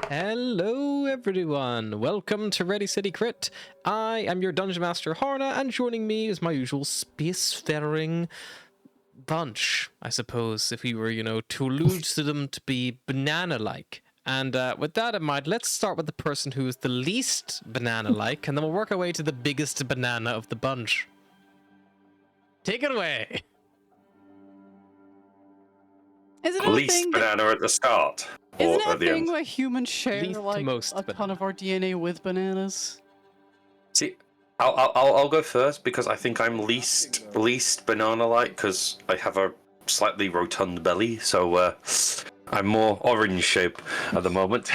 Hello everyone, welcome to Ready City Crit. I am your Dungeon Master Harna, and joining me is my usual spacefaring bunch, I suppose, if we were, to allude to them to be banana-like. And with that in mind, let's start with the person who is the least banana-like, and then we'll work our way to the biggest banana of the bunch. Take it away! Is it Least banana at the start? Isn't it Or a at the thing end? where humans share Least to like most a ton of our DNA with bananas? See, I'll go first because I think I'm least banana-like because I have a slightly rotund belly, so I'm more orange shape at the moment.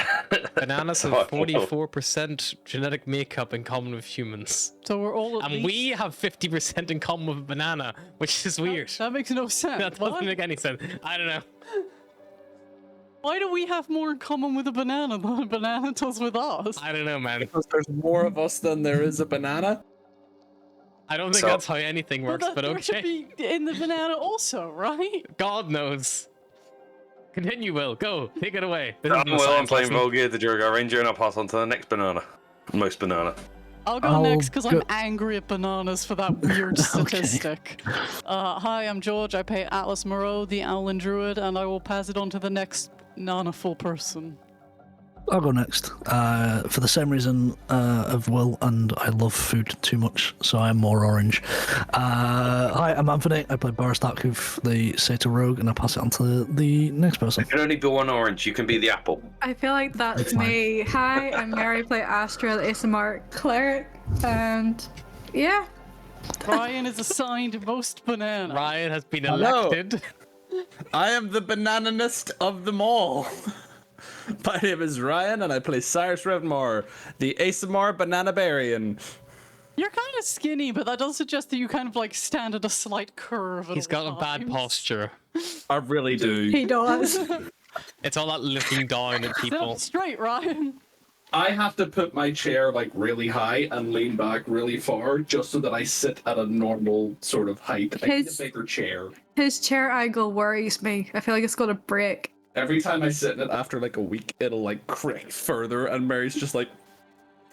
Bananas So have I don't know. 44% genetic makeup in common with humans. So we're all at And least... we have 50% in common with a banana, which is weird. That makes no sense. That doesn't make any sense. I don't know. Why do we have more in common with a banana than a banana does with us? I don't know, man. Because there's more of us than there is a banana. I don't think So- that's how anything works, but there should okay. be in the banana also, right? God knows. Continue, Will. Go. Take it away. This I'm isn't a Will, I'm science playing lesson. Volgear the Durgar Ranger, and I'll pass on to the next banana. Most banana. I'll go I'll next because I'm go- angry at bananas for that weird statistic. Hi, I'm George. I play Atlas Moreau, the Owlin Druid, and I will pass it on to the next non-full person. I'll go next. For the same reason of Will, and I love food too much, so I'm more orange. Hi, I'm Anthony. I play Boris Darkhoof, the Satyr Rogue, and I'll pass it on to the next person. You can only be one orange. You can be the apple. I feel like that's Fine. me. Hi, I'm Mary, play Astra, the ASMR cleric, and yeah. Ryan is assigned most banana. Ryan has been Hello. elected. I am the banananist of them all. My name is Ryan, and I play Cyrus Revmore, the ASMR Bananabarian. You're kind of skinny, but that does suggest that you kind of like stand at a slight curve. At He's all got a bad times. posture. I really do. He does. It's all that looking down at Sit people. up straight, Ryan. I have to put my chair like really high and lean back really far just so that I sit at a normal sort of height. I need a His- bigger chair. His chair angle worries me. I feel like it's gonna break. Every time I sit in it, After like a week, it'll like crack further, and Mary's just like,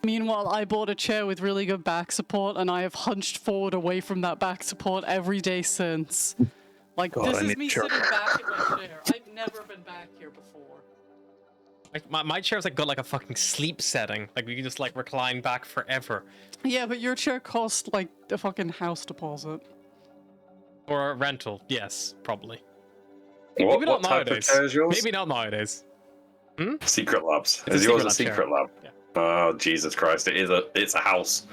Meanwhile, I bought a chair with really good back support, and I have hunched forward away from that back support every day since. Like, God, this I is need me a chair. sitting back in my chair. I've never been back here before. Like, my chair's like got like a fucking sleep setting. Like we can just like recline back forever. Yeah, but your chair cost like a fucking house deposit. Or a rental. Yes, probably. What, Maybe not what type nowadays. of chair is yours? Maybe not nowadays. Secret Labs. It's a Is yours Secret a Lab secret chair. lab? Yeah. Oh, Jesus Christ. It's a house.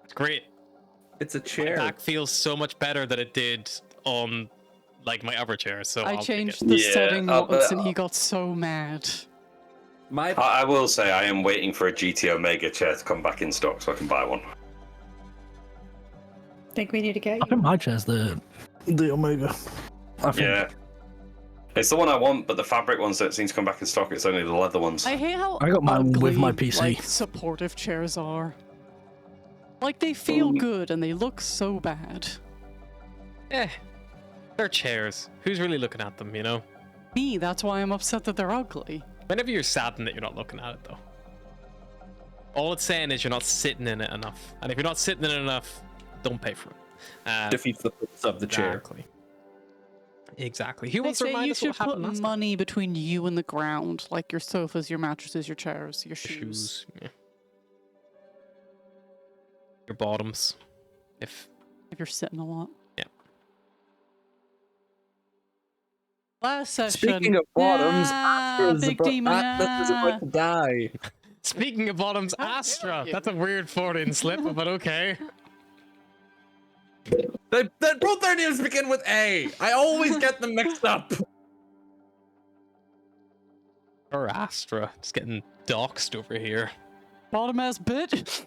It's great. it's a My chair. back feels so much better than it did on like my other chair. So I I'll take changed it. the Yeah, setting I'll once, bet- and he got so mad. My I will say I am waiting for a GT Omega chair to come back in stock so I can buy one. Think we need to get I think my chair's the Omega. I think. Yeah. It's the one I want, but the fabric ones don't seem to come back in stock. It's only the leather ones. I hate how I got mine with ugly, my PC. like, supportive chairs are. Like, they feel good, and they look so bad. Eh, they're chairs. Who's really looking at them, you know? Me, that's why I'm upset that they're ugly. Whenever you're saddened that you're not looking at it, though. All it's saying is you're not sitting in it enough. And if you're not sitting in it enough, don't pay for it. Defeats the purpose of the chair. Exactly. Exactly. Who They wants to say remind you us should what put happened last time? money between you and the ground, like your sofas, your mattresses, your chairs, your shoes. Shoes. Yeah. Your bottoms. If If you're sitting a lot. Yeah. Last session. Speaking of bottoms, Astra's big about- demon. Atlas is about to die. Speaking of bottoms, How dare Astra. you. That's a weird Freudian slip, but okay. They both their names begin with A. I always get them mixed up. Or Astra. Just getting doxed over here. Bottom ass bitch.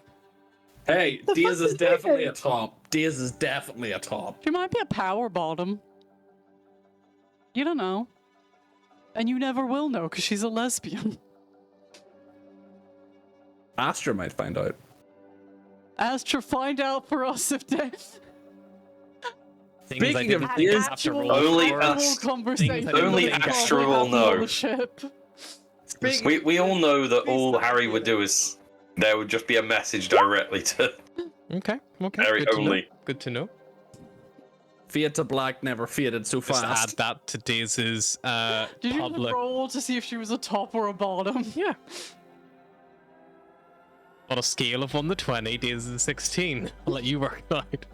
hey, The Diaz fuck is is definitely that? a top. Diaz is definitely a top. She might be a power bottom. You don't know. And you never will know because she's a lesbian. Astra might find out. Astra, find out for us if they... Things I Speaking didn't of think this, have to roll only for. us- conversation. only Astra will on know. the ship. We all know that all Harry would do is there would just be a message directly to Okay. Harry Good to know. only. Good to know. Fade to black never faded so Just add fast. that to Diz's Did you public. roll to see if she was a top or a bottom? Yeah. On a scale of 1 to 20, Diz is a 16. I'll let you work it out.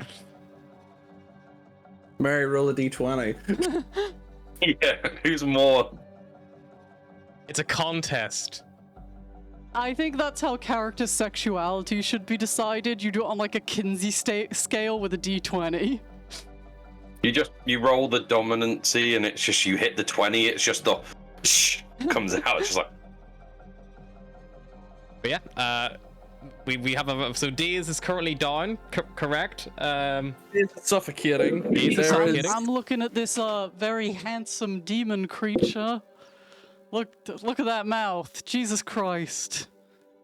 Mary, roll a d20. Yeah, who's more? It's a contest. I think that's how character sexuality should be decided. You do it on like a Kinsey scale with a d20. You roll the dominancy and it's just you hit the 20. It's just the comes out. It's just like But yeah, we have a so Diz is currently down, correct? It's suffocating. He's There suffocating. is- I'm looking at this very handsome demon creature. Look at that mouth. Jesus Christ.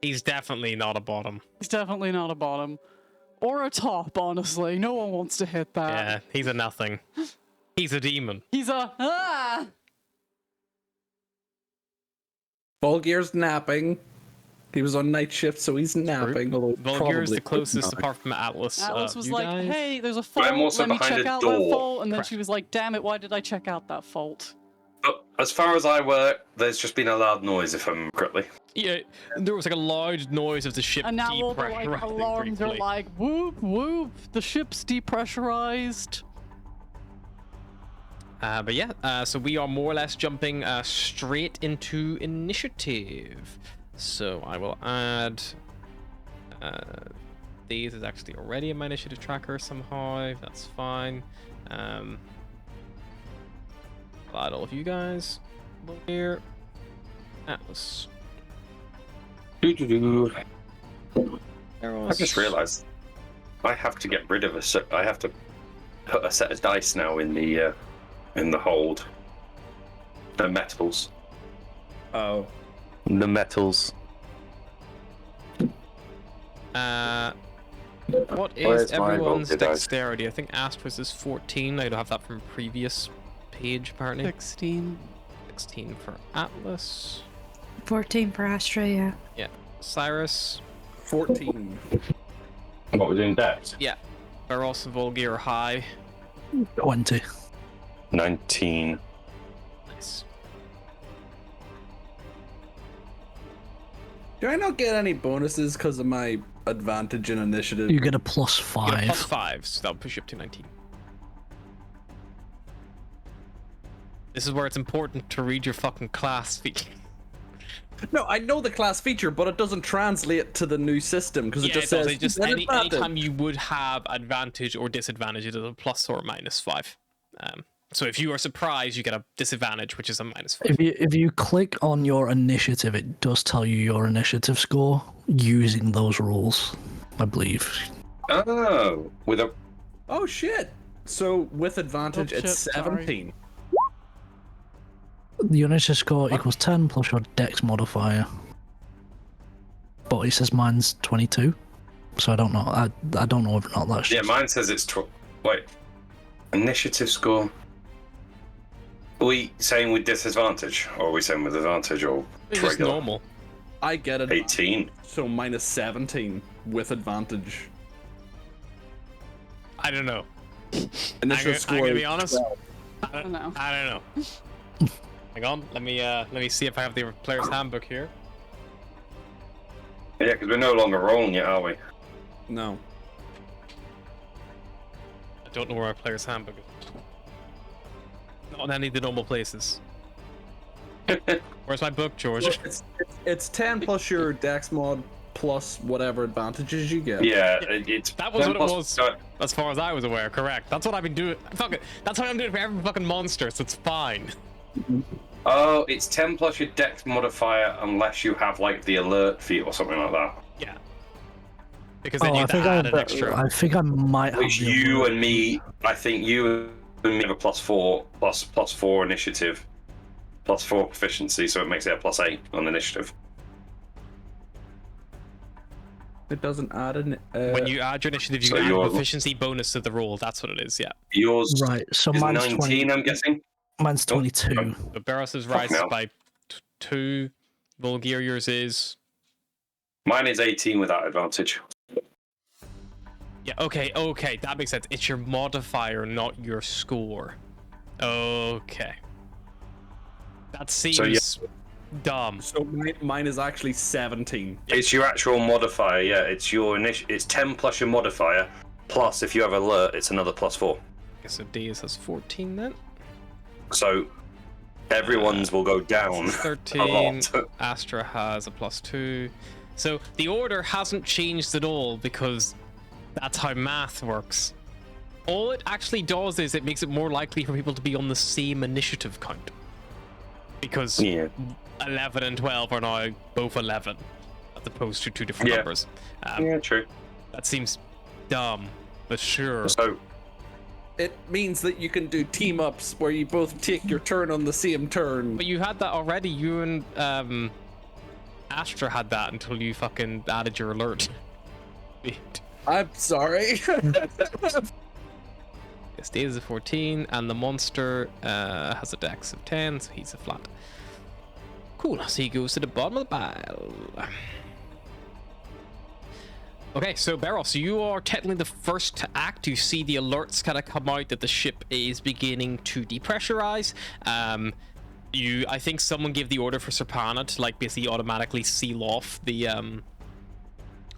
He's definitely not a bottom. He's definitely not a bottom. Or a top, honestly. No one wants to hit that. Yeah, he's a nothing. He's a demon. He's a Volgear's napping. He was on night shift, so he's napping. Although Vulgar's probably the closest, not. apart from Atlas. Atlas was you like, guys? hey, there's a fault. I'm also Let me behind check a out that door. fault. And then Correct. she was like, damn it, why did I check out that fault? but as far as I work, there's just been a loud noise if I'm correctly. Yeah, there was like a loud noise of the ship And now all the like depressurizing alarms are briefly. like, whoop, whoop, the ship's depressurized. But yeah, so we are more or less jumping straight into initiative. So I will add. These is actually already in my initiative tracker somehow. That's fine. I'll add all of you guys here. Atlas. Doo-doo-doo. Eros. I've just realised I have to get rid of a set. I have to put a set of dice now in the hold. The metals. Oh. The metals. What Where's is my everyone's voltage dice? dexterity? I think Astra's is 14. I don't have that from a previous page, apparently. 16. 16 for Atlas. 14 for Astra, yeah. Yeah. Cyrus. 14. What was in dex? Yeah. Eros and Volgear are high. 20. 19. Nice. Do I not get any bonuses because of my advantage in initiative? You get a plus You get a 5. plus 5, so that'll push you up to 19. This is where it's important to read your fucking class feat. No, I know the class feature, but it doesn't translate to the new system because it just does. says It just "Get advantage." anytime you would have advantage or disadvantage, it is a plus or minus 5. So if you are surprised, you get a disadvantage, which is a minus 5. If you click on your initiative, it does tell you your initiative score using those rules, I believe. Oh, with a Oh shit! So with advantage, Oh, it's shit, sorry. 17. The initiative score equals 10 plus your dex modifier. But it says mine's 22. So I don't know. I don't know whether or not that's yeah. just... Mine says it's wait. Initiative score. Are we saying with disadvantage, or are we saying with advantage, or It's just regular? normal. I get it. 18. So minus 17 with advantage. I don't know. Initial I'm score. gonna be is honest. 12. I don't know. I don't know. Hang on. Let me see if I have the player's handbook here. Yeah, because we're no longer rolling yet, are we? No. I don't know where our player's handbook is. Not in any of the normal places. Where's my book, George? Well, it's 10 plus your dex mod plus whatever advantages you get. Yeah, it's That was what it plus- was, as far as I was aware. Correct. That's what I've been doing. Fuck it. That's what I'm doing for every fucking monster, so it's fine. Oh, it's 10 plus your dex modifier unless you have like the alert feat or something like that. Yeah. Because then Oh, you I have to think add an extra. I think I might have Which the you alert. and me, I think you and me have a plus 4 initiative, plus 4 proficiency, so it makes it a plus 8 on initiative. It doesn't add an. When you add your initiative, you So can add a you're- proficiency bonus to the roll. That's what it is, yeah. Yours Right, so is mine's 19, 20. I'm guessing. Mine's 22. But Barros is right hell. by 2. Volgear, yours is. Mine is 18 without advantage. Yeah, okay, that makes sense. It's your modifier, not your score. Okay. That seems dumb. So mine is actually 17. It's your actual modifier, yeah. It's your It's 10 plus your modifier, plus if you have alert, it's another +4. Okay, so Daze has 14 then. So everyone's will go down a 13. lot. Astra has a +2. So the order hasn't changed at all because that's how math works. All it actually does is it makes it more likely for people to be on the same initiative count. Because 11 and 12 are now both 11, as opposed to two different numbers. Yeah, true. That seems dumb, but sure. So It means that you can do team ups where you both take your turn on the same turn. But you had that already. You and Astra had that until you fucking added your alert. Wait. I'm sorry. Yes, Daze is a 14, and the monster has a dex of 10, so he's a flat. Cool, so he goes to the bottom of the pile. Okay, so Beryl, so you are technically the first to act. You see the alerts kind of come out that the ship is beginning to depressurize. I think someone gave the order for Serpana to like basically automatically seal off the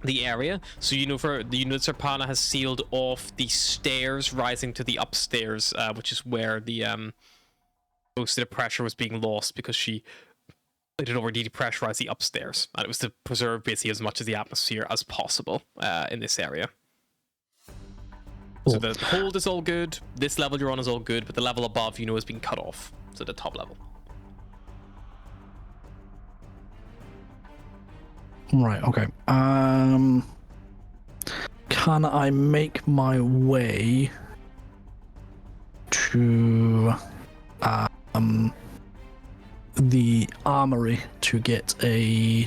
area. So you know that Serpana has sealed off the stairs rising to the upstairs, which is where the most of the pressure was being lost because it had already depressurized the upstairs, and it was to preserve basically as much of the atmosphere as possible in this area. So the hold is all good. This level you're on is all good, but the level above, has been cut off. So the top level. Right, okay. Can I make my way to the armory to get a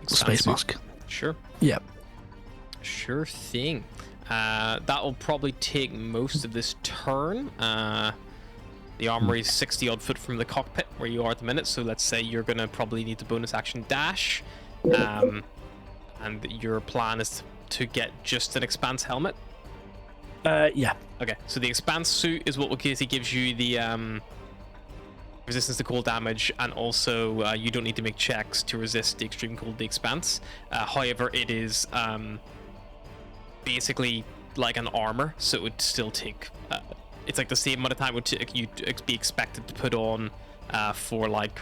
space mask? Sure. Yep. Sure thing. That will probably take most of this turn. The armory is 60 odd foot from the cockpit where you are at the minute, so let's say you're gonna probably need the bonus action dash, and your plan is to get just an Expanse helmet. Yeah. Okay, so the Expanse suit is what basically gives you the resistance to cold damage, and also you don't need to make checks to resist the extreme cold of the Expanse. However, it is basically like an armor, so it would still take it's like the same amount of time you'd be expected to put on for like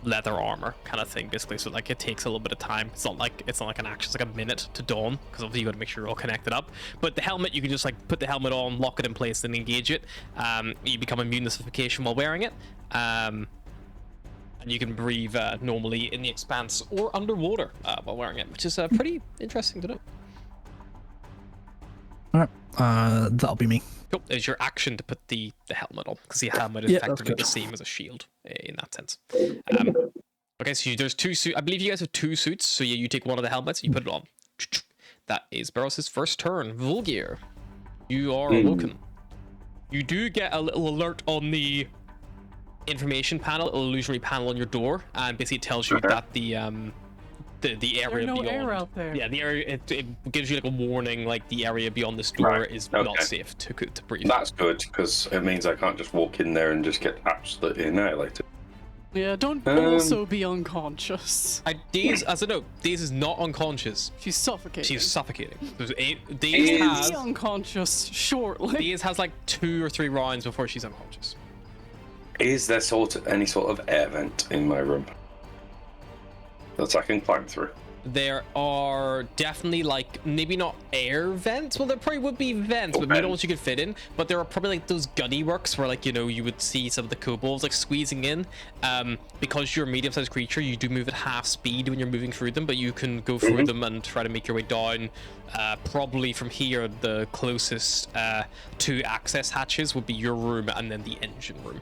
leather armor kind of thing, basically. So like it takes a little bit of time. It's not like an action. It's like a minute to don, because obviously you got to make sure you're all connected up. But the helmet, you can just like put the helmet on, lock it in place, and engage it. You become immune to suffocation while wearing it, and you can breathe normally in the Expanse or underwater while wearing it, which is pretty interesting to know. Alright, that'll be me. Cool. It's your action to put the helmet on, because the helmet is effectively the same as a shield in that sense. Okay, so there's two suits. I believe you guys have two suits, so yeah, you take one of the helmets and you put it on. That is Barros's first turn. Volgear, you are awoken. You do get a little alert on the information panel, an illusionary panel on your door, and basically it tells you that the area There's no beyond. air out there. Yeah, the area. It gives you like a warning, like the area beyond this door is not safe to breathe. That's good, because it means I can't just walk in there and just get absolutely annihilated. Yeah, don't also be unconscious. Daze, as a note, Daze is not unconscious. She's suffocating. She's suffocating. Daze Be has unconscious shortly. Daze has like 2 or 3 rounds before she's unconscious. Is there any sort of air vent in my room that I can climb through? There are definitely like, maybe not air vents. Well, there probably would be vents, but maybe not ones you could fit in. But there are probably like those gunny works where, like, you would see some of the kobolds like squeezing in. Because you're a medium-sized creature, you do move at half speed when you're moving through them, but you can go through them and try to make your way down. Probably from here, the closest 2 access hatches would be your room and then the engine room.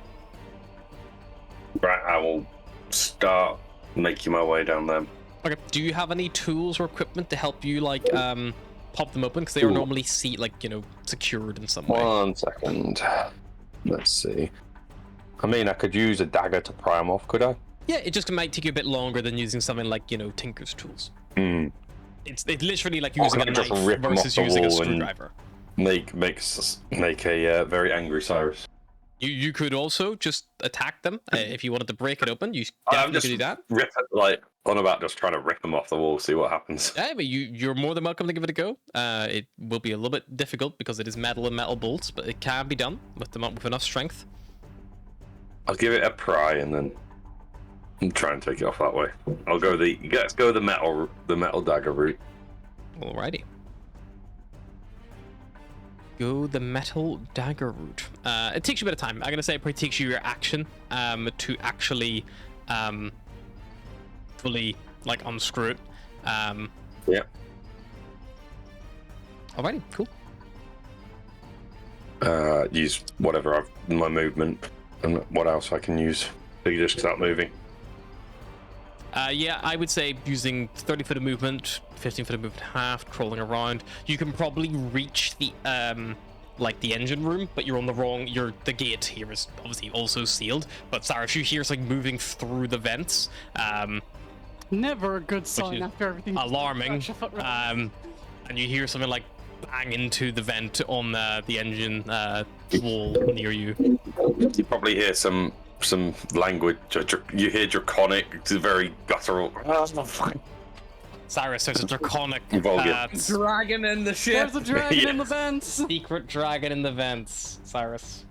Right, I will start making my way down there. Okay. Do you have any tools or equipment to help you like pop them open? Because they are normally secured in some way. 1 second. Let's see. I mean, I could use a dagger to pry them off, could I? Yeah, it just might take you a bit longer than using something like, you know, Tinker's tools. It's literally like using a can I just knife rip 'em off versus the using a wall and- screwdriver. Make a very angry Cyrus. You could also just attack them if you wanted to break it open. You I'm definitely just could do that. rip it, like on about just trying to rip them off the wall, see what happens. Yeah, but you're more than welcome to give it a go. It will be a little bit difficult because it is metal and metal bolts, but it can be done with enough strength. I'll give it a pry and then try and take it off that way. Let's go the metal dagger route. Alrighty. Go the metal dagger route. It takes you a bit of time. I'm gonna say it probably takes you your action to actually fully like unscrew it. Yeah. Alrighty, cool. Use whatever my movement and what else I can use. So you just start moving. Yeah, I would say using 30 foot of movement, 15 foot of movement, half crawling around. You can probably reach the like the engine room, but you're on the wrong. The gate here is obviously also sealed. But Cyrus, you hear something moving through the vents. Never a good sign is after everything. Alarming. And you hear something like bang into the vent on the engine wall near you. You probably hear some language. You hear draconic. It's very guttural. Cyrus, there's a draconic Vulgar. Dragon in the ship. There's a dragon in the Yes. vents. secret dragon in the vents, Cyrus.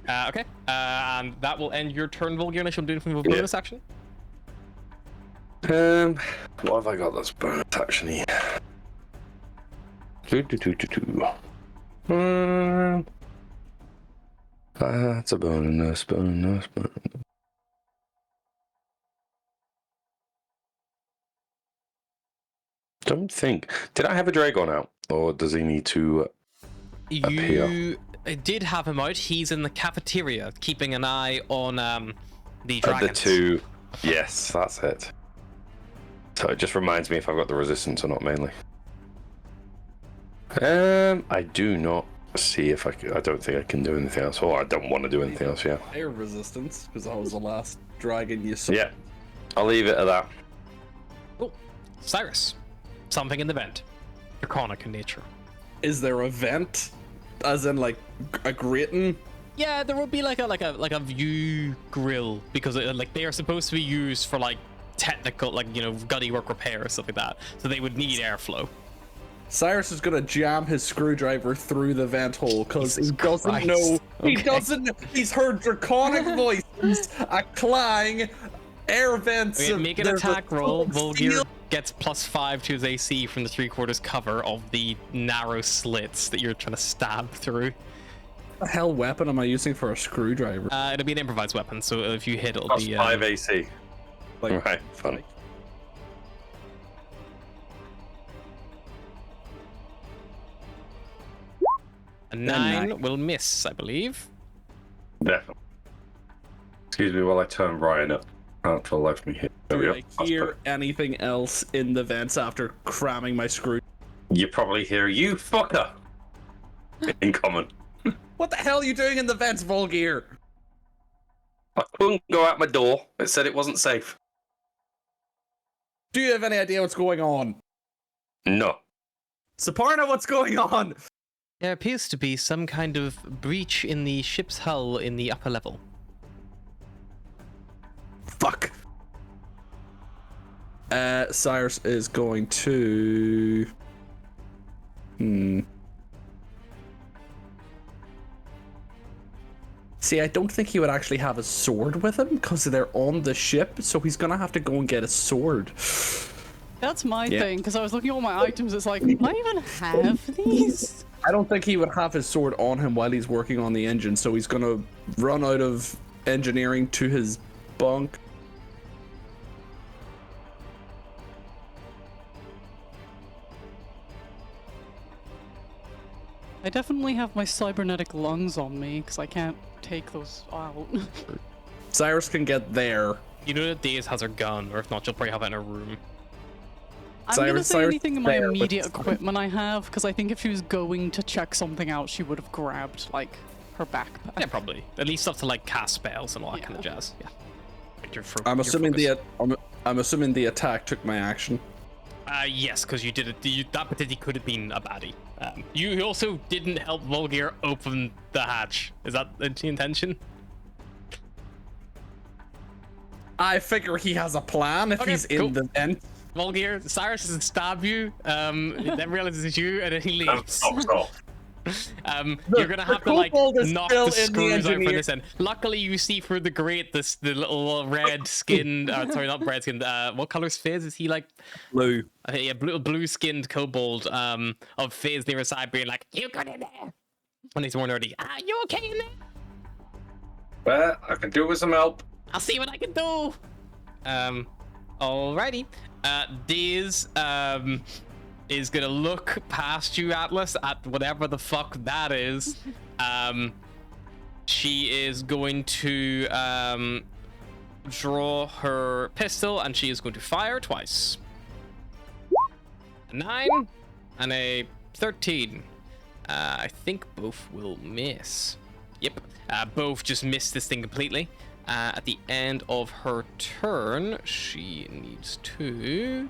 Okay, and that will end your turn, Vulgar, unless you'll do anything with a bonus action. What have I got that's bonus action-y? That's a bonus. Don't think. Did I have a Dragon out, or does he need to? You did have him out. He's in the cafeteria, keeping an eye on the dragons. The two. Yes, that's it. So it just reminds me if I've got the resistance or not, mainly. I do not see if I can. I don't think I can do anything else. Or I don't want to do anything else. Yeah. Air resistance, because that was the last dragon you saw. Yeah. I'll leave it at that. Oh, Cyrus, something in the vent. Draconic in nature. Is there a vent? As in, like, a grating? Yeah, there will be like a view grill because like they are supposed to be used for like technical, like, you know, gutty work repair or stuff like that. So they would need airflow. Cyrus is gonna jam his screwdriver through the vent hole because he doesn't Christ. know. He Okay. doesn't. He's heard draconic voices, a clang, air vents. Okay, make an there's a attack roll. steel- Volgir gets +5 to his AC from the 3/4 cover of the narrow slits that you're trying to stab through. What the hell weapon am I using for a screwdriver? It'll be an improvised weapon, so if you hit, it'll Plus be 5 AC. Like, Right. Fun. a 9 will miss, I believe. Definitely. Excuse me while I turn Ryan up. Can't for the life of me here. There we do go. I That's hear perfect. anything else in the vents after cramming my screw? You probably hear you fucker in common. What the hell are you doing in the vents, Volgir? I couldn't go out my door. It said it wasn't safe. Do you have any idea what's going on? No. Saparna, what's going on? There appears to be some kind of breach in the ship's hull in the upper level. Fuck. Cyrus is going to. See, I don't think he would actually have a sword with him because they're on the ship, so he's gonna have to go and get a sword. That's my Yeah. thing, because I was looking at all my items. It's like, do I even have these? I don't think he would have his sword on him while he's working on the engine, so he's gonna run out of engineering to his bunk. I definitely have my cybernetic lungs on me, because I can't take those out. Cyrus can get there. You know that Daze has her gun, or if not, she'll probably have it in her room. I'm gonna Cyrus- say Cyrus anything in my there, but immediate it's fine. equipment I have, because I think if she was going to check something out, she would have grabbed, like, her backpack. Yeah, probably. At least stuff to like cast spells and all that kind of jazz. Yeah. Like I'm your assuming focus. I'm assuming the attack took my action. Yes, because you did it. That potentially could have been a baddie. You also didn't help Volgir open the hatch. Is that the intention? I figure he has a plan if Okay, he's cool. in the vent. Volgir, Cyrus doesn't stab you. Then realizes it's you, and then he leaves. Stop. You're gonna have to like kobold is knock still the in the screws out from engineer. this end. Luckily, you see through the grate the little red skinned. Sorry, not red skinned. What color's Fizz? Is he like? Blue. I think yeah, blue skinned kobold. Of Fizz near his side, being like, "You got in there," and he's more nerdy. You okay in there? Well, I can do with some help. I'll see what I can do. Alrighty. Diz is gonna look past you, Atlas, at whatever the fuck that is. She is going to draw her pistol and she is going to fire twice. A 9 and a 13. I think both will miss. Yep. Both just missed this thing completely. At the end of her turn, she needs to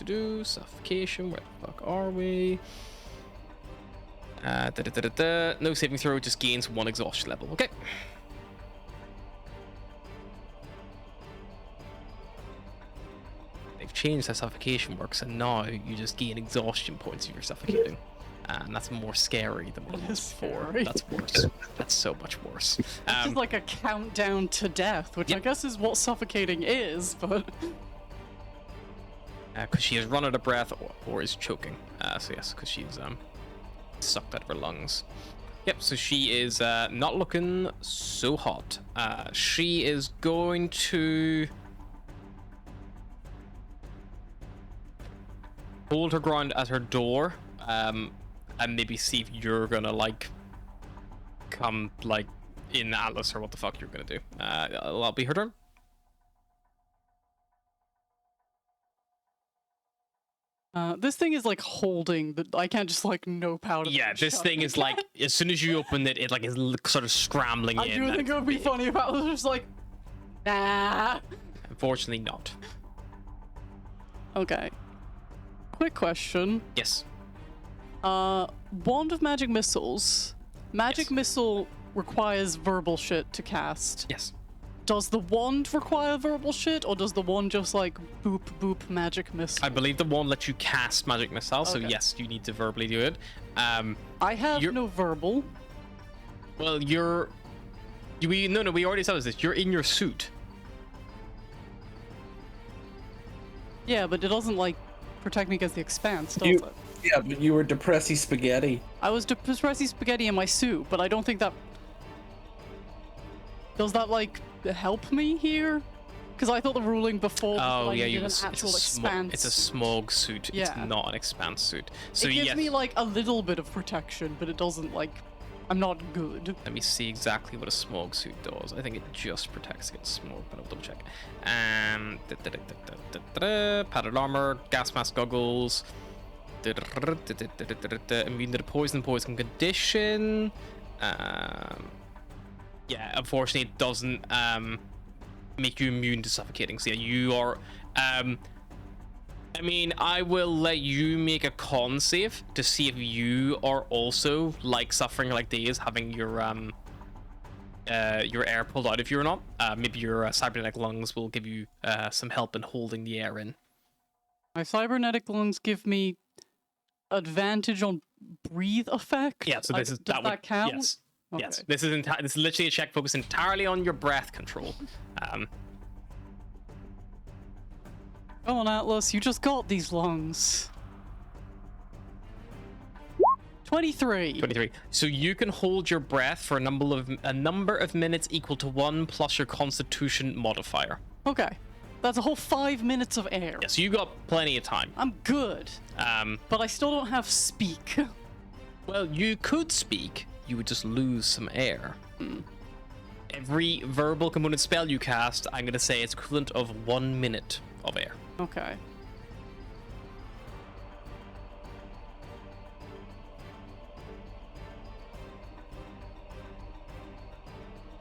do suffocation. Where the fuck are we? No saving throw, just gains 1 exhaustion level. Okay. They've changed how suffocation works, and now you just gain exhaustion points if you're suffocating. And that's more scary than what it was before. scary. That's worse. That's so much worse. It's just like a countdown to death, which I Yep. guess is what suffocating is, but Because she has run out of breath or is choking. So yes, because she's sucked out of her lungs. Yep, so she is not looking so hot. She is going to hold her ground at her door, and maybe see if you're gonna like come like in Atlas or what the fuck you're gonna do. That'll be her turn. this thing is like holding the. I can't just like nope out of it Yeah, and this shut thing it is like again. as soon as you open it, it like is sort of scrambling I in. do think it would be funny if I was just like, nah. Unfortunately, not. Okay. Quick question. Yes. Wand of Magic Missiles. Magic Yes. Missile requires verbal shit to cast. Yes. Does the wand require verbal shit, or does the wand just like boop boop magic missile? I believe the one lets you cast magic missile, so Okay. yes, you need to verbally do it. I have you're- no verbal. Well, we already established this. You're in your suit. Yeah, but it doesn't like protect me against the expanse, does You- it? Yeah, but you were depressy spaghetti. I was depressing spaghetti in my suit, but I don't think that. Does that like help me here? Because I thought the ruling before was Oh that I yeah, needed you. an actual expanse. It's a smog suit. Yeah. It's not an expanse suit. So it gives yes. me like a little bit of protection, but it doesn't like. I'm not good. Let me see exactly what a smog suit does. I think it just protects against smoke, but I'll double check. Padded armor, gas mask goggles. Immune to the poison condition. Yeah, unfortunately, it doesn't make you immune to suffocating. So yeah, you are. I mean, I will let you make a con save to see if you are also like suffering like Days, having your air pulled out of you or not. Maybe your cybernetic lungs will give you some help in holding the air in. My cybernetic lungs give me advantage on breathe effect. Yeah, so Like, this is does that that would count? yes. Yes, Okay. this is literally a check focused entirely on your breath control. Come on, Atlas, you just got these lungs. 23. 23. So you can hold your breath for a number of minutes equal to 1 plus your Constitution modifier. Okay. That's a whole 5 minutes of air. Yeah, so you got plenty of time. I'm good, but I still don't have speak. Well, you could speak. You would just lose some air. Every verbal component spell you cast, I'm gonna say it's equivalent of 1 minute of air. Okay.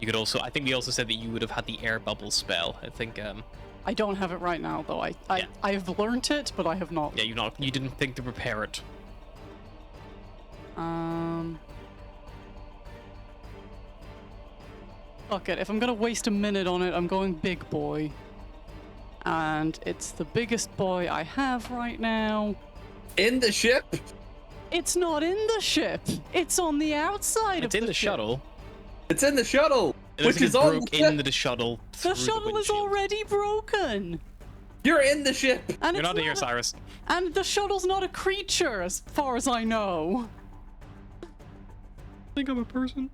You could also, I think we also said that you would have had the air bubble spell. I think, I don't have it right now, though. I Yeah. have learnt it, but I have not. yeah, you didn't think to prepare it. Fuck it. If I'm gonna waste a minute on it, I'm going big boy. And it's the biggest boy I have right now. In the ship? It's not in the ship. It's on the outside It's of in the ship. shuttle. It's in the shuttle, It looks which like is it on broke the ship. into the shuttle. The through shuttle is windshield. already broken. You're in the ship. And You're it's not here, a- Cyrus. And the shuttle's not a creature, as far as I know. I think I'm a person.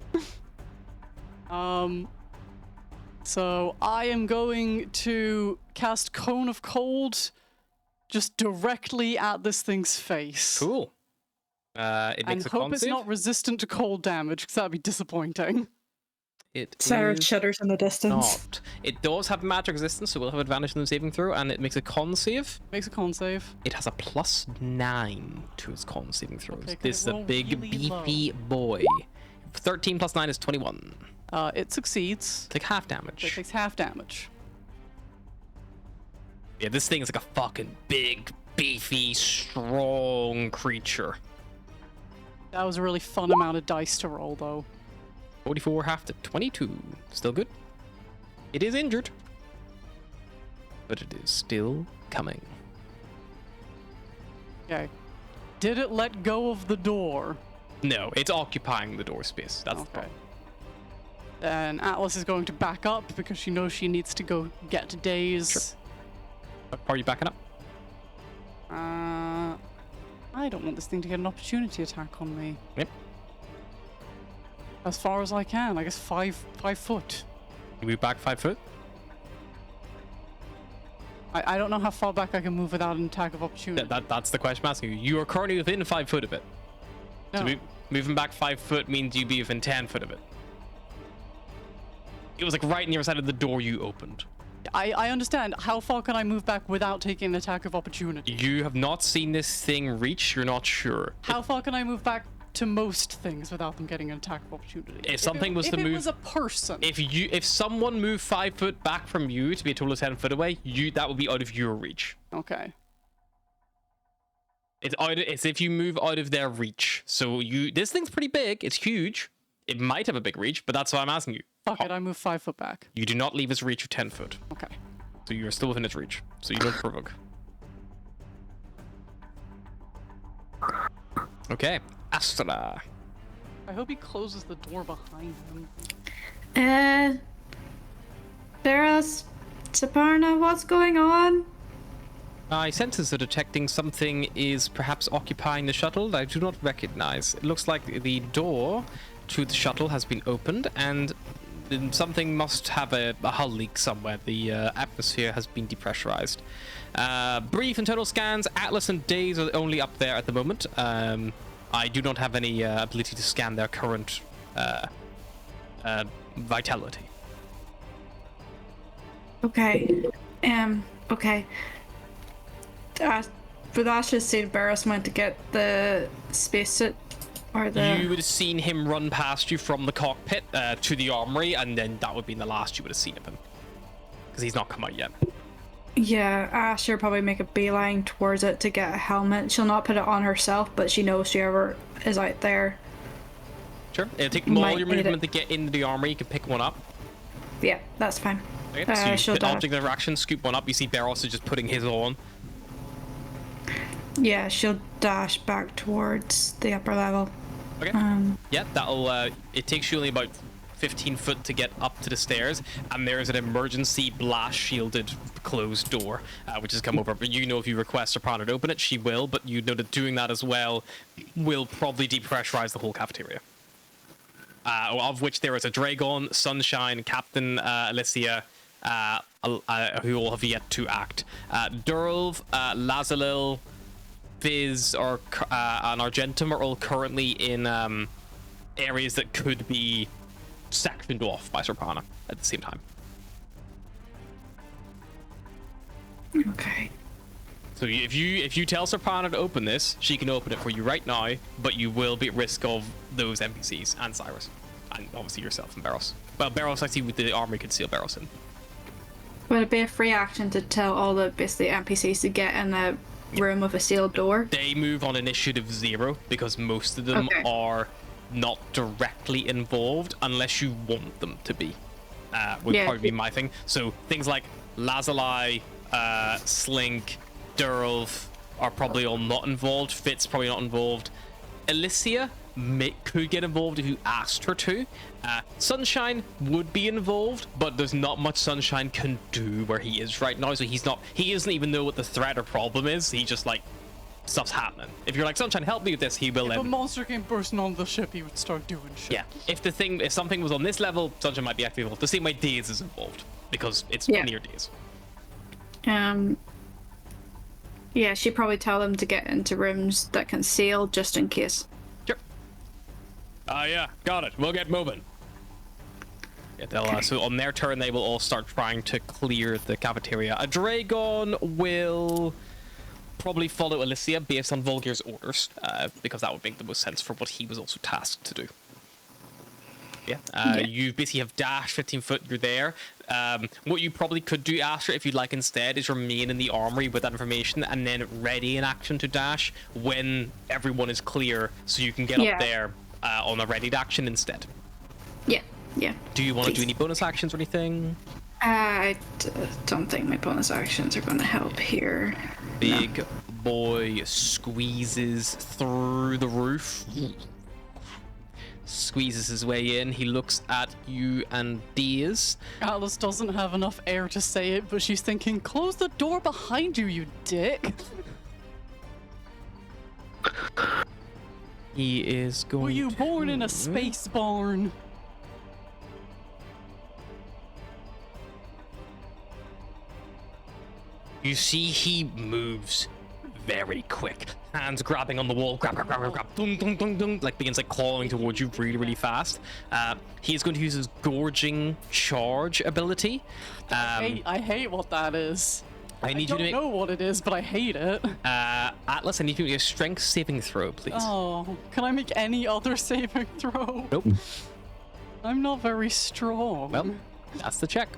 So I am going to cast Cone of Cold just directly at this thing's face. Cool. It And makes a hope con it's save. not resistant to cold damage, because that'd be disappointing. It Sarah is shudders in the distance. not. It does have magic resistance, so we'll have advantage in the saving throw, and it makes a con save. Makes a con save. It has a +9 to its con saving throws. Okay, can This it is a roll big, really low? beefy boy. 13 plus 9 is 21. It succeeds. Take half It damage. takes half damage. Yeah, this thing is like a fucking big, beefy, strong creature. That was a really fun amount of dice to roll, though. 44 half to 22. Still good. It is injured, but it is still coming. Okay. Did it let go of the door? No, it's occupying the door space. That's the Okay. problem. Then Atlas is going to back up because she knows she needs to go get to Daze. Are you backing up? I don't want this thing to get an opportunity attack on me. Yep. As far as I can, I guess 5 foot. You move back 5 foot. I don't know how far back I can move without an attack of opportunity. That's the question I'm asking you. You are currently within 5 foot of it. So No. moving back 5 foot means you'd be within 10 foot of it. It was like right near the side of the door you opened. I understand. How far can I move back without taking an attack of opportunity? You have not seen this thing reach. You're not sure. How far can I move back to most things without them getting an attack of opportunity? If something was to if move- it was a person. If someone moved 5 foot back from you to be a total of 10 foot away, that would be out of your reach. Okay. It's if you move out of their reach. So this thing's pretty big. It's huge. It might have a big reach, but that's why I'm asking you. Fuck it, I move 5 foot back. You do not leave its reach of 10 foot. Okay. So you're still within its reach. So you don't provoke. Okay. Astra. I hope he closes the door behind him. Veras, Saparna, what's going on? My senses are detecting something is perhaps occupying the shuttle that I do not recognize. It looks like the door to the shuttle has been opened, and then something must have a hull leak somewhere. The atmosphere has been depressurized. Brief and total scans. Atlas and Daze are only up there at the moment. I do not have any ability to scan their current vitality. Okay. Okay. But I should say Barris went to get the spacesuit or the. You would have seen him run past you from the cockpit to the armory, and then that would be the last you would have seen of him. Because he's not come out yet. Yeah, Asher probably make a beeline towards it to get a helmet. She'll not put it on herself, but she knows whoever is out there. Sure. It'll take Might all your need movement it. to get into the armory. You can pick one up. Yeah, that's fine. Okay. So you she'll hit dash. object of action, scoop one up. You see Barros is just putting his on. Yeah, she'll dash back towards the upper level. Okay. Yeah, that'll. It takes you only about 15 foot to get up to the stairs, and there's an emergency blast shielded closed door, which has come over. But you know, if you request Soprano to open it, she will. But you know that doing that as well will probably depressurize the whole cafeteria. Of which there is a Dragon, Sunshine, Captain Alicia, who all have yet to act. Durlv, Lazalil, Viz, and Argentum are all currently in areas that could be sectioned off by Soprano at the same time. Okay. So if you tell Soprano to open this, she can open it for you right now, but you will be at risk of those NPCs and Cyrus. and obviously yourself and Barros. Well, Barros, I see with the armory could seal Barros in. Would it be a free action to tell all the basically NPCs to get in the room with a sealed door? They move on initiative 0 because most of them are not directly involved unless you want them to be. Would probably be my thing. So things like Lazuli, Slink, Durlf are probably all not involved. Fitz probably not involved. Alicia could get involved if you asked her to. Sunshine would be involved, but there's not much Sunshine can do where he is right now, so he doesn't even know what the threat or problem is. He just like stuff's happening. If you're like, Sunshine, help me with this, he will. If a monster came bursting on the ship, he would start doing shit. Yeah. If something was on this level, Sunshine might be actively involved. The same way Daze is involved because it's near Daze. Yeah, she'd probably tell them to get into rooms that can seal just in case. Sure. Yeah, got it. We'll get moving. Yeah, they'll, so on their turn, they will all start trying to clear the cafeteria. A Dragon will probably follow Alicia based on Volgir's orders, because that would make the most sense for what he was also tasked to do. Yeah, you basically have dash 15 foot, you're there. What you probably could do, Astra, if you'd like instead, is remain in the armory with that information and then ready in action to dash when everyone is clear so you can get up there on a readied action instead. Yeah. Do you want to do any bonus actions or anything? I don't think my bonus actions are going to help here. Big boy squeezes through the roof. Squeezes his way in. He looks at you and Diaz. Atlas doesn't have enough air to say it, but she's thinking, close the door behind you, you dick. He is going Were you born in a space barn? You see he moves very quick. Hands grabbing on the wall, grab, dunk, dunk, dunk, dunk, like begins like clawing towards you really, really fast. He is going to use his gorging charge ability. I hate what that is. I need you to make. I don't know what it is, but I hate it. Atlas, I need you to make a strength saving throw, please. Oh, can I make any other saving throw? Nope. I'm not very strong. Well, that's the check.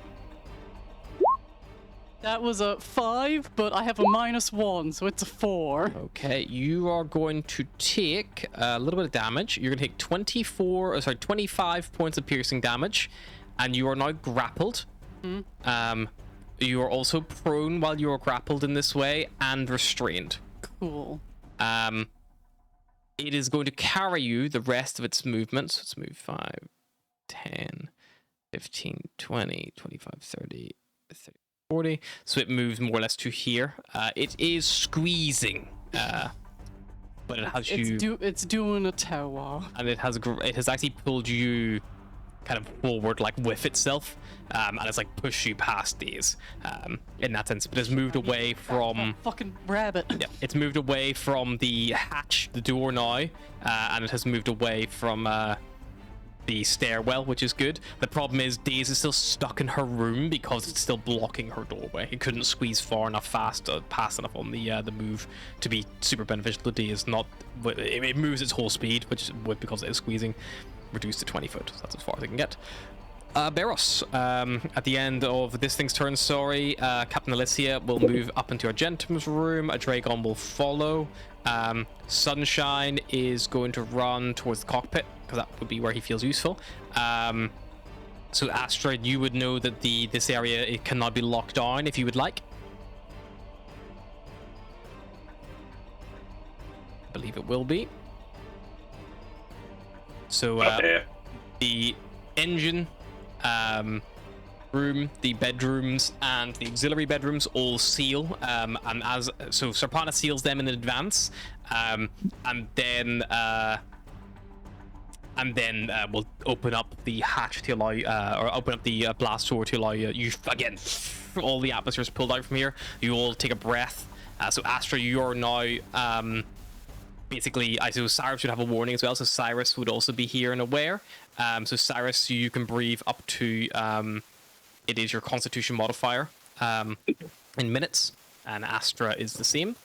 That was a 5, but I have a -1, so it's a 4. Okay, you are going to take a little bit of damage. You're going to take 25 points of piercing damage, and you are now grappled. You are also prone while you are grappled in this way, and restrained. Cool. It is going to carry you the rest of its movement. So let's move 5, 10, 15, 20, 25, 30, 40. So it moves more or less to here. It is squeezing, but it has It's doing a tower. and it has actually pulled you kind of forward, like with itself, and it's like pushed you past these, in that sense. But it's moved away from Fucking rabbit. yeah, it's moved away from the hatch, the door now, and it has moved away from the stairwell, which is good. The problem is Daze is still stuck in her room because it's still blocking her doorway. It couldn't squeeze far enough fast enough on the move to be super beneficial to Daze. It moves its whole speed, which would, because it is squeezing, reduced to 20 foot. So that's as far as it can get. Barros, at the end of this thing's turn, Captain Alicia will move up into Argentum's room. A Dragon will follow. Sunshine is going to run towards the cockpit because that would be where he feels useful. So Astra, you would know that this area, it cannot be locked down if you would like. I believe it will be. So the engine room, the bedrooms, and the auxiliary bedrooms all seal, and Serpana seals them in advance, and then we'll open up the hatch to allow, or open up the blast door to allow you again. All the atmosphere is pulled out from here. You all take a breath. So Astra, you are now basically, I suppose Cyrus would have a warning as well, so Cyrus would also be here and aware. So Cyrus, you can breathe up to, it is your constitution modifier in minutes, and Astra is the same.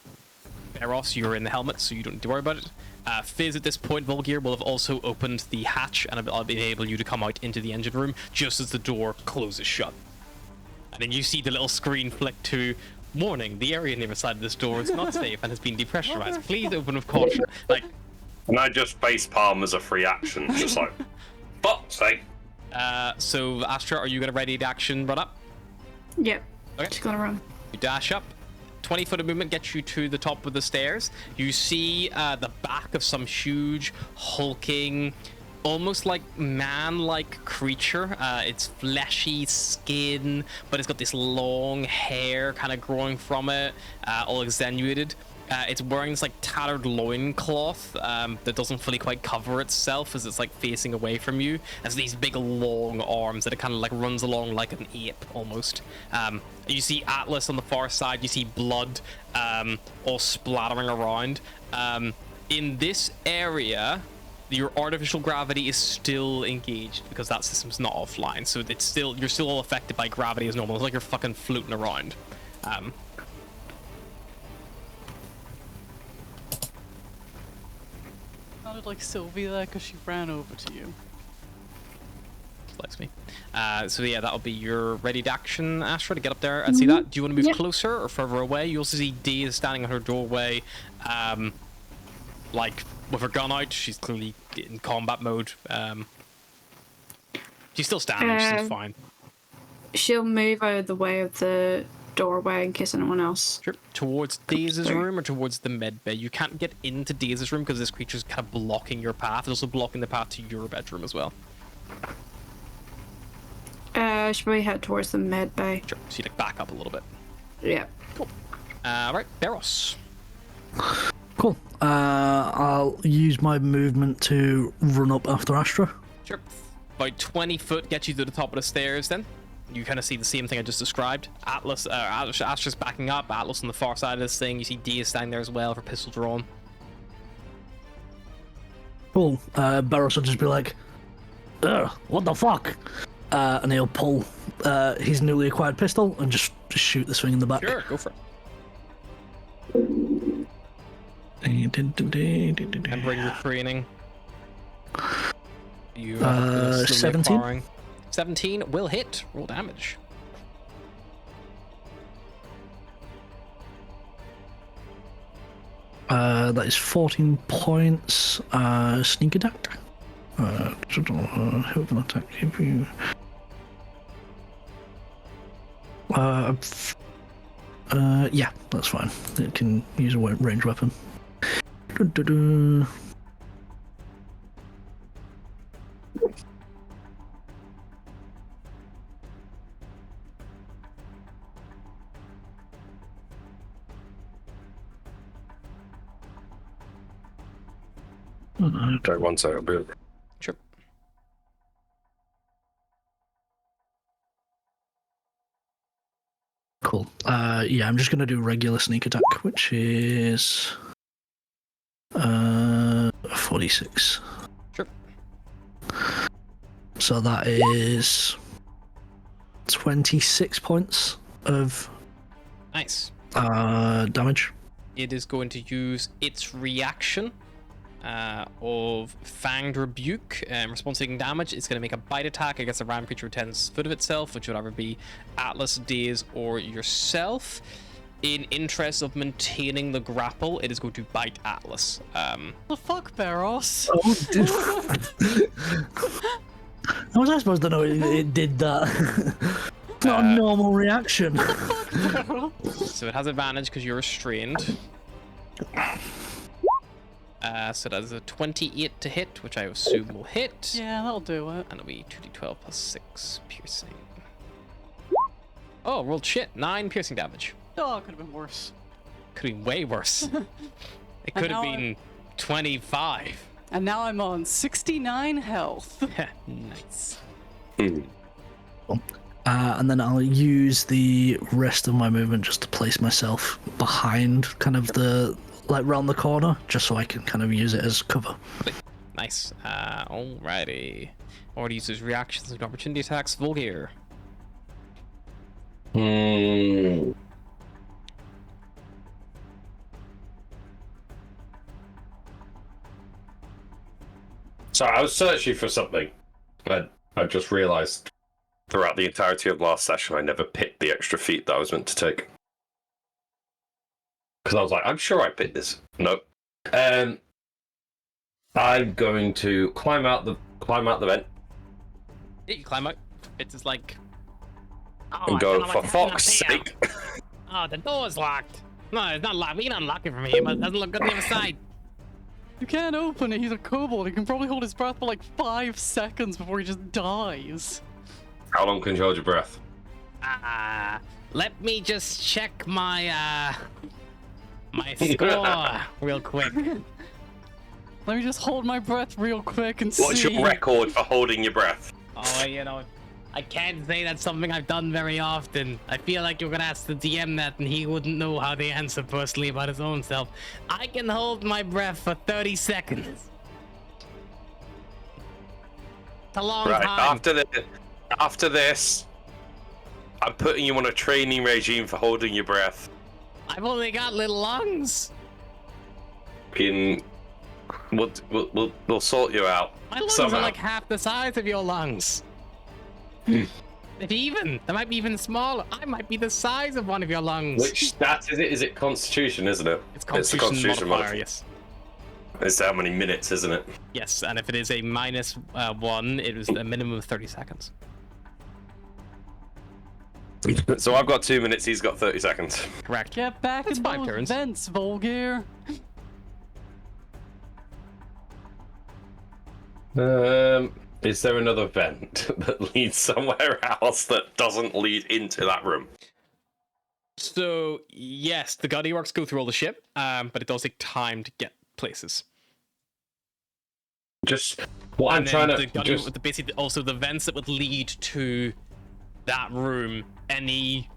Eros, you're in the helmet, so you don't need to worry about it. Fizz, at this point, Volgear will have also opened the hatch and I'll enable you to come out into the engine room just as the door closes shut. And then you see the little screen flick to, warning, the area near the side of this door is not safe and has been depressurized. Please open with caution. Like, And I just face palm as a free action, just like, fuck's sake. so Astra, are you going to ready to action run up? Yep. Okay. Just gonna run. You dash up. 20-foot of movement gets you to the top of the stairs. You see the back of some huge, hulking, almost like man-like creature. It's fleshy skin, but it's got this long hair kind of growing from it, all extenuated. It's wearing this like tattered loincloth that doesn't fully quite cover itself as it's like facing away from you. Has these big long arms that it kind of like runs along like an ape almost. You see Atlas on the far side. You see blood all splattering around. In this area, your artificial gravity is still engaged because that system's not offline. So it's still, you're still all affected by gravity as normal. It's like you're fucking floating around. Sounded like Sylvie there because she ran over to you. Likes me. So yeah, that'll be your ready to action, Astra, to get up there and see that. Do you want to move closer or further away? You also see Dee is standing on her doorway, like with her gun out. She's clearly in combat mode. She's still standing. She's fine. She'll move out of the way of the doorway in case anyone else. Sure. Towards Dee's room or towards the med bay. You can't get into Dee's room because this creature's kind of blocking your path. It's also blocking the path to your bedroom as well. Should probably head towards the med bay. Sure. So you like back up a little bit. Yeah. Cool. Right, Beros. Cool. I'll use my movement to run up after Astra. Sure. About 20 foot gets you to the top of the stairs then. You kind of see the same thing I just described. Astra's backing up. Atlas on the far side of this thing. You see D is standing there as well, for pistol drawn. Cool. Barros will just be like, ugh, what the fuck? And he'll pull his newly acquired pistol and just shoot the swing in the back. Sure, go for it. And bring your training. You 17. 17 will hit. Roll damage. That is 14 points. Sneak attack. Who can attack if you? Yeah, that's fine. It can use a range weapon. Sorry, one second, Bill. Sure. Cool. Yeah, I'm just gonna do regular sneak attack, which is 46. Sure. So that is 26 points of Nice. damage. It is going to use its reaction of Fanged Rebuke. Response taking damage, it's going to make a bite attack against a random creature within 10 foot of itself, which would either be Atlas, Daze, or yourself. In interest of maintaining the grapple, it is going to bite Atlas. The fuck, Barros? Oh, dude. How was I supposed to know it did that? It's not a normal reaction. So it has advantage because you're restrained. So that is a 28 to hit, which I assume will hit. Yeah, that'll do it. And it'll be 2d12 plus 6 piercing. Oh, rolled shit. 9 piercing damage. Oh, it could have been worse. Could have been way worse. It could have now been 25. And now I'm on 69 health. Nice. And then I'll use the rest of my movement just to place myself behind kind of the, like, round the corner, just so I can kind of use it as cover. Nice. Alrighty. Already uses reactions and opportunity attacks. Volgear. So I was searching for something, but I just realised throughout the entirety of last session I never picked the extra feat that I was meant to take. Because I was like, I'm sure I picked this. Nope. I'm going to climb out the vent. Yeah, you climb out. It's just like. Oh, And go, for fuck's sake. Oh, the door's locked. No, it's not locked. We can unlock it from here, but it doesn't look good on the other side. You can't open it. He's a kobold. He can probably hold his breath for like 5 seconds before he just dies. How long can you hold your breath? Let me just check my my score real quick. Let me just hold my breath real quick and see. What's your record for holding your breath? Oh, I can't say that's something I've done very often. I feel like you're gonna ask the DM that and he wouldn't know how to answer personally about his own self. I can hold my breath for 30 seconds. It's a long time. After this, I'm putting you on a training regime for holding your breath. I've only got little lungs. We'll sort you out. My lungs somehow. are like half the size of your lungs. If even, they might be even smaller. I might be the size of one of your lungs. Which stat is it? Is it Constitution, isn't it? It's the Constitution modifier, yes. It's how many minutes, isn't it? Yes, and if it is a -1, it was a minimum of 30 seconds. So I've got 2 minutes, he's got 30 seconds. Correct. Get back That's in 5 those turns. vents, Volgir. Is there another vent that leads somewhere else that doesn't lead into that room? So, yes, the Gaudy Orcs go through all the ship, but it does take time to get places. Just what I'm And trying then to the Gaudy, basically also the vents that would lead to that room, any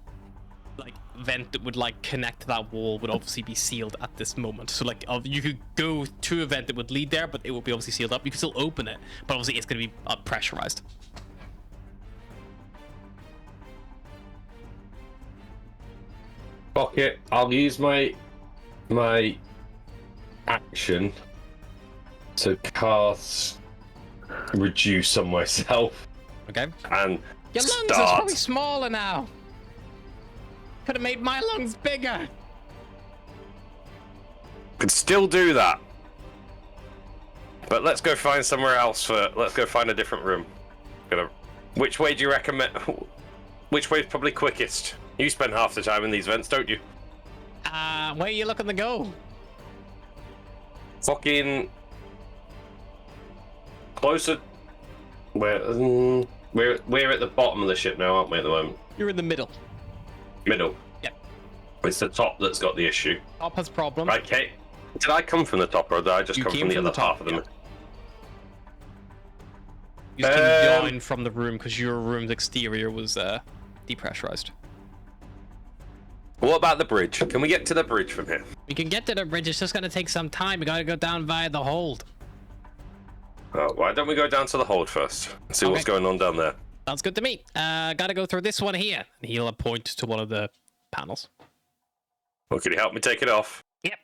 like vent that would like connect to that wall would obviously be sealed at this moment. So like you could go to a vent that would lead there, but it would be obviously sealed up. You could still open it, but obviously it's going to be pressurized. Okay, I'll use my action to cast reduce on myself Okay. and Your lungs are probably smaller now. Could have made my lungs bigger. Could still do that. But let's go find somewhere else let's go find a different room. Which way do you recommend? Which way is probably quickest? You spend half the time in these vents, don't you? Where are you looking to go? Fucking closer. We're at the bottom of the ship now, aren't we, at the moment? You're in the middle. Middle. Yep. It's the top that's got the issue. Top has problems. Right, Kate. Did I come from the top, or did I just You come came from the from other the top, half of them? You just came down from the room because your room's exterior was depressurized. What about the bridge? Can we get to the bridge from here? We can get to the bridge. It's just gonna take some time. We gotta go down via the hold. Oh, why don't we go down to the hold first and see what's Okay. going on down there? Sounds good to me. Gotta go through this one here. And he'll point to one of the panels. Well, can you help me take it off? Yep.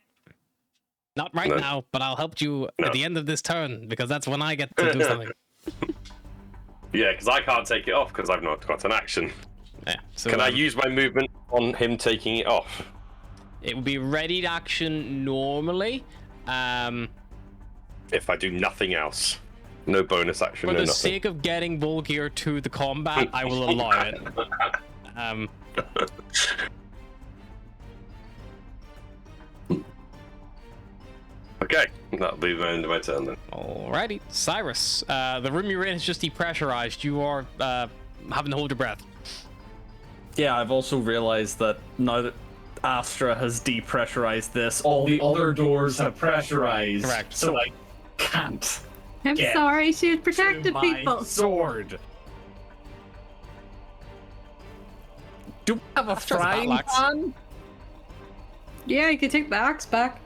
Not right No. now, but I'll help you No. at the end of this turn because that's when I get to do something. Yeah, because I can't take it off because I've not got an action. Yeah. So Can I use my movement on him taking it off? it would be ready to action normally. If I do nothing else. No bonus action, For no the nothing. sake of getting Volgear to the combat, I will allow it. Okay, that'll be the end of my turn then. Alrighty, Cyrus. The room you're in is just depressurized. You are having to hold your breath. Yeah, I've also realized that now that Astra has depressurized this, All the other doors have pressurized. Correct. So I can't. I'm Get sorry, she was protecting my people. sword. do we have a Astra's frying battle axe. pan? Yeah, you could take the axe back.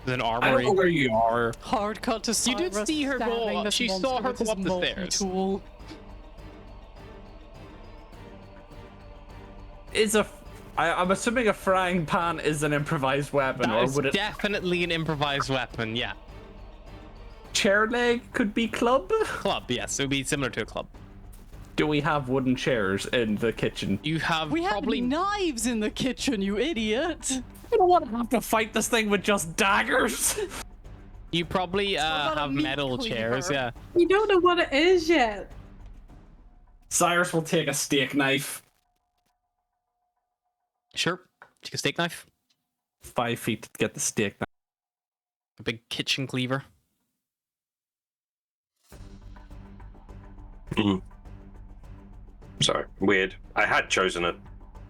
There's an I don't armory. know where you are. Hard cut to You did Cyrus see her go stabbing up- this she saw monster her with go his up the stairs. multi-tool. I'm assuming a frying pan is an improvised weapon, That or is would it? definitely an improvised weapon, yeah. chair leg could be club. Club, yes, it would be similar to a club. Do we have wooden chairs in the kitchen? You have We probably... have knives in the kitchen, you idiot. I don't want to have to fight this thing with just daggers. You probably about a have meat metal chairs, cleaver? yeah. You don't know what it is yet. Cyrus will take a steak knife. Sure. Take a steak knife. 5 feet to get the steak knife. A big kitchen cleaver. Sorry, weird. I had chosen a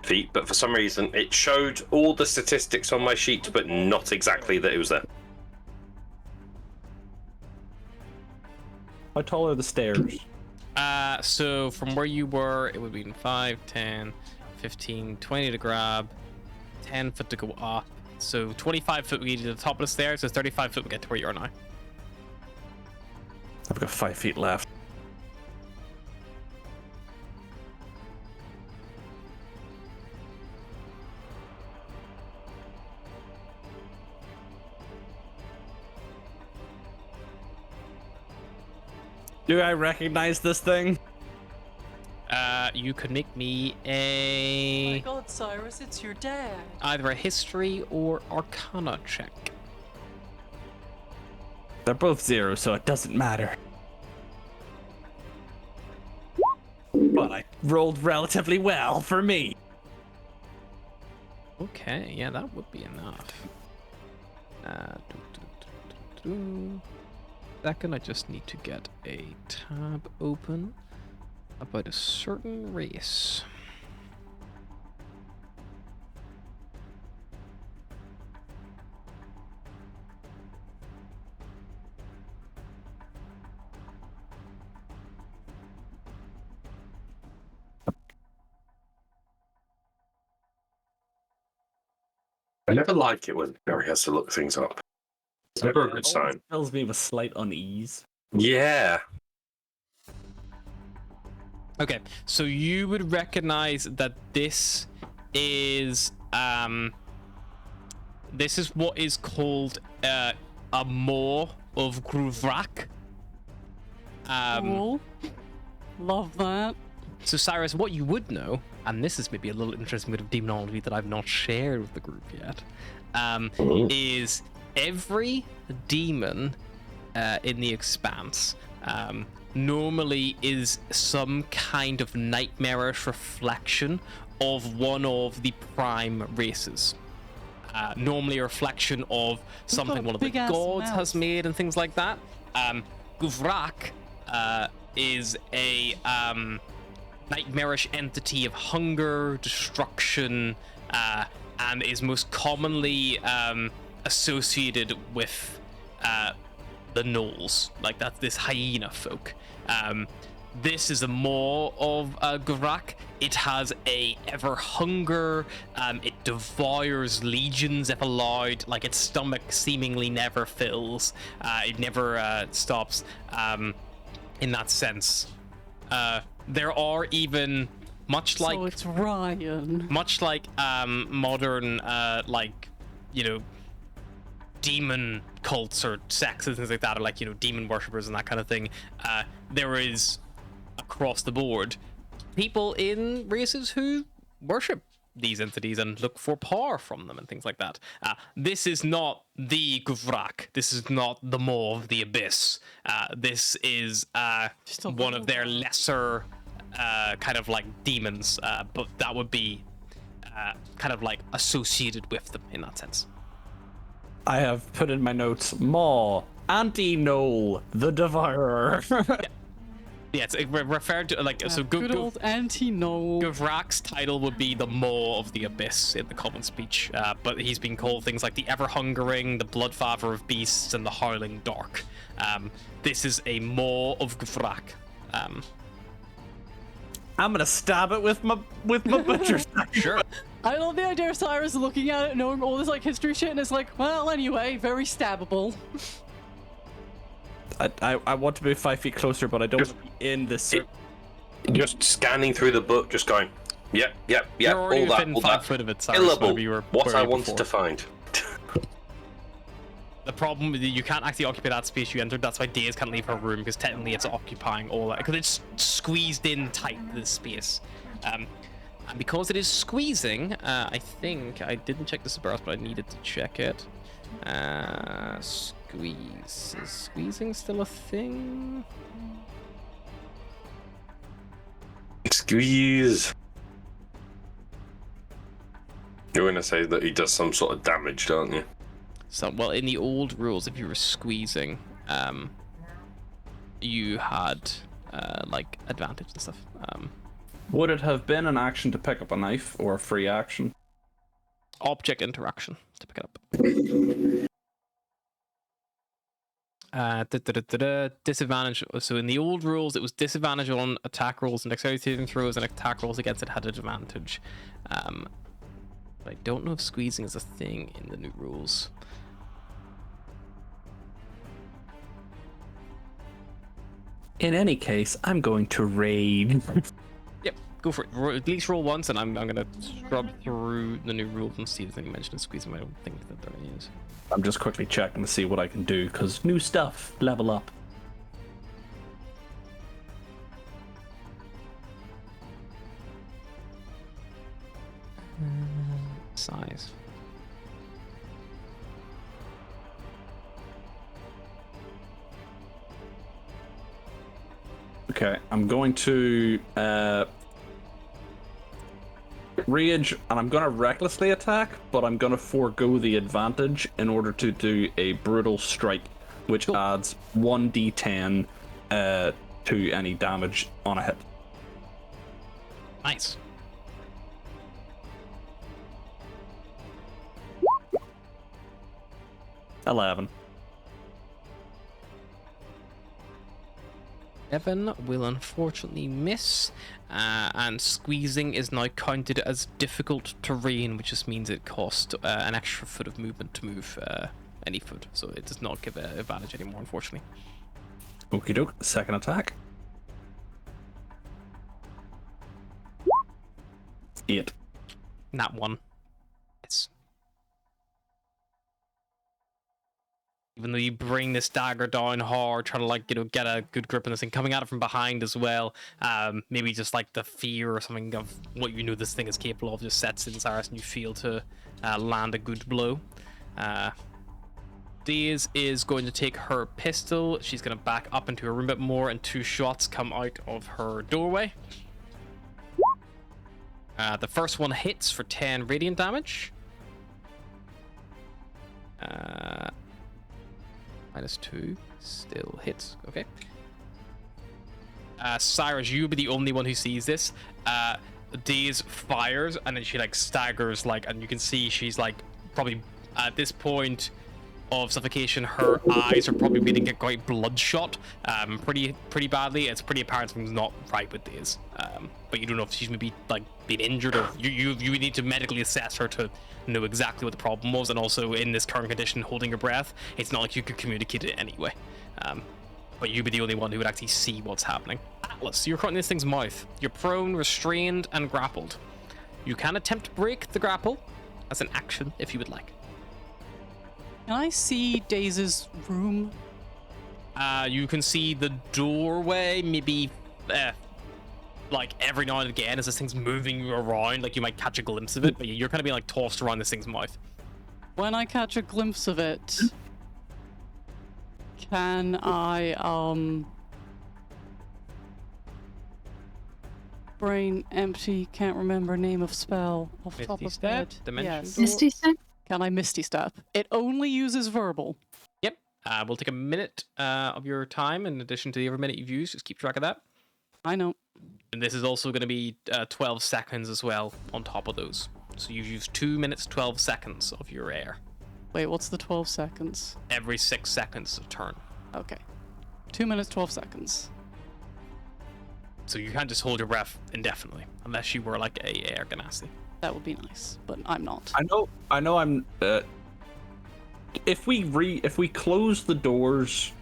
feat, but for some reason it showed all the statistics on my sheet, but not exactly that it was there. How tall are the stairs? So from where you were, it would be 5, 10, 15, 20 to grab, 10 foot to go up. So 25 foot we get to the top of the stairs, so 35 foot we get to where you are now. I've got 5 feet left. Do I recognize this thing? You could make me Oh a my god, Cyrus, it's your dad. either a history or arcana check. They're both 0, so it doesn't matter. But I rolled relatively well for me. Okay, yeah, that would be enough. Second, I just need to get a tab open about a certain race. I never like it when Barry has to look things up. It's never a good sign. Fills me with slight unease. Yeah. Okay, so you would recognize that this is what is called a Maw of Gruvrak. Cool. Love that. So Cyrus, what you would know, and this is maybe a little interesting bit of demonology that I've not shared with the group yet, is every demon in the Expanse normally is some kind of nightmarish reflection of one of the prime races. Normally a reflection of something one of the big-ass gods mouth. has made and things like that. Guvrak is a nightmarish entity of hunger, destruction, and is most commonly associated with the gnolls. Like that's this hyena folk. This is a maw of Guvrak. It has a ever hunger. It devours legions if allowed. Like its stomach seemingly never fills. It never stops. In that sense, there are even much like So it's Ryan. much like modern like demon cults or sects and things like that, or like demon worshippers and that kind of thing. There is across the board people in races who worship these entities and look for power from them and things like that. This is not the Guvrak. This is not the Maw of the Abyss. This is Just a one little of their one. lesser kind of like demons, but that would be kind of like associated with them in that sense. I have put in my notes, Maw, Anti-Knoll, the Devourer. Yeah, it's referred to like so. Good old anti-Knoll. Guvrak's title would be the Maw of the Abyss in the common speech, but he's been called things like the Ever-Hungering, the Bloodfather of Beasts, and the Howling Dark. This is a Maw of Guvrak. I'm gonna stab it with my butcher's knife. Sure. I love the idea of Cyrus looking at it, knowing all this like history shit, and it's like, well, anyway, very stabbable. I want to move 5 feet closer, but I don't want to be in this circle. Just scanning through the book, just going, yep, You're already all that, within all 5 that. foot of it, Cyrus, wherever you were What I buried wanted before. to find. The problem is you can't actually occupy that space you entered. That's why Daze can't leave her room, because technically it's occupying all that, because it's squeezed in tight, this space. And because it is squeezing, I think I didn't check this first, but I needed to check it. Squeeze. Is squeezing still a thing? Squeeze. You're gonna say that he does some sort of damage, don't you? So, well, in the old rules, if you were squeezing, you had like advantage and stuff. Would it have been an action to pick up a knife or a free action? Object interaction to pick it up. Disadvantage. So in the old rules, it was disadvantage on attack rolls and dexterity saving throws, and attack rolls against it had an advantage. But I don't know if squeezing is a thing in the new rules. In any case, I'm going to raid. Yep, go for it. At least roll once, and I'm gonna scrub through the new rules and see if there's any mention of squeezing. I don't think that there is. I'm just quickly checking to see what I can do, because new stuff, level up. Size. Okay, I'm going to rage, and I'm going to recklessly attack, but I'm going to forego the advantage in order to do a brutal strike, which adds 1d10 to any damage on a hit. Nice. $11. Evan will unfortunately miss, and squeezing is now counted as difficult terrain, which just means it costs an extra foot of movement to move any foot, so it does not give an advantage anymore, unfortunately. Okie doke, second attack. 8. Nat 1. It's... Even though you bring this dagger down hard, trying to, like, you know, get a good grip on this thing, coming at it from behind as well, maybe just like the fear or something of what you know this thing is capable of just sets in, Cyrus, and you feel to land a good blow. Daze is going to take her pistol. She's going to back up into her room a bit more, and 2 shots come out of her doorway. The first one hits for 10 radiant damage. -2 still hits. Okay. Cyrus, you'll be the only one who sees this. Daze fires, and then she like staggers, like, and you can see she's like probably at this point of suffocation, her eyes are probably beginning to get quite bloodshot, pretty badly. It's pretty apparent something's not right with Daze. But you don't know if she's maybe like been injured, or you need to medically assess her to know exactly what the problem was. And also in this current condition, holding your breath, it's not like you could communicate it anyway. But you'd be the only one who would actually see what's happening. Atlas, you're caught in this thing's mouth. You're prone, restrained, and grappled. You can attempt to break the grapple as an action if you would like. Can I see Daze's room? You can see the doorway, maybe like every now and again as this thing's moving around, like you might catch a glimpse of it, but you're kind of being like tossed around this thing's mouth. When I catch a glimpse of it, can I brain empty, can't remember name of spell off the top Misty of Step, my head. Dimension Yes. Door. Misty Step? Can I Misty Step? It only uses verbal. Yep. We'll take a minute of your time in addition to the every minute you've used. Just keep track of that. I know. And this is also going to be 12 seconds as well on top of those. So you've used 2 minutes, 12 seconds of your air. Wait, what's the 12 seconds? Every 6 seconds of turn. Okay. 2 minutes, 12 seconds. So you can't just hold your breath indefinitely, unless you were like a air ganassi. That would be nice, but I'm not. I know I'm if we close the doors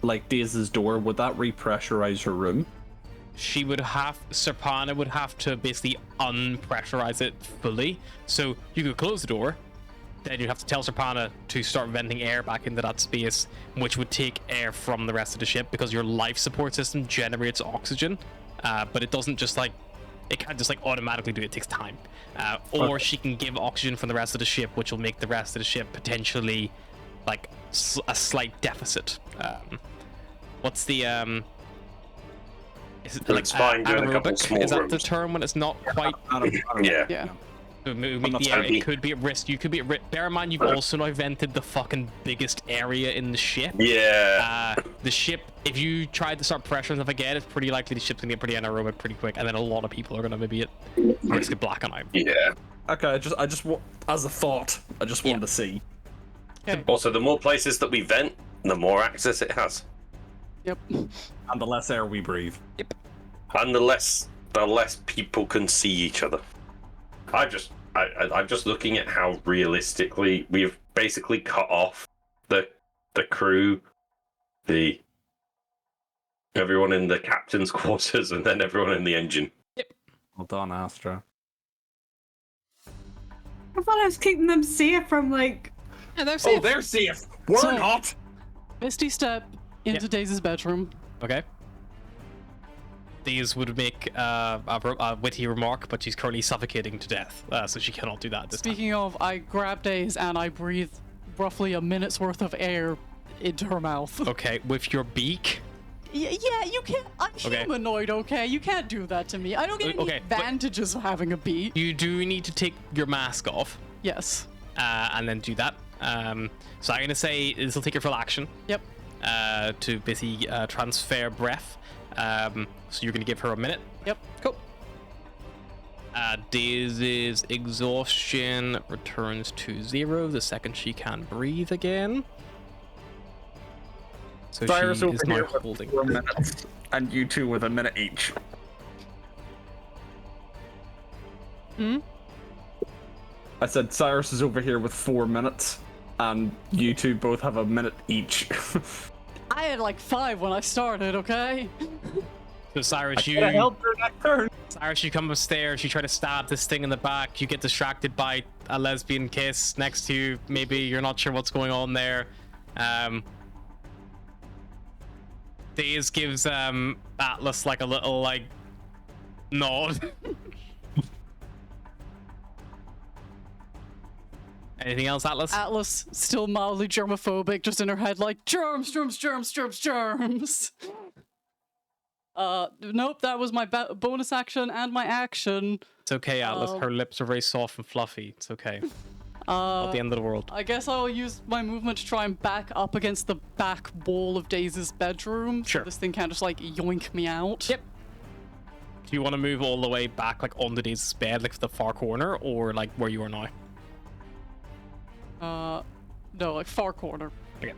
like Daze's door, would that repressurize her room? She would have, Serpana would have to basically unpressurize it fully. So you could close the door, then you'd have to tell Serpana to start venting air back into that space, which would take air from the rest of the ship because your life support system generates oxygen, but it doesn't just like, it can't just like automatically do it. It takes time. Or she can give oxygen from the rest of the ship, which will make the rest of the ship potentially like a slight deficit. What's the is it like It's fine doing a couple anaerobic? small Is that the rooms. term when it's not quite? Yeah. Yeah. Yeah, it could be at risk. You could be at risk. Bear in mind, you've also now vented the fucking biggest area in the ship. Yeah. The ship, if you tried to start pressuring stuff again, it's pretty likely the ship's gonna get pretty anaerobic pretty quick, and then a lot of people are gonna maybe at risk of blacking out. Yeah. Okay, I just as a thought, I just wanted to see. Also, the more places that we vent, the more access it has, Yep. And the less air we breathe. and the less people can see each other. I'm just looking at how realistically we've basically cut off the crew, everyone in the captain's quarters, and then everyone in the engine. Well done, Astra. I thought I was keeping them safe from like. Yeah, they're Oh, safe. they're safe. We're So- not. Misty step into Daisy's bedroom. Okay. These would make a witty remark, but she's currently suffocating to death, so she cannot do that at this time. Speaking of, I grab Days and I breathe roughly a minute's worth of air into her mouth. Okay, with your beak. Yeah, you can't. I'm Okay. humanoid, okay? You can't do that to me. I don't get any Okay, but- advantages of having a beat. You do need to take your mask off, Yes. and then do that. So I'm gonna say this will take your full action. Yep. To basically transfer breath. So you're gonna give her a minute. Yep. Cool. Daisy's exhaustion returns to 0 the second she can breathe again. So Cyrus she over is now here with holding. 4 minutes, and you two with a minute each. I said Cyrus is over here with 4 minutes, and you two both have a minute each. I had like 5 when I started, okay? So Cyrus, help her next turn. Cyrus, you come upstairs, you try to stab this thing in the back, you get distracted by a lesbian kiss next to you, maybe you're not sure what's going on there. Daze gives Atlas like a little like nod. Anything else, Atlas? Atlas, still mildly germophobic, just in her head like, germs, germs, germs, germs, germs. Nope, that was my bonus action and my action. It's okay, Atlas. Her lips are very soft and fluffy. It's okay. Not the end of the world. I guess I'll use my movement to try and back up against the back wall of Daisy's bedroom. Sure. So this thing can't just like yoink me out. Yep. Do you want to move all the way back, like onto Daisy's bed, like to the far corner, or like where you are now? No, like far corner. Okay.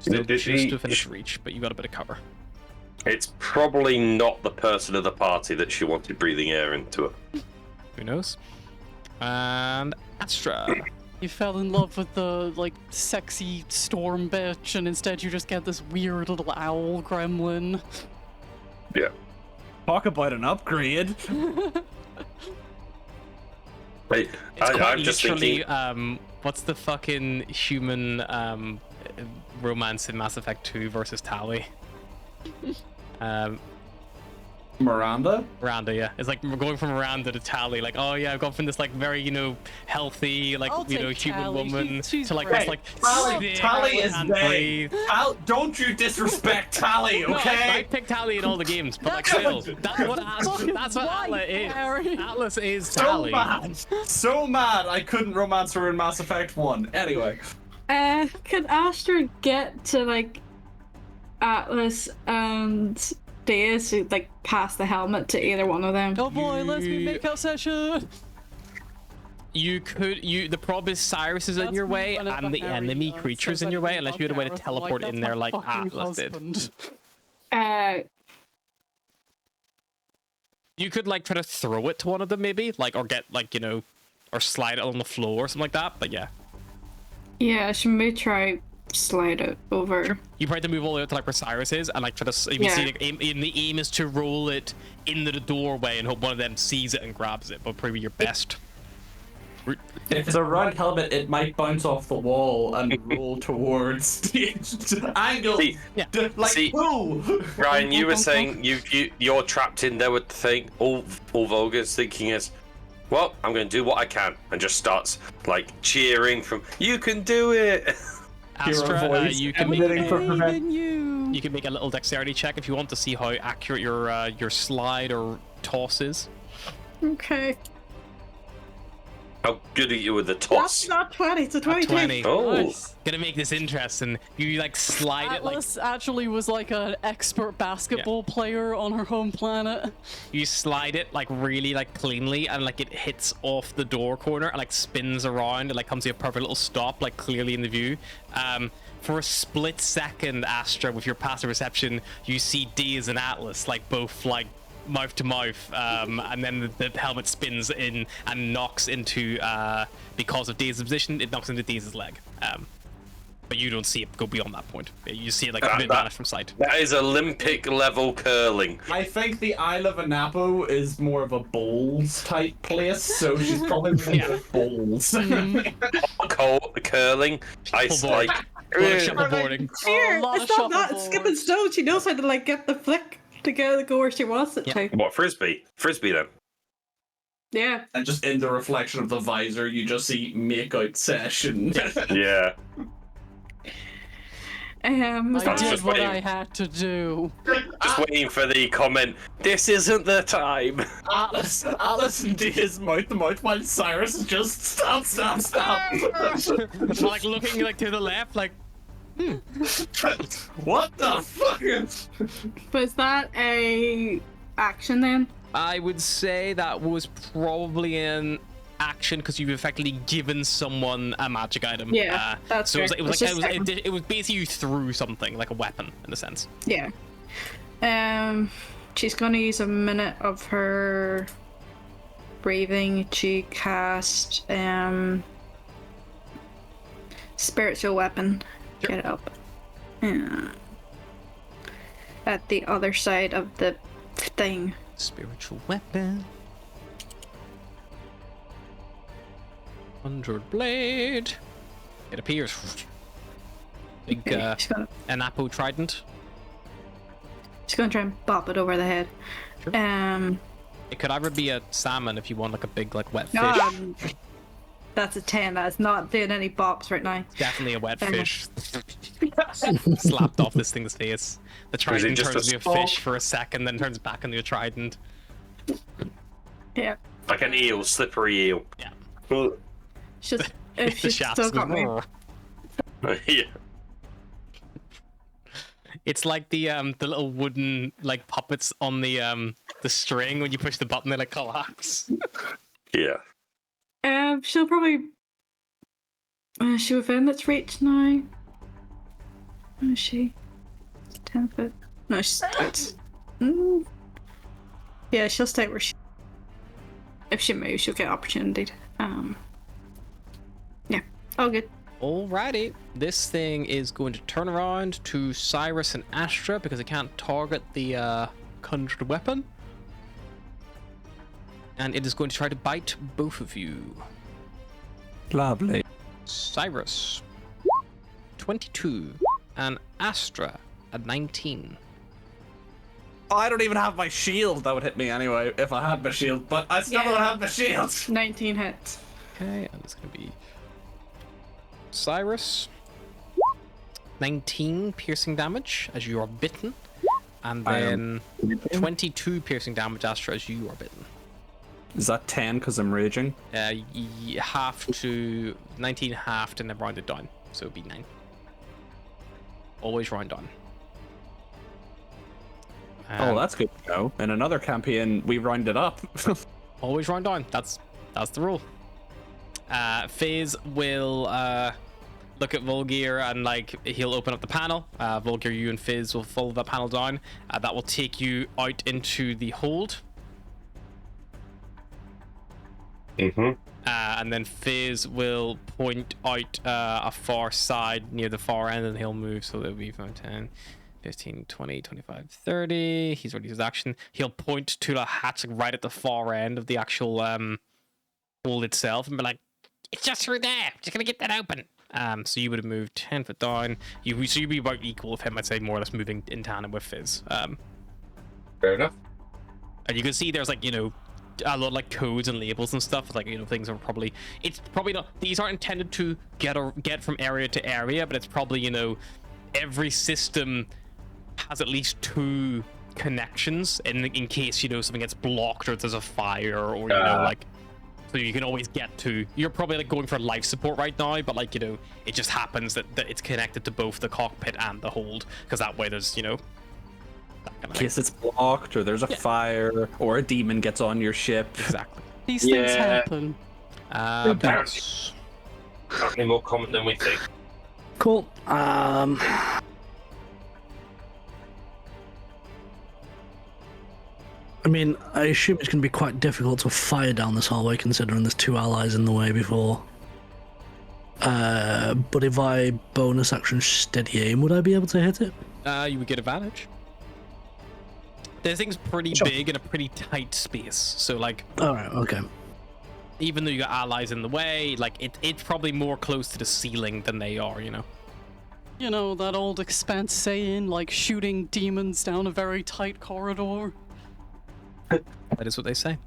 Still Did just she- to finish reach, but you got a bit of cover. It's probably not the person of the party that she wanted breathing air into her. Who knows? And Astra. You fell in love with the like sexy storm bitch, and instead you just get this weird little owl gremlin. Yeah. Talk about an upgrade. Wait, It's quite I'm just literally, thinking. what's the fucking human romance in Mass Effect 2 versus Tali? Miranda? Miranda, yeah. It's like we're going from Miranda to Tali. Like, oh yeah, I've gone from this like very, healthy, like, I'll human take Tali. woman She's to like great. this like Tali is and vague. breathe. Don't you disrespect Tali, No, I okay? picked Tali in all the games, but like That's still, that's what Atlas is. Harry. Atlas is So Tali. mad. So mad I couldn't romance her in Mass Effect 1. Anyway. Can Astra get to like Atlas and Deus to like pass the helmet to either one of them? Oh boy, let's be You- makeout session. You could, the problem is Cyrus is in That's your me way, whenever and the Harry, enemy creatures says in your way, I unless love you had a way to Gareth, I'm teleport like, in "That's there my like fucking Atlas did. husband." You could like try to throw it to one of them maybe, like, or get like, or slide it on the floor or something like that, but yeah. Yeah, she may try slide it over. You probably have to move all the way up to like where Cyrus is, and like try to, if you Yeah. see, like, the aim is to roll it into the doorway and hope one of them sees it and grabs it, but probably your best. If it's a round helmet, it might bounce off the wall and roll towards the angle. See, Like, see- who? Ryan, you were saying you're trapped in there with the thing. All Volga's thinking is, well, I'm going to do what I can, and just starts like cheering from, you can do it. Astra, voice you can emanating from her head. you can make a little dexterity check if you want to see how accurate your slide or toss is. Okay. How good are you with the That's toss? not 20, it's a 22. 20. Oh, Gonna make this interesting. You like slide it like Atlas actually was like an expert basketball player on her home planet. you slide it like really like cleanly, and like it hits off the door corner and like spins around and like comes to a perfect little stop, like clearly in the view. For a split second, Astra, with your passive perception, you see Diaz and Atlas like both like mouth to mouth, and then the helmet spins in and knocks into because of Diaz's position, it knocks into Diaz's leg. But you don't see it go beyond that point. You see it like a bit vanish from sight. that is Olympic level curling. I think the Isle of Anapo is more of a bowls type place, so she's probably playing with bowls. Curling, ice Shuffleboard. like. Shuffleboarding. Here, a lot it's of not that. shuffleboards. Skipping stone. She knows how to like get the flick to go where she wants it to. What, frisbee? Frisbee then. Yeah. And just in the reflection of the visor, you just see make-out session. Yeah. I That's did just what waiting. I had to do. Just waiting for the comment, this isn't the time. Atlas and Diaz mouth to mouth while Cyrus is just stop. Like looking like to the left, like What the fuck? Was that a action then? I would say that was probably an action because you've effectively given someone a magic item. Yeah, that's so it was fair. like, It's just it was basically you threw something like a weapon in a sense. Yeah. She's gonna use a minute of her breathing to cast spiritual weapon. Get it up. Yeah. At the other side of the thing. Spiritual weapon. 100 blade. It appears. Big She's gonna Anapo trident. try and bop it over the head. Sure. It could either be a salmon if you want like a big like wet fish. That's a 10. That's not doing any bops right now. Definitely a wet fish. Slapped off this thing's face. The trident just turns a into a fish for a second, then turns back into a trident. Yeah. Like an eel, slippery eel. Yeah. She's, if The she's shaft still got me. Yeah. It's like the little wooden like puppets on the string when you push the button they like collapse. Yeah. She'll probably. Is she within its reach now? Where is she? 10 foot. No, she's. Yeah, she'll stay where she. If she moves, she'll get opportunity. Yeah, all good. Alrighty, this thing is going to turn around to Cyrus and Astra because it can't target the conjured weapon. And it is going to try to bite both of you. Lovely. Cyrus, 22, and Astra at 19. I don't even have my shield. That would hit me anyway if I had my shield, but I still don't have my shield. 19 hits. Okay, and it's going to be Cyrus, 19 piercing damage as you are bitten, and then 22 piercing damage, Astra, as you are bitten. Is that 10 because I'm raging? Half to 19 halved and then rounded down, so it'd be 9. Always round down. Oh, that's good to know. In another campaign, we rounded up. Always round down. That's the rule. FaZe will look at Volgir and like he'll open up the panel. Volgir, you and FaZe will follow that panel down. That will take you out into the hold. And then FaZe will point out a far side near the far end, and he'll move, so that'll be 5, 10, 15, 20, 25, 30. He's already used action. He'll point to the hatch like, right at the far end of the actual hold itself and be like, it's just through there. Just gonna get that open. So you would have moved 10 foot down. So you'd be about equal with him. I'd say more or less moving in tandem with Fizz. Fair enough. And you can see there's like, you know, a lot of like codes and labels and stuff. Like, you know, things are probably, it's probably not, these aren't intended to get from area to area, but it's probably, you know, every system has at least 2 connections in case, you know, something gets blocked or there's a fire or, you know, like, so you can always get to, you're probably like going for life support right now, but like, you know, it just happens that it's connected to both the cockpit and the hold, because that way there's, you know, that kind In of case it's blocked, or there's a fire, or a demon gets on your ship. exactly. These things happen. Barris. Apparently more common than we think. Cool. I mean, I assume it's going to be quite difficult to fire down this hallway, considering there's 2 allies in the way before. But if I bonus action steady aim, would I be able to hit it? You would get advantage. This thing's pretty big in a pretty tight space, so like, Alright, okay. even though you got allies in the way, like it's probably more close to the ceiling than they are, you know. You know, that old Expanse saying, like shooting demons down a very tight corridor. That is what they say.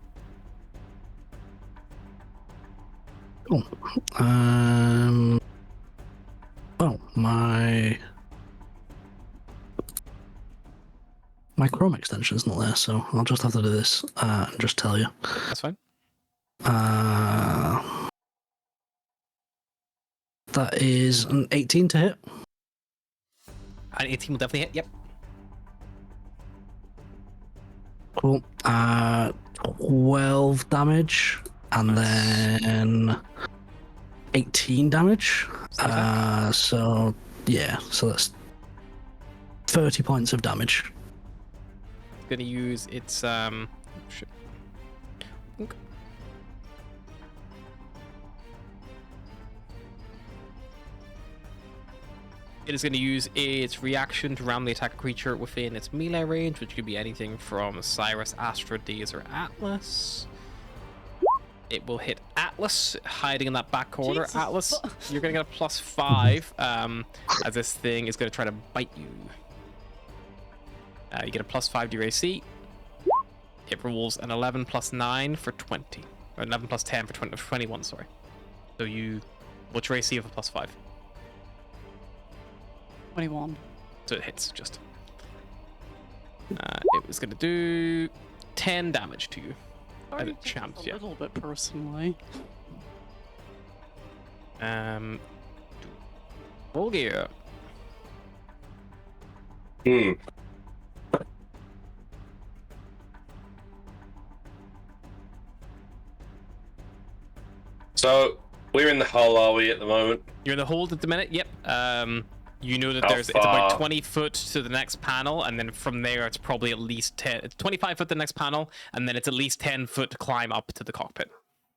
Cool. Oh, my Chrome extension's not there, so I'll just have to do this and just tell you. That's fine. That is an 18 to hit. And 18 will definitely hit. Yep. Cool. 12 damage, and then 18 damage. So yeah, so that's 30 points of damage. Gonna use its shit. Okay. It is going to use its reaction to randomly attack a creature within its melee range, which could be anything from Cyrus, Astra, Daze, or Atlas. It will hit Atlas, hiding in that back corner. Jesus. Atlas, you're going to get a +5, as this thing is going to try to bite you. You get a +5 to your AC. It rolls an 11 + 9 for 20. Or 11 + 10 for 20, 21, sorry. So you... What's your AC of a +5? 21. So it hits, just. It was going to do 10 damage to you. As Sorry, a champ, a yeah. little bit personally. Roll gear. So we're in the hull, are we, at the moment? You're in the hold at the minute, yep. You know that How it's about far? 20 foot to the next panel, and then from there it's probably at least 10, it's 25 foot to the next panel, and then it's at least 10 foot to climb up to the cockpit.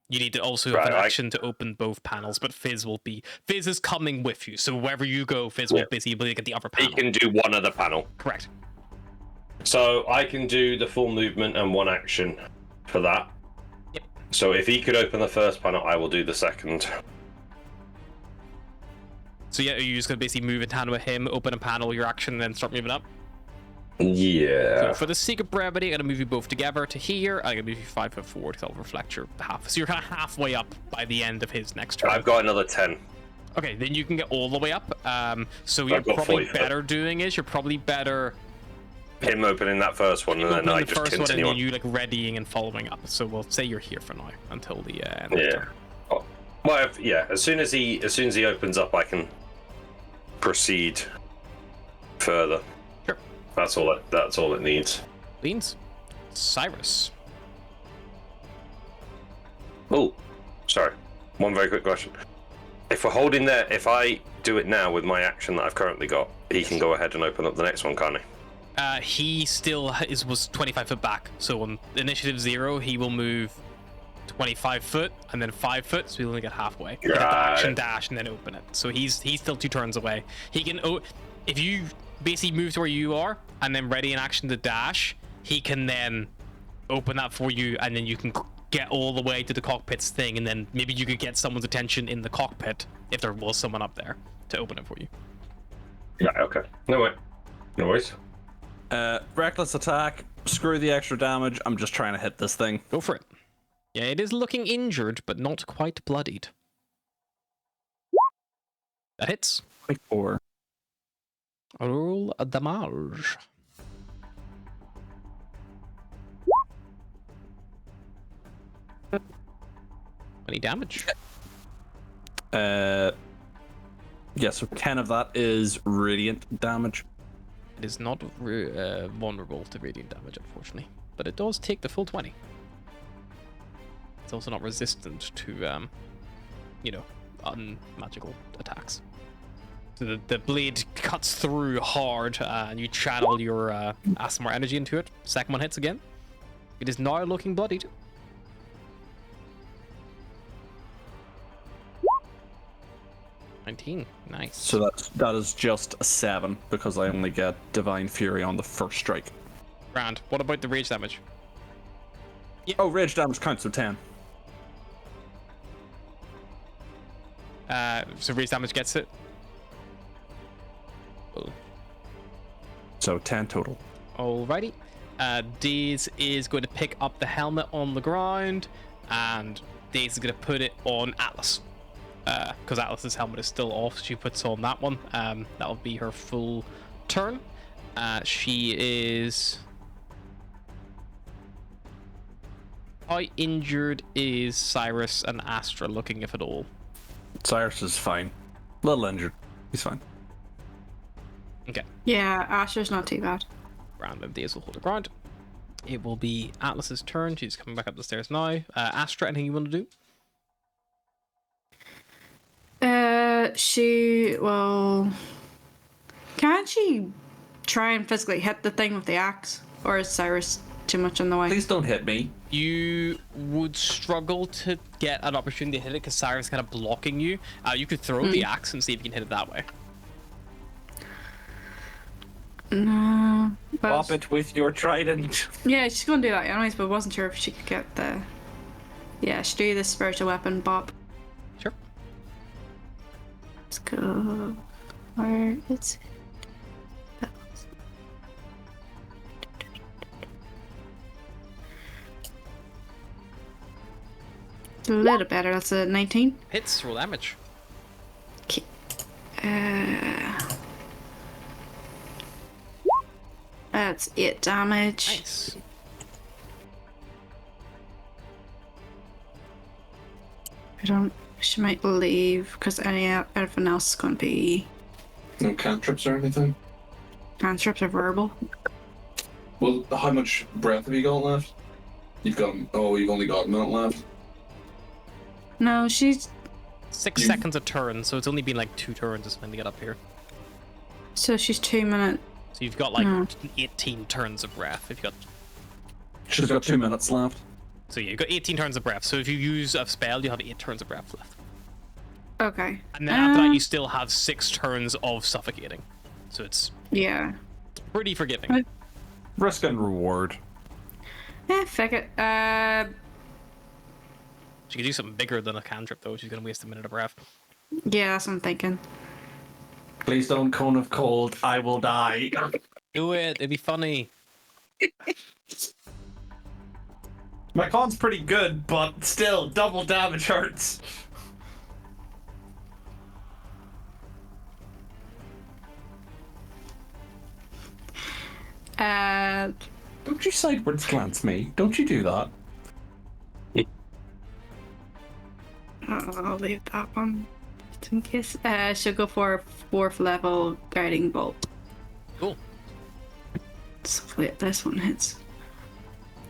You need to also have an Right, action to open both panels, but Fizz is coming with you, so wherever you go, Fizz will be able to get the upper He panel. can do one other panel. Correct. So I can do the full movement and one action for that. Yep. So if he could open the first panel, I will do the second. So yeah, you're just gonna basically move in tandem with him, open a panel, your action, and then start moving up. Yeah. So for the sake of brevity, I'm gonna move you both together to here. I'm gonna move you 5 foot forward because I'll reflect your half. So you're kind of halfway up by the end of his next turn. I've got another 10. Okay, then you can get all the way up. So you're I've got probably 40 foot. better doing is you're probably better Him opening that first one, and then opening I the just first one and continue then on. you like readying and following up. So we'll say you're here for now until the end. Of the Yeah. turn. Oh, well, yeah. As soon as he opens up, I can proceed further. Sure. That's all it needs. Leans. Cyrus. Oh, sorry. One very quick question. If we're holding there, if I do it now with my action that I've currently got, he can go ahead and open up the next one, can't he? He still was 25 foot back. So on initiative 0, he will move 25 foot and then 5 foot, so he'll only get halfway. He can action dash and then open it. So he's still 2 turns away. He can, if you basically move to where you are and then ready an action to dash, he can then open that for you, and then you can get all the way to the cockpit's thing, and then maybe you could get someone's attention in the cockpit if there was someone up there to open it for you. Yeah, okay. No worries. Reckless attack. Screw the extra damage. I'm just trying to hit this thing. Go for it. Yeah, it is looking injured, but not quite bloodied. That hits. 24. Roll a damage. Any damage? Yeah, so 10 of that is radiant damage. It is not vulnerable to radiant damage, unfortunately, but it does take the full 20. It's also not resistant to, unmagical attacks. So the blade cuts through hard, and you channel your Asmar energy into it. Second one hits again. It is now looking bloodied. 19. Nice. So that is just a 7 because I only get Divine Fury on the first strike. Grand. What about the rage damage? Oh, rage damage counts, so 10. So rage damage gets it. Oh. So 10 total. Alrighty. Daze is going to pick up the helmet on the ground, and Daze is going to put it on Atlas. Because Atlas's helmet is still off, she puts on that one. That'll be her full turn. She is... How injured is Cyrus and Astra looking, if at all? Cyrus is fine. A little injured. He's fine. Okay. Yeah, Asher's not too bad. Random Daze will hold her ground. It will be Atlas's turn. She's coming back up the stairs now. Astra, anything you want to do? Can't she try and physically hit the thing with the axe? Or is Cyrus too much in the way? Please don't hit me. You would struggle to get an opportunity to hit it because Cyrus is kind of blocking you. You could throw the axe and see if you can hit it that way. No. Pop it with your trident. Yeah, she's gonna do that anyways, but wasn't sure if she could get the... Yeah, she do the spiritual weapon bop. Sure. Let's go... Where is it? A little better, that's a 19. Hits, roll damage. Okay. That's 8 damage. Nice. She might leave because everything else is going to be... No cantrips or anything? Cantrips are verbal. Well, how much breath have you got left? You've only got a minute left. No, she's... 6 seconds a turn, so it's only been like 2 turns or something to get up here. So she's 2 minutes. So you've got like 18 turns of breath. If you got... She's got 2 minutes left. So yeah, you've got 18 turns of breath. So if you use a spell, you have 8 turns of breath left. Okay. And then after that, you still have 6 turns of suffocating. So it's Yeah. pretty forgiving. Risk and reward. Fuck it. She could do something bigger than a cantrip, though. She's going to waste a minute of breath. Yeah, that's what I'm thinking. Please don't cone of cold. I will die. Do it. It'd be funny. My con's pretty good, but still, double damage hurts. Don't you sideways glance me. Don't you do that. I'll leave that one just in case. She'll go for 4th level guiding bolt. Cool. So this one hits.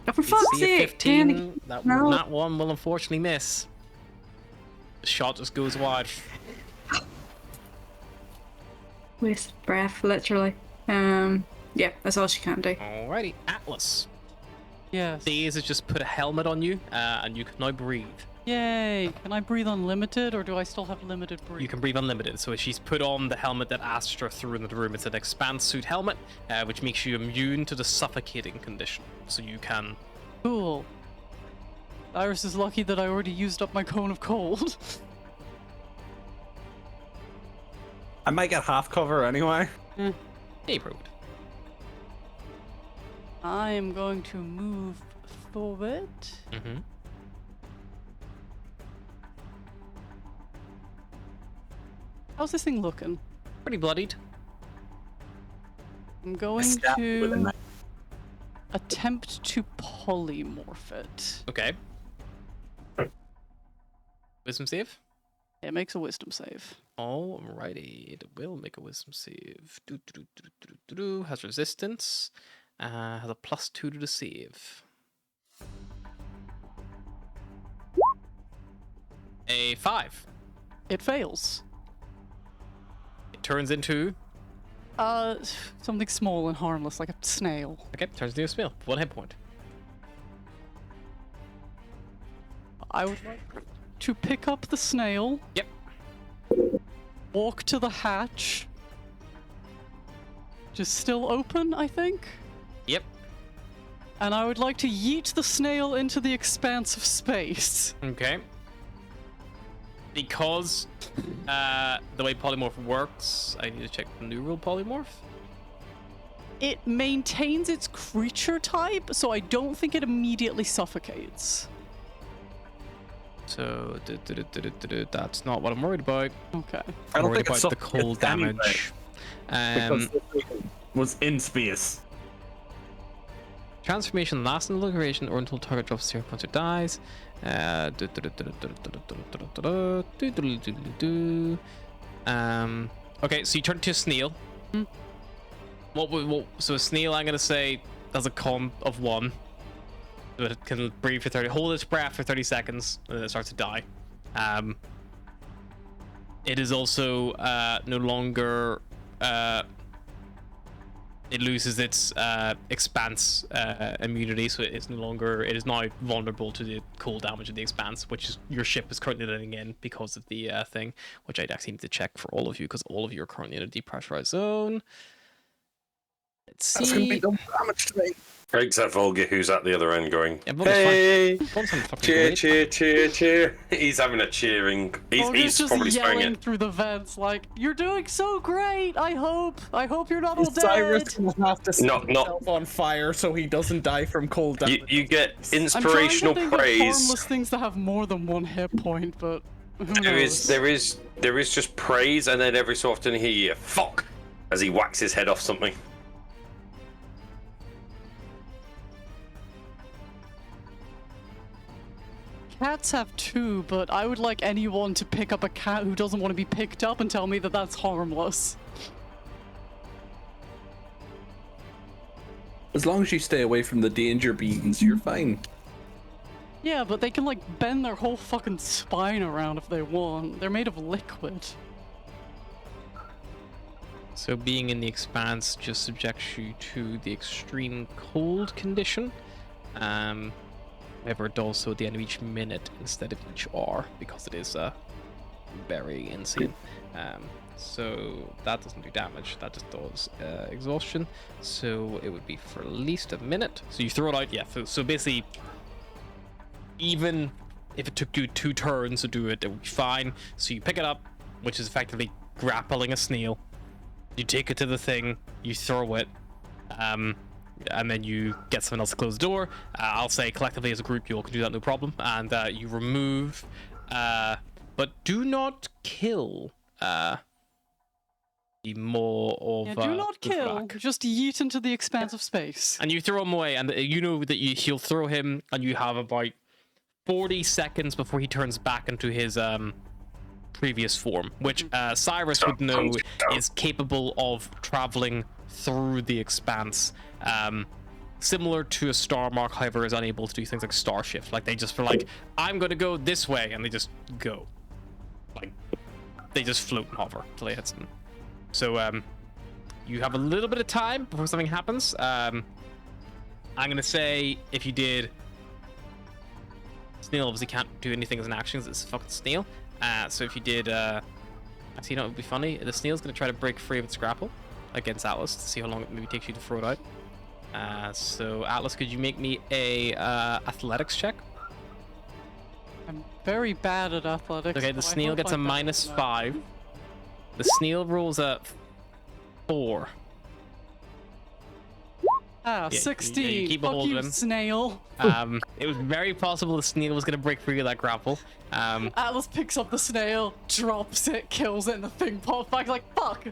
Oh, for You fuck's see a sake! 15. That No. one will unfortunately miss. The shot just goes wide. Waste of breath, literally. Yeah, that's all she can do. Alrighty, Atlas. Yes. Daze has just put a helmet on you, and you can now breathe. Yay! Can I breathe unlimited, or do I still have limited breath? You can breathe unlimited. So she's put on the helmet that Astra threw into the room. It's an Expanse suit helmet, which makes you immune to the suffocating condition. So you can... Cool. Iris is lucky that I already used up my cone of cold. I might get half cover anyway. Neighborhood. I am going to move forward. Mm-hmm. How's this thing looking? Pretty bloodied. I'm going Stab with a to knife. attempt to polymorph it. Okay. Wisdom save. It makes a wisdom save. Alrighty, it will make a wisdom save. Has resistance. Has a +2 to the save. A 5. It fails. It turns into. Something small and harmless, like a snail. Okay, turns into a snail. 1 hit point. I would like to pick up the snail. Yep. Walk to the hatch. Just still open, I think. Yep. And I would like to yeet the snail into the expanse of space. Okay. Because the way polymorph works, I need to check the new rule polymorph. It maintains its creature type, so I don't think it immediately suffocates. So that's not what I'm worried about. Okay. I I'm don't worried think it's about the cold anyway, damage. because this thing was in space. Transformation lasts until duration or until target drops 0 points or dies. Okay, so you turn into a snail. So a snail, I'm gonna say, has a con of 1. So it can breathe for 30, hold its breath for 30 seconds, and then it starts to die. It is also no longer. It loses its expanse immunity, so it is no longer. It is now vulnerable to the cold damage of the expanse, which is, your ship is currently letting in because of the thing, which I'd actually need to check for all of you because all of you are currently in a depressurized zone. Let's see. That's gonna be double damage to me. Except Volga, who's at the other end going, Yeah, Volga's hey, Volga's having fucking cheer, great cheer, cheer, cheer. He's having a cheering. He's just probably spraying yelling it. through the vents like, "You're doing so great! I hope you're not all Cyrus dead." will have to set Not- himself on fire so he doesn't die from cold damage. You get I'm trying to inspirational think of praise. harmless things that have more than 1 hit point, but who There knows? is just praise, and then every so often he hear fuck as he whacks his head off something. Cats have 2, but I would like anyone to pick up a cat who doesn't want to be picked up and tell me that that's harmless. As long as you stay away from the danger beans, you're fine. Yeah, but they can like bend their whole fucking spine around if they want. They're made of liquid. So being in the expanse just subjects you to the extreme cold condition. However, it does so at the end of each minute instead of each hour because it is very insane. So that doesn't do damage, that just does exhaustion. So it would be for at least a minute. So you throw it out, yeah. So basically, even if it took you 2 turns to do it, it would be fine. So you pick it up, which is effectively grappling a snail. You take it to the thing, you throw it, and then you get someone else to close the door. I'll say collectively as a group you all can do that, no problem. And you remove, but do not kill the maw of Yeah, do not kill. Guthlak. Just yeet into the expanse of space. And you throw him away, and you know that he'll throw him, and you have about 40 seconds before he turns back into his previous form, which Cyrus would know is capable of traveling through the expanse. Similar to a star mark, however, is unable to do things like star shift. Like they just feel like, I'm gonna go this way, and they just go. Like they just float and hover till it hits them. So you have a little bit of time before something happens. I'm gonna say if you did, snail obviously can't do anything as an action because it's a fucking snail. So if you did, actually, you know, it would be funny. The snail's gonna try to break free of its grapple against Atlas to see how long it maybe takes you to throw it out. So Atlas, could you make me a athletics check? I'm very bad at athletics. Okay, the but I snail hope gets a I'm better minus than that. 5. The snail rolls a 4. Ah, you 16. keep a Fuck hold of you, him. snail. It was very possible the snail was going to break free of that grapple. Atlas picks up the snail, drops it, kills it, and the thing pops back like, fuck!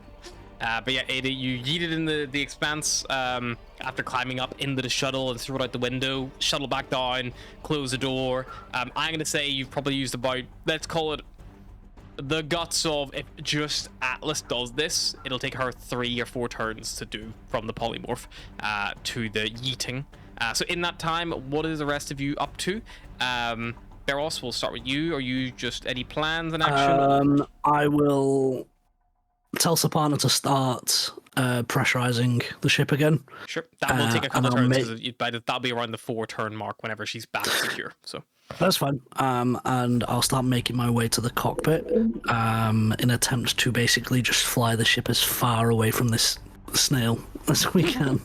But yeah, Ada, you yeet it in the expanse after climbing up into the shuttle and throw it out the window, shuttle back down, close the door. I'm going to say you've probably used about, let's call it, the guts of, if just Atlas does this, it'll take her 3 or 4 turns to do from the polymorph to the yeeting. So in that time, what is the rest of you up to? Beros, we'll start with you. Are you just any plans in action? I will tell Sapana to start pressurizing the ship again. Sure, that will take a couple and I'll turns because that'll be around the 4-turn mark whenever she's back secure. So That's fine. And I'll start making my way to the cockpit in attempt to basically just fly the ship as far away from this snail as we can.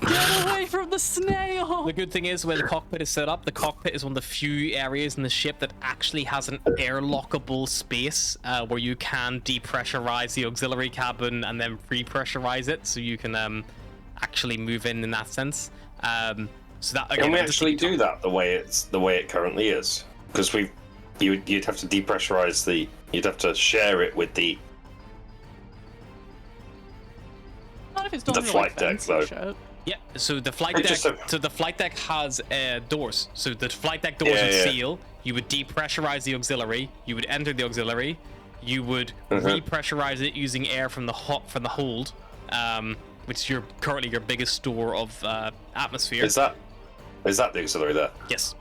Get away from the snail! the good thing is when the cockpit is set up, the cockpit is one of the few areas in the ship that actually has an airlockable space where you can depressurize the auxiliary cabin and then repressurize it, so you can actually move in that sense. So that again, Can we actually do that the way it currently is? Because you'd have to depressurize you'd have to share it with the Not if it's done the through, flight deck, fancy though. shit. Yeah, so the flight It's deck. just a- So the flight deck has doors. So the flight deck doors Yeah, would yeah. seal. You would depressurize the auxiliary. You would enter the auxiliary. You would Uh-huh. repressurize it using air from the hold, which is currently your biggest store of atmosphere. Is that the auxiliary there? Yes.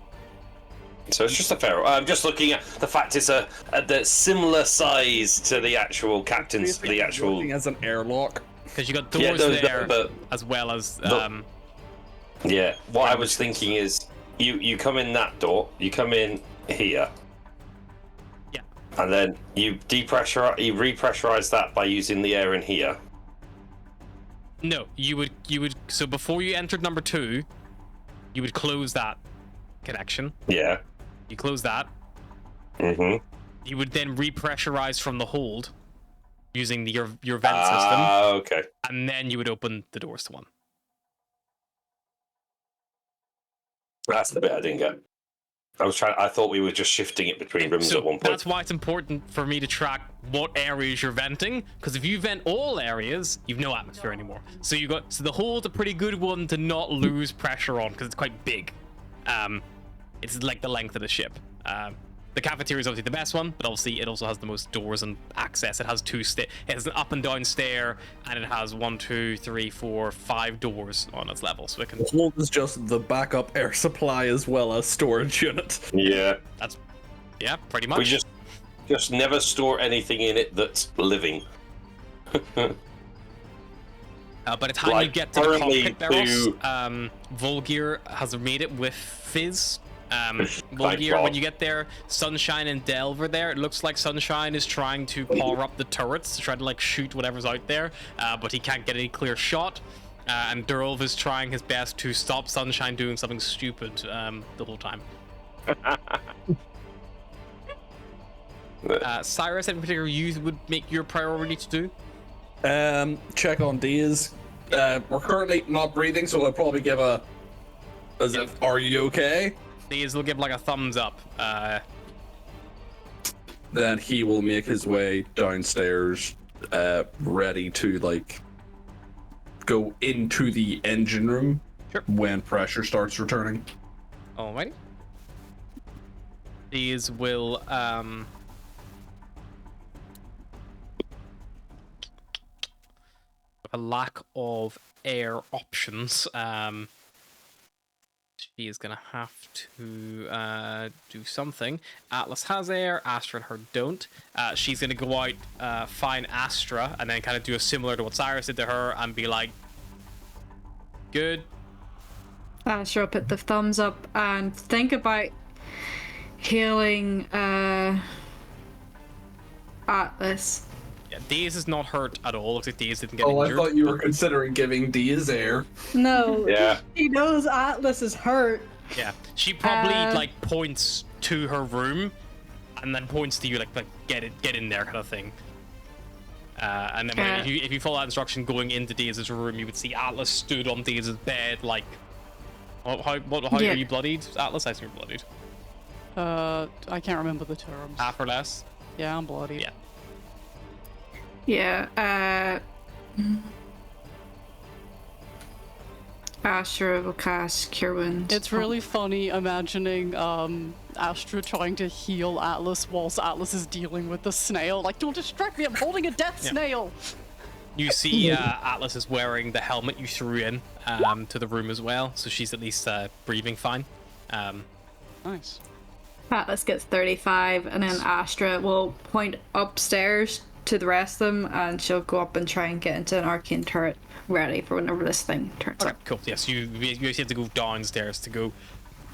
So it's just a fair. I'm just looking at the fact it's the similar size to the actual captain's. The actual. Working as an airlock. Because you got Yeah, doors there, but as well as yeah. What I was thinking is, you come in that door. You come in here. Yeah. And then you repressurize that by using the air in here. no. You would. So before you entered number 2, you would close that connection. Yeah. You close that. Mm-hmm. You would then repressurize from the hold using your vent system, Okay. and then you would open the doors to 1. That's the bit I didn't get. I thought we were just shifting it between rooms So at one point. that's why it's important for me to track what areas you're venting, because if you vent all areas, you've no atmosphere anymore. So the hold's a pretty good one to not lose pressure on because it's quite big. It's like the length of the ship. The cafeteria is obviously the best one, but obviously it also has the most doors and access. It has it has an up and down stair, and it has 1, 2, 3, 4, 5 doors on its level, so it can. The hold is just the backup air supply as well as storage unit. Yeah. Yeah, pretty much. We just never store anything in it that's living. By the time you Like, get to the currently cockpit barrels, Volgear has made it with Fizz. Volgear, God. when you get there, Sunshine and Delve are there. It looks like Sunshine is trying to power up the turrets to try to shoot whatever's out there, but he can't get any clear shot. And Durlv is trying his best to stop Sunshine doing something stupid the whole time. Cyrus, in particular, you would make your priority to do? Check on Diaz. We're currently not breathing, so I'll probably give as if, are you okay? These will give a thumbs up. Then he will make his way downstairs, ready to go into the engine room Sure. when pressure starts returning. Alrighty. These will a lack of air options. She is gonna have to do something. Atlas has air, Astra and her don't. She's gonna go out, find Astra, and then kind of do a similar to what Cyrus did to her and be like, good. Sure, put the thumbs up and think about healing Atlas. Yeah, Daze is not hurt at all. Looks like Daze didn't get Oh, I injured. thought you were considering giving Diaz air. No, Yeah. he knows Atlas is hurt. Yeah, she probably like points to her room, and then points to you like get in there kind of thing. And then if you follow that instruction going into Daze's room, you would see Atlas stood on Daze's bed like. How are you bloodied, Atlas? I assume you're bloodied. I can't remember the terms. Half or less. Yeah, I'm bloody. Yeah. Yeah, Astra will cast Cure Wounds. It's really funny imagining Astra trying to heal Atlas whilst Atlas is dealing with the snail. Like, don't distract me, I'm holding a death snail! You see Atlas is wearing the helmet you threw in to the room as well, so she's at least breathing fine. Nice. Atlas gets 35, and then Astra will point upstairs to the rest of them, and she'll go up and try and get into an arcane turret ready for whenever this thing turns Okay, up. cool. Yes, you have to go downstairs to go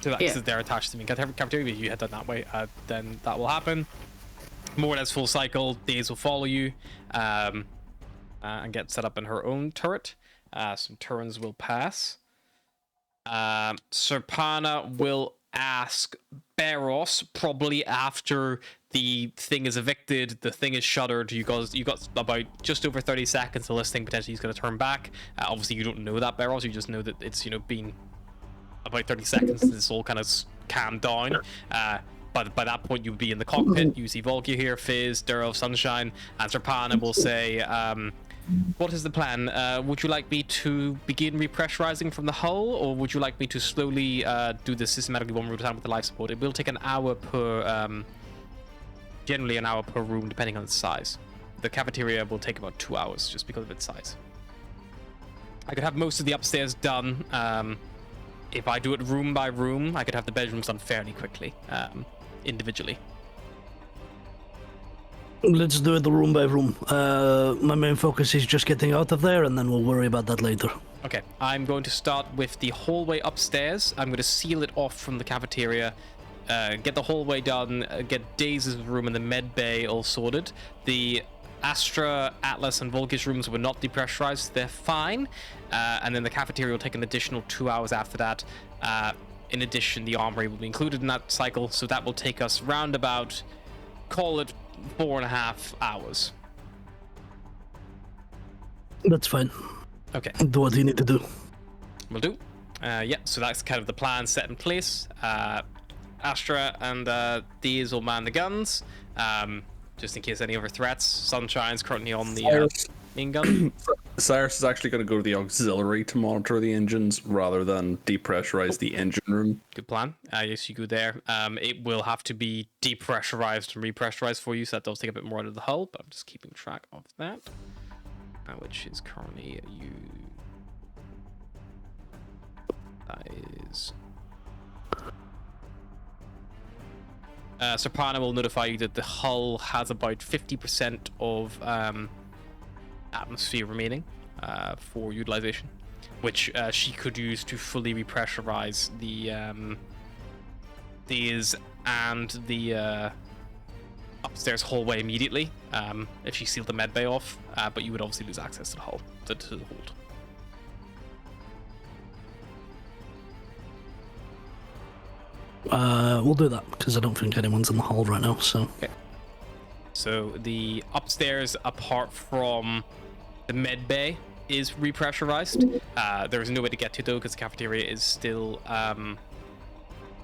to the exit there attached to the cafeteria. You head down that way, then that will happen. More or less full cycle. Days will follow you and get set up in her own turret. Some turns will pass. Serpana will ask Beros probably after the thing is evicted, the thing is shuttered. You got about just over 30 seconds till this thing potentially is going to turn back. Obviously, you don't know that, Beros. You just know that it's been about 30 seconds since this all kind of calmed down. But by that point, you would be in the cockpit. You see Volkia here, Fizz, Duro, Sunshine, and Serpana will say, what is the plan? Would you like me to begin repressurizing from the hull, or would you like me to slowly do this systematically one room at a time with the life support? It will take an hour per, generally an hour per room, depending on its size. The cafeteria will take about 2 hours just because of its size. I could have most of the upstairs done. If I do it room by room, I could have the bedrooms done fairly quickly, individually. Let's do it the room by room. My main focus is just getting out of there, and then we'll worry about that later. Okay, I'm going to start with the hallway upstairs. I'm going to seal it off from the cafeteria, get the hallway done, get Daze's room and the med bay all sorted. The Astra, Atlas, and Volki's rooms were not depressurized. They're fine. And then the cafeteria will take an additional 2 hours after that. In addition, the armory will be included in that cycle, so that will take us round about, call it 4.5 hours. That's fine. Okay. Do what you need to do. Will do. Yeah, so that's kind of the plan set in place. Astra and these will man the guns, just in case any other threats. Sunshine's currently on the main gun. Cyrus is actually going to go to the auxiliary to monitor the engines rather than depressurize the engine room. Good plan. Yes, you go there. It will have to be depressurized and repressurized for you, so that does take a bit more out of the hull, but I'm just keeping track of that. Which is currently you. That is. Serpana will notify you that the hull has about 50% of atmosphere remaining for utilization, which she could use to fully repressurize the these and the upstairs hallway immediately if she sealed the med bay off, but you would obviously lose access to the hull, to the hold. We'll do that, because I don't think anyone's in the hall right now, so... Okay. So the upstairs, apart from the med bay, is repressurized. There is no way to get to, though, because the cafeteria is still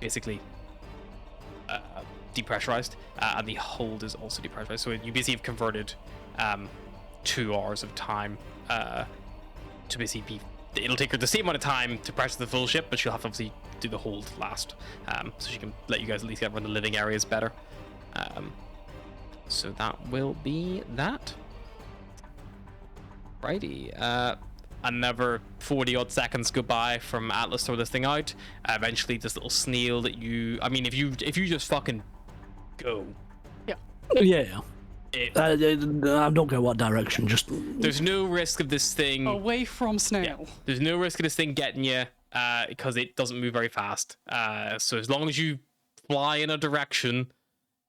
basically depressurized, and the hold is also depressurized. So you basically have converted 2 hours of time to basically be... It'll take her the same amount of time to pressure the full ship, but she'll have to obviously do the hold last, so she can let you guys at least get run the living areas better. So that will be that. Righty. Another 40 odd seconds go by from Atlas throw this thing out. Eventually, this little snail that you... I mean, if you just fucking go. Yeah. I don't care what direction, just... There's no risk of this thing... Away from snail. Yeah, there's no risk of this thing getting you, because it doesn't move very fast. So as long as you fly in a direction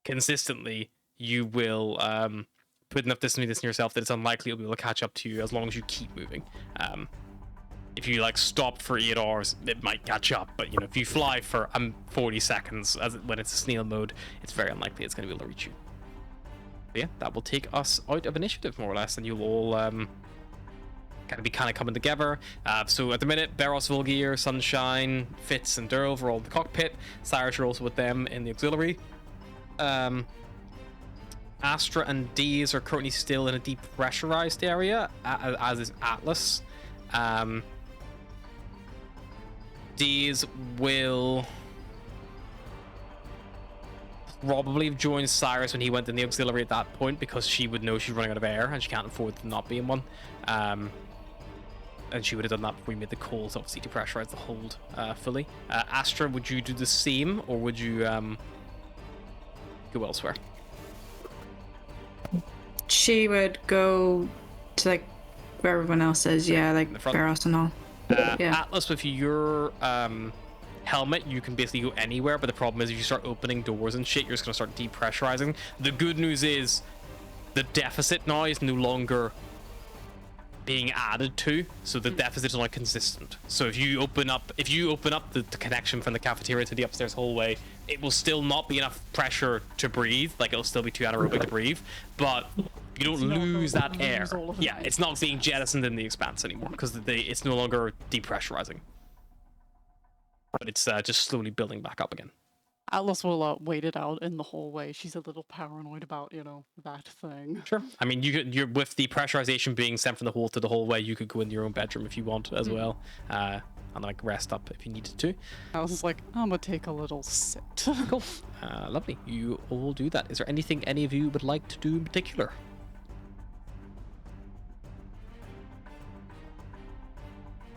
consistently, you will put enough distance in yourself that it's unlikely it'll be able to catch up to you as long as you keep moving. if you like stop for 8 hours, it might catch up. But you know, if you fly for 40 seconds when it's a snail mode, it's very unlikely it's going to be able to reach you. But yeah, that will take us out of initiative more or less, and you'll all kind of coming together. So at the minute, Beros, Volgear, Sunshine, Fitz, and Durl are all in the cockpit. Cyrus are also with them in the auxiliary. Astra and Dees are currently still in a depressurized area, as is Atlas. Dees will probably have joined Cyrus when he went in the auxiliary at that point, because she would know she's running out of air and she can't afford to not be in one. And she would have done that before we made the call to obviously depressurize the hold fully. Astra, would you do the same, or would you go elsewhere? She would go to like where everyone else is, yeah, like Barros and all. Yeah. Atlas, with your helmet, you can basically go anywhere, but the problem is if you start opening doors and shit, you're just going to start depressurizing. The good news is the deficit now is no longer being added to, so the deficit is only consistent. So if you open up the connection from the cafeteria to the upstairs hallway, it will still not be enough pressure to breathe, like it'll still be too anaerobic to breathe, but you don't lose that air. Yeah, it's not being jettisoned in the expanse anymore, because it's no longer depressurizing, but it's just slowly building back up again. Atlas will wait it out in the hallway. She's a little paranoid about, that thing. Sure. I mean, you're with the pressurization being sent from the hall to the hallway, you could go in your own bedroom if you want as well, and like rest up if you needed to. Atlas is like, I'm gonna take a little sit. Cool. Lovely. You all do that. Is there anything any of you would like to do in particular?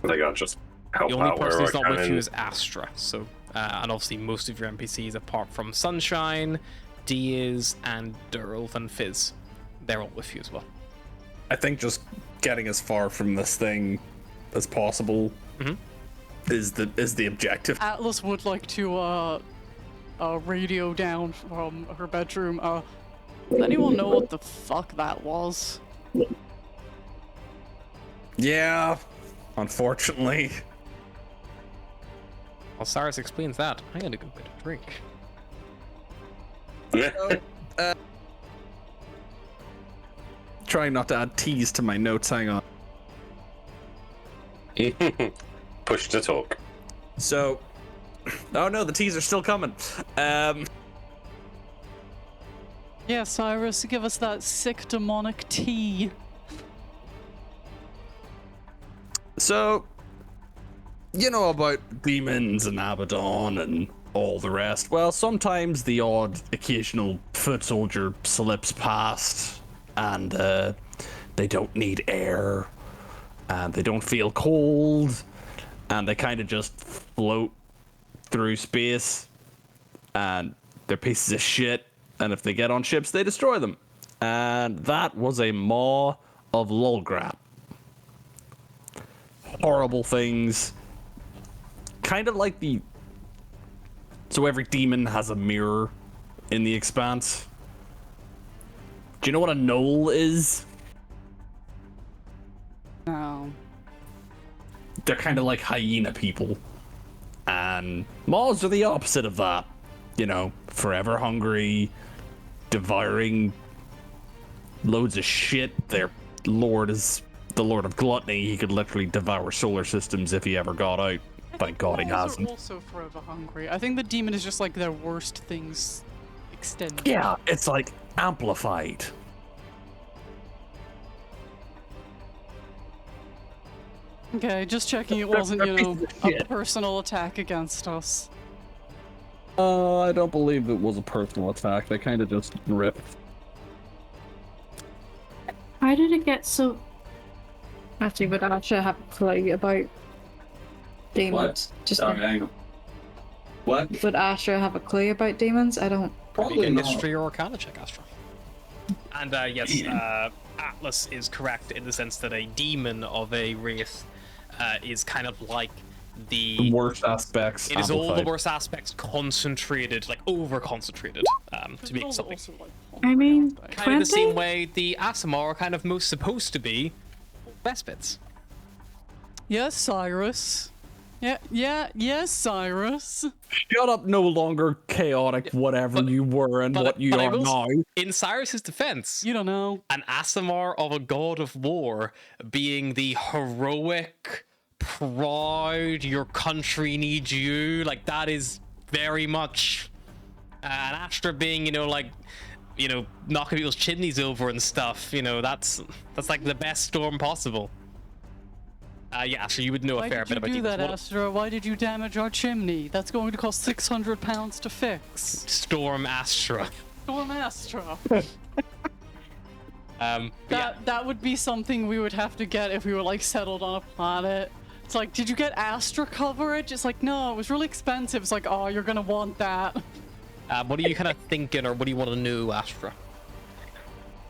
I think I'll just help The only out person where who's I not with can. you is Astra. So, and obviously most of your NPCs, apart from Sunshine, Diaz, and Durl and Fizz, they're all with you as well. I think just getting as far from this thing as possible is the objective. Atlas would like to radio down from her bedroom. Does anyone know what the fuck that was? Yeah, unfortunately. While Cyrus explains that, I gotta go get a drink. Trying not to add T's to my notes, hang on. Push to talk. So, oh no, the T's are still coming. Yeah, Cyrus, give us that sick demonic tea. So, you know about demons and Abaddon and all the rest. Well, sometimes the odd occasional foot soldier slips past and they don't need air and they don't feel cold and they kind of just float through space and they're pieces of shit, and if they get on ships they destroy them. And that was a maw of Lulgrat. Horrible things. Kind of like so every demon has a mirror in the Expanse. Do you know what a knoll is? No. They're kind of like hyena people. And maws are the opposite of that. You know, forever hungry, devouring loads of shit. Their lord is the Lord of Gluttony. He could literally devour solar systems if he ever got out. Thank God he Trolls hasn't. are also forever hungry. I think the demon is just like their worst things extended. Yeah, it's like amplified. Okay, just checking it wasn't, a personal attack against us. I don't believe it was a personal attack. They kind of just ripped. How did it get so... Actually, would Astra have a clue about demons? Just hang on. What? would Astra have a clue about demons? I don't... Probably Make a not. history or arcana check, Astra. And yes, Atlas is correct in the sense that a demon of a race is kind of like the Worst aspects. It is all the amplified. worst aspects concentrated, like over concentrated, to make Trolls are something. also, like, I mean, Kind of the 20? same way the Asimar are kind of most supposed to be best bits. Yes, Cyrus. Yes, Cyrus. Shut up, no longer chaotic whatever you were and what you are now. In Cyrus's defense, You don't know. an Aasimar of a god of war being the heroic, proud, your country needs you, like that is very much an Astra being, knocking people's chimneys over and stuff, that's like the best storm possible. Yeah, so you would know a fair bit about Why did you do demons. that, Astra? Why did you damage our chimney? That's going to cost 600 pounds to fix. Storm Astra. Storm Astra. Yeah. That would be something we would have to get if we were like settled on a planet. It's like, did you get Astra coverage? It's like, no, it was really expensive. It's like, oh, you're gonna want that. What are you kind of thinking, or what do you want to know, Astra?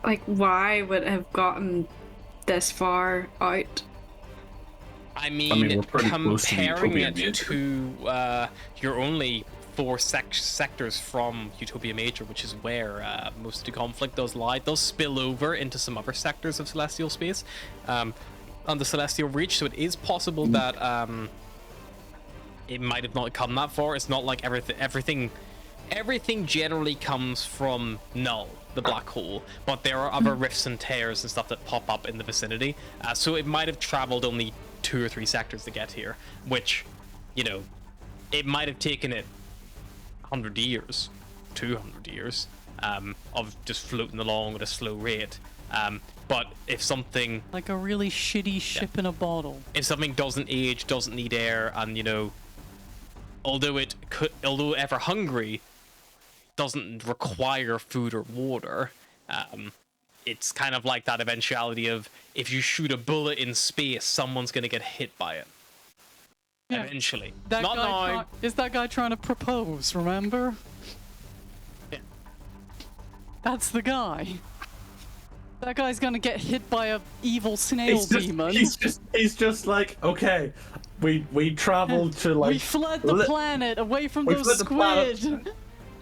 Like, why would it have gotten this far out? I mean, we're pretty close to comparing Utopia it Major. to your only 4 sectors from Utopia Major, which is where most of the conflict does lie, does spill over into some other sectors of celestial space on the celestial reach, so it is possible that it might have not come that far. It's not like everything generally comes from Null, the black hole, but there are other rifts and tears and stuff that pop up in the vicinity, so it might have traveled only 2 or 3 sectors to get here, which, it might have taken it 100 years, 200 years of just floating along at a slow rate. But if something Like a really shitty ship in a bottle. doesn't age, doesn't need air, and although ever hungry, doesn't require food or water, it's kind of like that eventuality of if you shoot a bullet in space, someone's gonna get hit by it. Yeah. Eventually. That Not guy now. is that guy trying to propose, remember? Yeah. That's the guy. That guy's gonna get hit by a evil snail demon. He's just like, okay, we traveled to like. We fled the planet away from we those fled the planet. squid.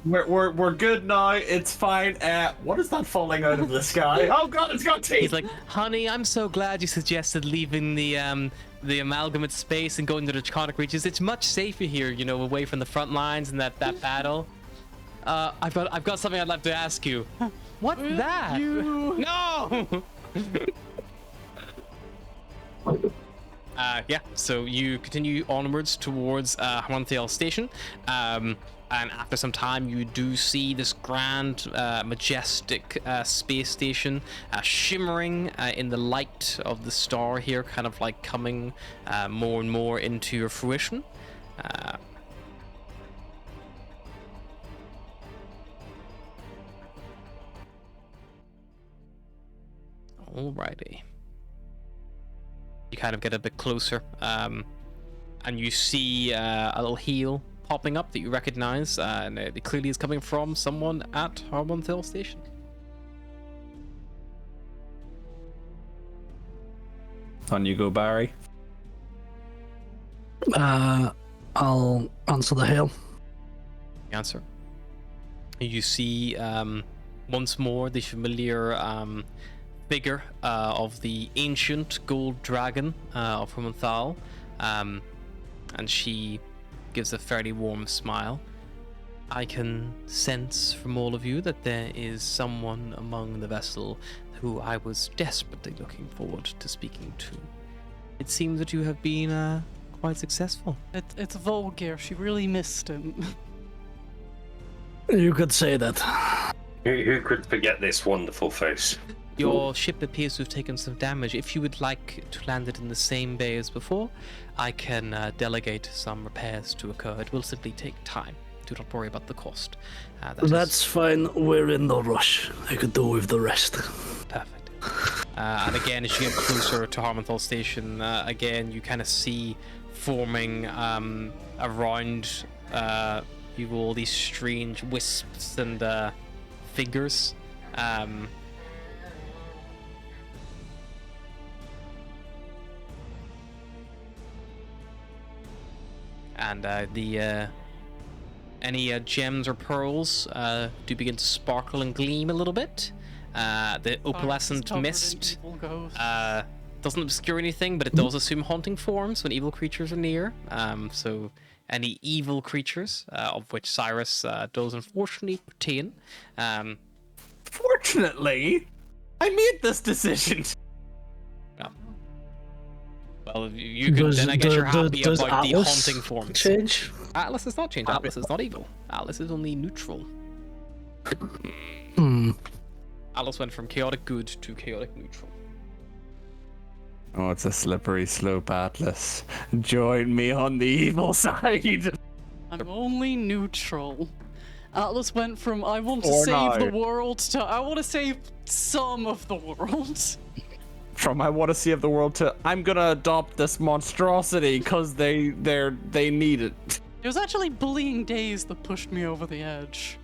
We're good now. It's fine. What is that falling out of the sky? Oh god, it's got teeth. He's like, honey, I'm so glad you suggested leaving the amalgamate space and going to the Draconic reaches. It's much safer here, away from the front lines and that battle. I've got something I'd like to ask you. What's that? You... No! Yeah, so you continue onwards towards Harmonthiel Station, and after some time you do see this grand, majestic space station shimmering in the light of the star here, kind of like coming more and more into your fruition. Alrighty. You kind of get a bit closer, and you see a little heel popping up that you recognize, and it clearly is coming from someone at Harmonthiel Station. On you go, Barry. I'll answer the hail. Answer. You see once more the familiar figure of the ancient gold dragon of Harmonthal, and she gives a fairly warm smile. I can sense from all of you that there is someone among the vessel who I was desperately looking forward to speaking to. It seems that you have been quite successful. It's Volgir. She really missed him. You could say that. Who could forget this wonderful face? Your ship appears to have taken some damage. If you would like to land it in the same bay as before, I can delegate some repairs to occur. It will simply take time. Do not worry about the cost. That's fine. We're in no rush. I could do with the rest. Perfect. And again, as you get closer to Harmonthal Station, again, you kind of see forming around you all these strange wisps and figures. And any gems or pearls do begin to sparkle and gleam a little bit. The opalescent Covered in mist evil ghosts. doesn't obscure anything, but it does assume haunting forms when evil creatures are near. So any evil creatures, of which Cyrus does unfortunately pertain. Fortunately, I made this decision. Well, you could then I guess you're happy does about the Atlas haunting forms. change? Atlas is not changed. Atlas is not evil. Atlas is only neutral. Atlas went from chaotic good to chaotic neutral. Oh, it's a slippery slope, Atlas. Join me on the evil side. I'm only neutral. Atlas went from I want to Or save the no. world to I want to save some of the world. From I want to save the world to I'm gonna adopt this monstrosity because they need it. It was actually bullying days that pushed me over the edge.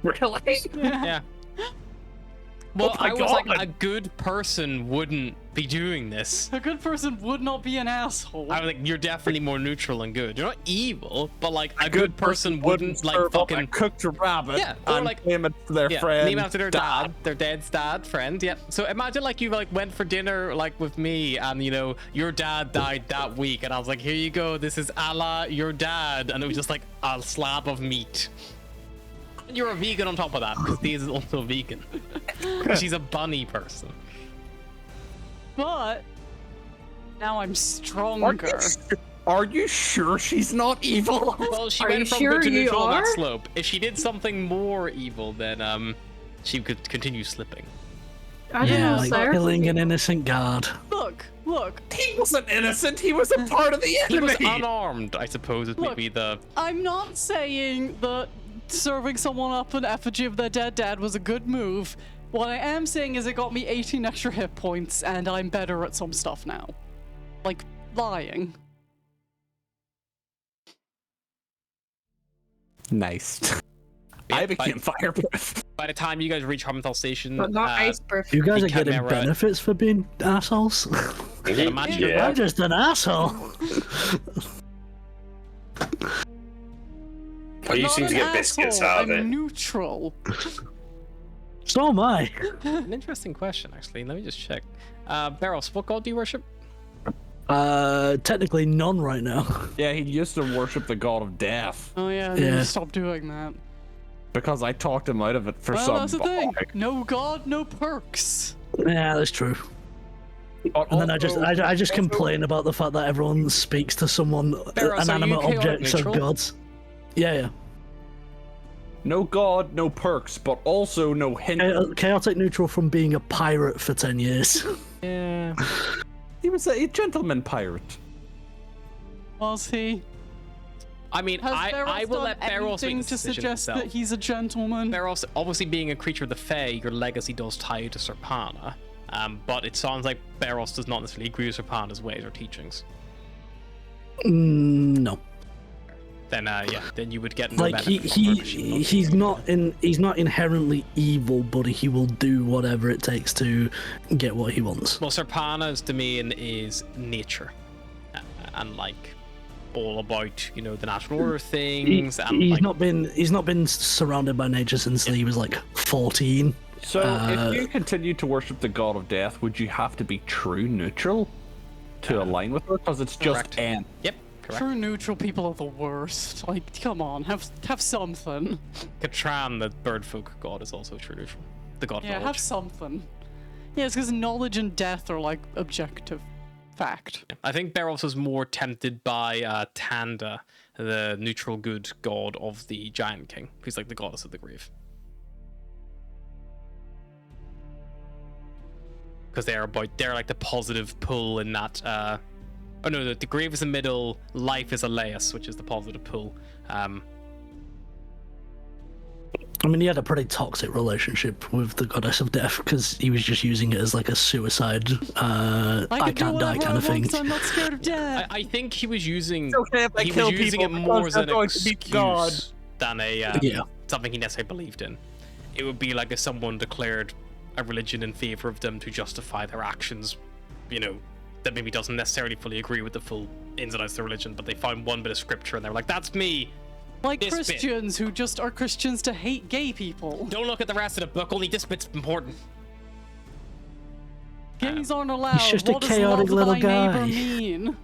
Really? Yeah. Well, Oh my I was like, God. a good person wouldn't be doing this. A good person would not be an asshole. I was like, you're definitely more neutral and good. You're not evil, but like a good person wouldn't like serve up a fucking cooked rabbit Yeah, or and like- name it for their friend. name after their dad, their dad's dad, friend. Yeah. So imagine like you like went for dinner like with me, and you know your dad died that week, and I was like, here you go, this is a la your dad, and it was just like a slab of meat. And you're a vegan on top of that because Thea is also vegan. She's a bunny person. But now I'm stronger. Are you sure she's not evil? Well, she Are went you from sure good to you neutral on that are? slope. If she did something more evil, then she could continue slipping. I don't know, like sir. killing an innocent guard. Look. He wasn't innocent. He was a part of the He enemy. was unarmed, I suppose, is Look, maybe the. I'm not saying that serving someone up an effigy of their dead dad was a good move. What I am saying is it got me 18 extra hit points, and I'm better at some stuff now. Like lying. Nice. I became fireproof. By the time you guys reach Harmenthal Station, But not iceproof. You guys The are getting Chimera- benefits for being assholes. imagine your Yeah. I'm just an asshole. Well, you Not seem to an get biscuits asshole, out of I'm it. neutral. So am I. an interesting question, actually. Let me just check. Barros, what god do you worship? Technically none right now. Yeah, he used to worship the god of death Oh yeah, Yeah. stop doing that. because I talked him out of it for Well, some. that's the thing. No god, no perks. Yeah, that's true. But And then also- I just complain about the fact that everyone speaks to someone Barrows, are you inanimate chaotic objects of neutral? gods. Yeah. no god, no perks, but also no hint. Chaotic neutral from being a pirate for 10 years. Yeah. He was a gentleman pirate. Was he? I mean, Has I Barros will done let Barros make anything the to decision suggest himself. that he's a gentleman? Barros, obviously being a creature of the Fae, your legacy does tie you to Serpana. But it sounds like Barros does not necessarily agree with Serpana's ways or teachings. No. Then, then you would get no Like benefit from her, 'cause she's he's not inherently evil, but he will do whatever it takes to get what he wants. Well, Serpana's domain is nature, and like all about the natural order things, and He's like not been surrounded by nature since he was like 14. So, if you continue to worship the god of death, would you have to be true neutral to align with her? Because it's just correct. N. Yep, correct. True neutral people are the worst. Like, come on, have something. Katran, the birdfolk god, is also true neutral. The god of Yeah, have knowledge. something. Yeah, it's because knowledge and death are like objective fact. I think Barros was more tempted by Tanda, the neutral good god of the Giant King, who's like the goddess of the grave. Because they're like the positive pull in that. Oh no, the grave is the middle, life is Elias, which is the positive pull. I mean, he had a pretty toxic relationship with the goddess of death because he was just using it as like a suicide, I can do can't die whatever kind of I thing. want, I'm not scared of death. I think he was using. It's okay if I he kill was using it people more because as an they're going to beat God. excuse than a Yeah. something he necessarily believed in. It would be like if someone declared a religion in favor of them to justify their actions, that maybe doesn't necessarily fully agree with the full ins and outs of the religion, but they found one bit of scripture and they were like, "That's me." Like this bit. Christians who just are Christians to hate gay people. Don't look at the rest of the book. Only this bit's important. Gays aren't allowed. just a What does chaotic love little thy neighbor guy. mean?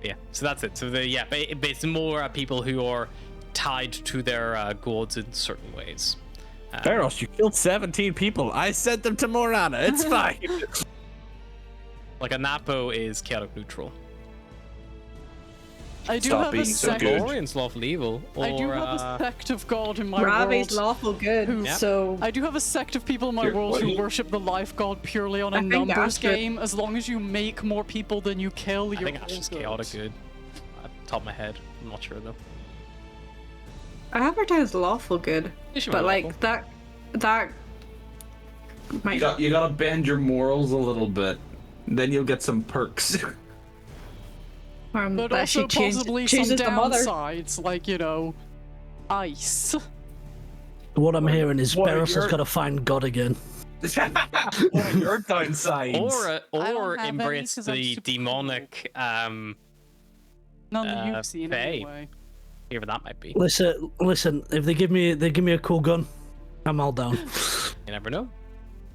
Yeah, so that's it. So it's more people who are tied to their gods in certain ways. Barros, you killed 17 people. I sent them to Morana. It's fine. Like a Napo is chaotic neutral. I do Stop have a being so sect. good. Glorian's lawful evil. Or, I do have a sect of God in my Ravi's world. lawful good, Who- so I do have a sect of people in my Here, world what who do you- worship the life god purely on a I think numbers Astra- game. As long as you make more people than you kill, I you're think that's all just good. chaotic good. At the top of my head. I'm not sure though. I have her down as lawful good. You should But be like lawful. that might You gotta bend your morals a little bit. Then you'll get some perks. But that also she changes, possibly some chooses the mother. downsides, like, you know, ice. What I'm hearing is what, Barros has you're- got to find God again. What are your downsides? Or have any embrace 'cause I'm the super demonic None that you've seen Fae. anyway. whatever that might be. Listen. If they give me a cool gun, I'm all down. You never know.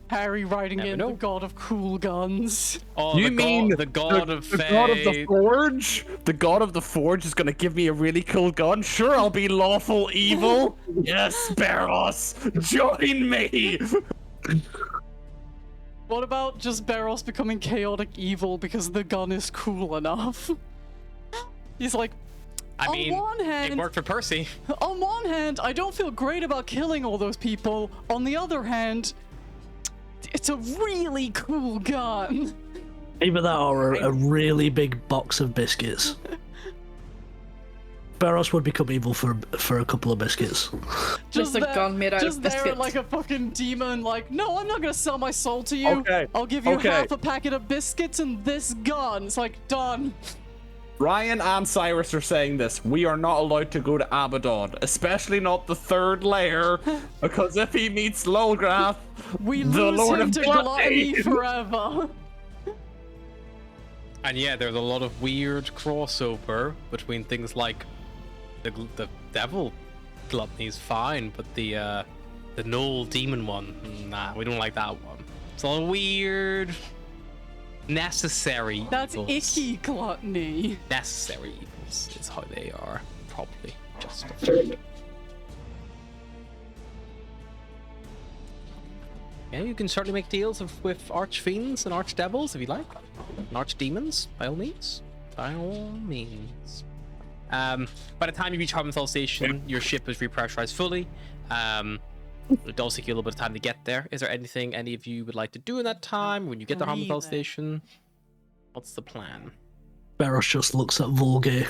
Harry riding Never in, know. the god of cool guns. Oh, You mean the god of the god of the Fae. forge? The god of the forge is gonna give me a really cool gun? Sure, I'll be lawful evil. Yes, Barros, join me. What about just Barros becoming chaotic evil because the gun is cool enough? He's like, I on mean, one it hand, worked for Percy. on one hand, I don't feel great about killing all those people. On the other hand, it's a really cool gun. Either that or a really big box of biscuits. Barros would become evil for a couple of biscuits. Just a gun made out of just there biscuits. like a fucking demon, like, no, I'm not gonna sell my soul to you. Okay, I'll give you okay. half a packet of biscuits and this gun. It's like, done. Ryan and Cyrus are saying this. We are not allowed to go to Abaddon, especially not the third layer, because if he meets Lolgrath, We the lose Lord him of to Gluttony. gluttony forever. And yeah, there's a lot of weird crossover between things like the devil gluttony's fine, but the Knoll demon one, nah, we don't like that one. It's all weird, necessary. That's evils. icky gluttony. Necessary evils is how they are probably justified. Yeah, you can certainly make deals with archfiends and archdevils if you like. And archdemons, by all means. By all means. By the time you reach Harmenthal Station, your ship is repressurized fully. It does take you a little bit of time to get there. Is there anything any of you would like to do in that time when you get to Harmenthal Breathing. Station? What's the plan? Barros just looks at Volgay.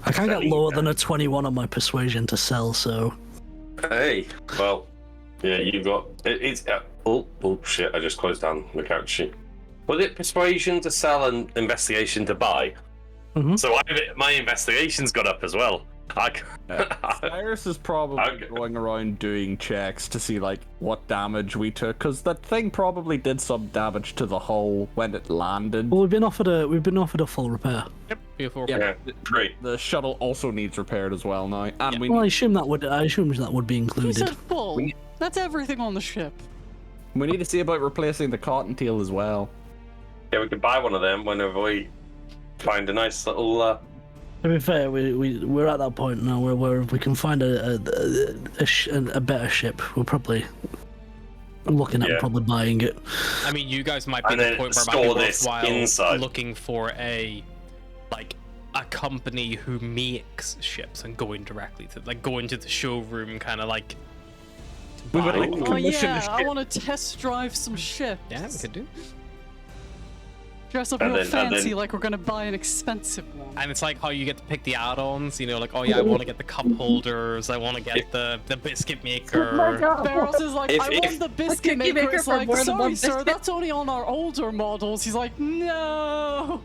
I can't get lower than a 21 on my persuasion to sell, so Hey, well, yeah, you got it's. Oh shit! I just closed down the couch sheet. Was it persuasion to sell and investigation to buy? Mhm. So my investigation's got up as well. Cyrus is probably Okay. going around doing checks to see like what damage we took, because that thing probably did some damage to the hull when it landed. well, we've been offered a full repair. Yep. Beautiful. Yeah, great. The shuttle also needs repaired as well now, and we Well, I need, assume that would be He included. said full. That's everything on the ship. we need to see about replacing the cottontail as well. Yeah, we could buy one of them whenever we find a nice little. To be fair, we're at that point now where if we can find a better ship, we're probably looking at Yeah. probably buying it. I mean, you guys might be And at the then point where it store might be this worthwhile inside. looking for a company who makes ships and going directly to going to the showroom, kind of like. We would buy like one. to Oh commission yeah, the I ship. want to test drive some ships. Yeah, we could do. Dress up And real then- and fancy then- like we're gonna buy an expensive one. And it's like how you get to pick the add-ons, you know, like, oh yeah, I want to get the cup holders, I want to get the biscuit maker. Barros is like, If- I if- want the biscuit cookie maker. maker It's for like, more than sorry, one sir, biscuit." that's only on our older models. He's like, no.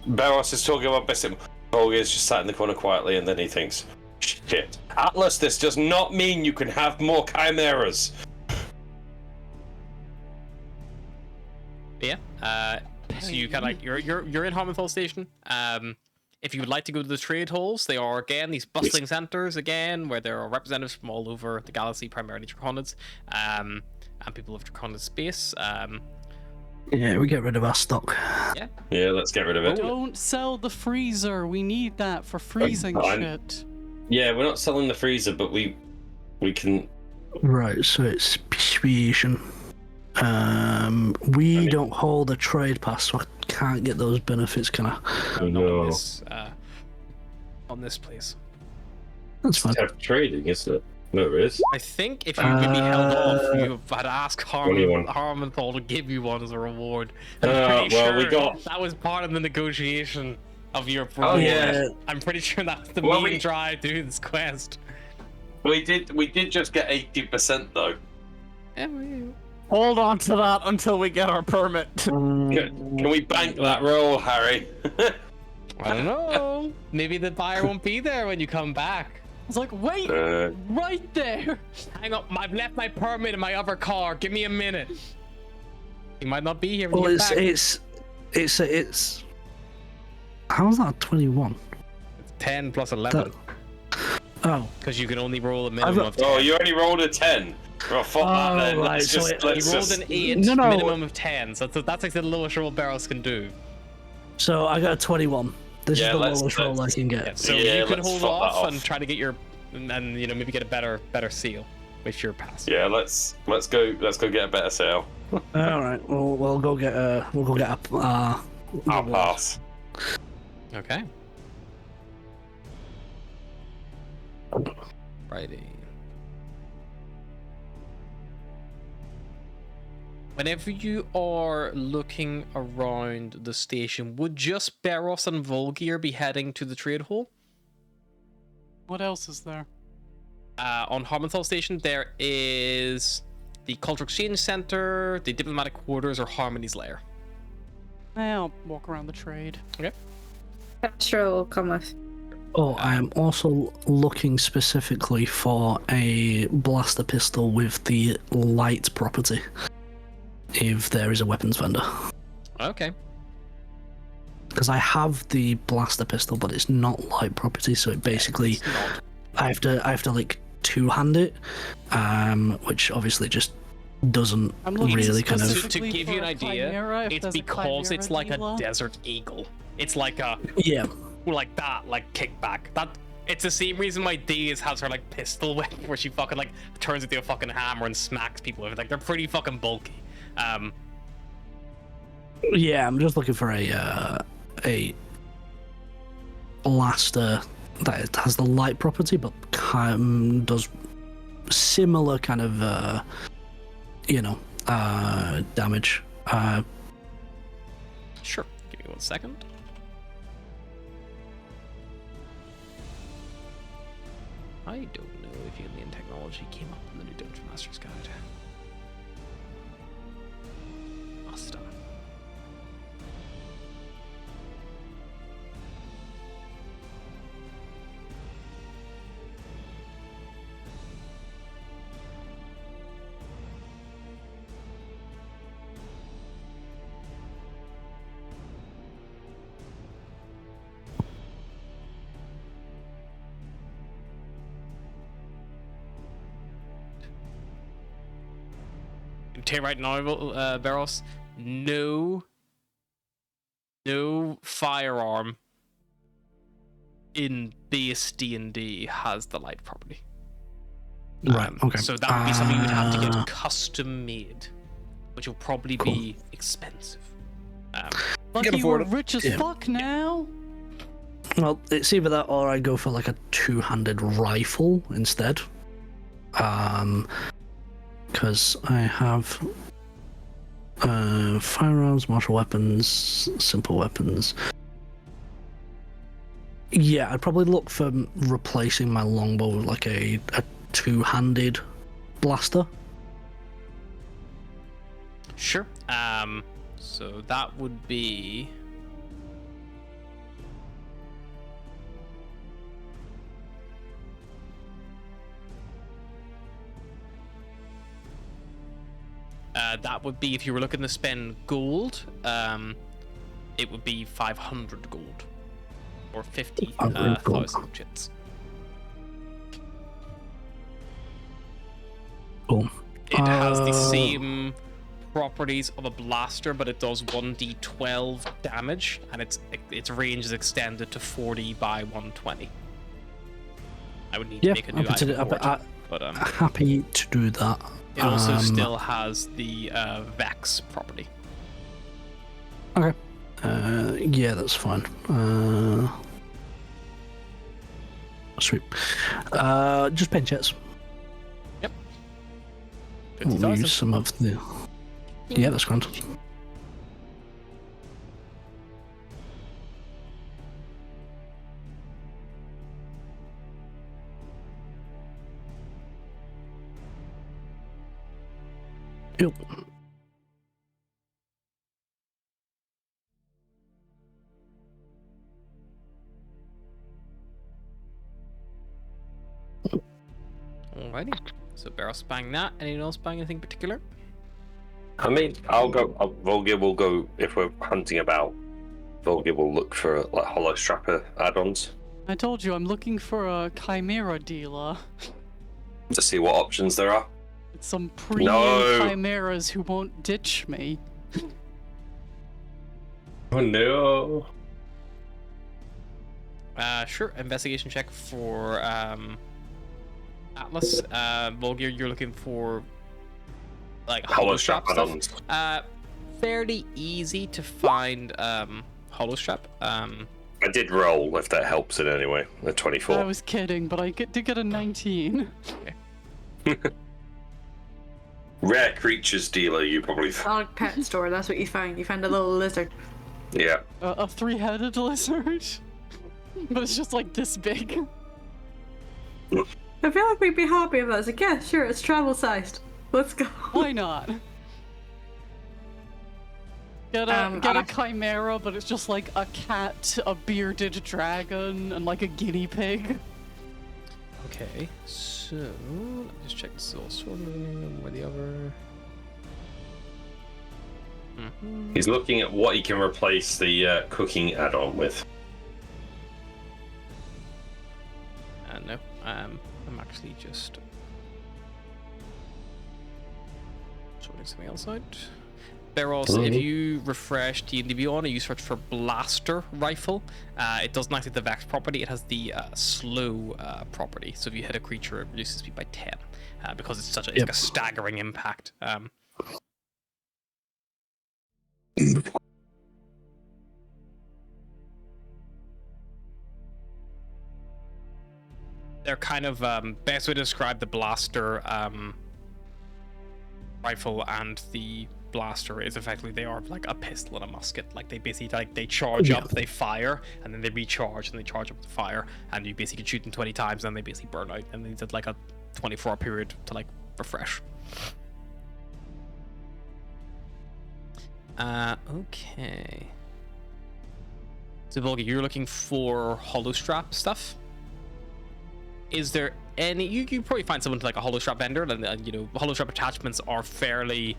Barros is talking about Biscuit. Volgay's just sat in the corner quietly, and then he thinks, "Shit, Atlas, this does not mean you can have more chimeras." Yeah. So you kind of like you're in Harmenthal Station. If you would like to go to the trade halls, they are again these bustling centers again, where there are representatives from all over the galaxy, primarily Draconids, and people of Draconid space. Yeah, we get rid of our stock. Yeah, let's get rid of it. Don't sell the freezer. We need that for freezing fine. shit. Yeah, we're not selling the freezer, but we can. Right, so it's persuasion. We don't hold a trade pass, so I can't get those benefits, can I? No. On this place. That's fine. Have trading, isn't it? No, it is. I think if you maybe held off, you had to ask 21. Harmenthal to give you one as a reward. Well, we Sure got. that was part of the negotiation of your Oh, reward. yeah. I'm pretty sure that's the Well, main we- drive to do this quest. We did just get 80% though. Hold on to that until we get our permit. Can we bank that roll, Harry? I don't know. Maybe the buyer won't be there when you come back. It's like, wait, right there. Hang on, I've left my permit in my other car. Give me a minute. He might not be here when Well, you get back. it's. How's that 21? 10 plus 11. Oh, Because you can only roll a minimum of 10. Oh, you only rolled a 10. Well, fuck that then. right, Let's so just, it- let's He rolled just... an 8, No. minimum of 10. So that's like the lowest roll Barrows can do. so I got a 21. This Yeah, is the let's- lowest roll I can get. Yeah, so Yeah, you could let's hold fuck that off off. and try to get your, and you know maybe get a better seal with your pass. Yeah, let's go get a better sale. All right, we'll go get a I'll reward. pass. Okay. Righty. Whenever you are looking around the station, would just Beros and Volgir be heading to the trade hall? What else is there? On Harmenthal Station, there is the Cultural Exchange Center, the Diplomatic Quarters, or Harmony's Lair. I'll walk around the trade. Okay. Astra will come with. Oh, I am also looking specifically for a blaster pistol with the light property. If there is a weapons vendor, Okay. because I have the blaster pistol, but it's not light property, so it basically It's not. I have to like two-hand it, which obviously just doesn't I'm looking really kind of. To specifically give you an for a idea, chimera, if it's there's a because it's chimera like a dealer. desert eagle. It's like a Yeah, like that, like kickback. That it's the same reason why Daze has her like pistol whip, where she fucking like turns it to a fucking hammer and smacks people with it. Like they're pretty fucking bulky. yeah. I'm just looking for a blaster that has the light property, but does similar kind of damage. Sure. Give me 1 second. I don't know if alien technology came up in the new Dungeon Master's Guide. Must have. Tell you right now, Barros, no firearm in base D&D has the light property. Right. Okay. So that would be something you would have to get custom made, which will probably be expensive. But can you afford were it. rich as Yeah. fuck now. Well, it's either that or I go for like a two-handed rifle instead. Because I have firearms, martial weapons, simple weapons. Yeah, I'd probably look for replacing my longbow with like a two-handed blaster. Sure. So that would be. That would be if you were looking to spend gold. It would be 500 gold, or 50 Angry dog. 1,000 chits. Cool. It has the same properties of a blaster, but it does 1d12 damage, and its range is extended to 40 by 120. I would need to make a new item for it, but happy to do that. it also still has the Vex property. Okay. Yeah, that's fine. Sweet. Just pen checks. Yep. We'll 50,000. use some of the. Yeah, that's grand. Yep. Alrighty. So Barrel's bang that. Anyone else bang anything particular? I mean, I'll go. Volgir will go if we're hunting about. Volgir will look for like hollow strapper add-ons I told you I'm looking for a chimera dealer. to see what options there are. It's some premium No. chimeras who won't ditch me. Oh no! Sure. Investigation check for Atlas. Volgir, you're looking for like Hollow strap stuff. add-ons. Fairly easy to find hollow strap. I did roll, if that helps in any way. A 24. I was kidding, but I did get a 19. Rare creatures dealer, you probably. Dog pet store, that's what you find. You find a little lizard. Yeah. A three-headed lizard? But it's just like this big. I feel like we'd be happy if that's like, yeah, sure, it's travel sized. Let's go. Why not? Get a chimera, but it's just like a cat, a bearded dragon, and like a guinea pig. Okay, so let me just check this all sorting where the other. He's looking at what he can replace the cooking add-on with. No, I'm actually just sorting something else out. Beros, if you refresh D&D Beyond and you search for blaster rifle, it doesn't actually have the Vex property, it has the slow property. So if you hit a creature, it reduces speed by 10 because it's it's like a staggering impact. They're kind of best way to describe the blaster rifle and the blaster is effectively they are like a pistol and a musket. Like they basically they charge up, they fire, and then they recharge and they charge up to fire, and you basically shoot them 20 times and they basically burn out, and they did like a 24-hour period to like refresh. Okay. So Volga, you're looking for hollow strap stuff. Is there any? You probably find someone like a hollow strap vendor, and you know, hollow strap attachments are fairly.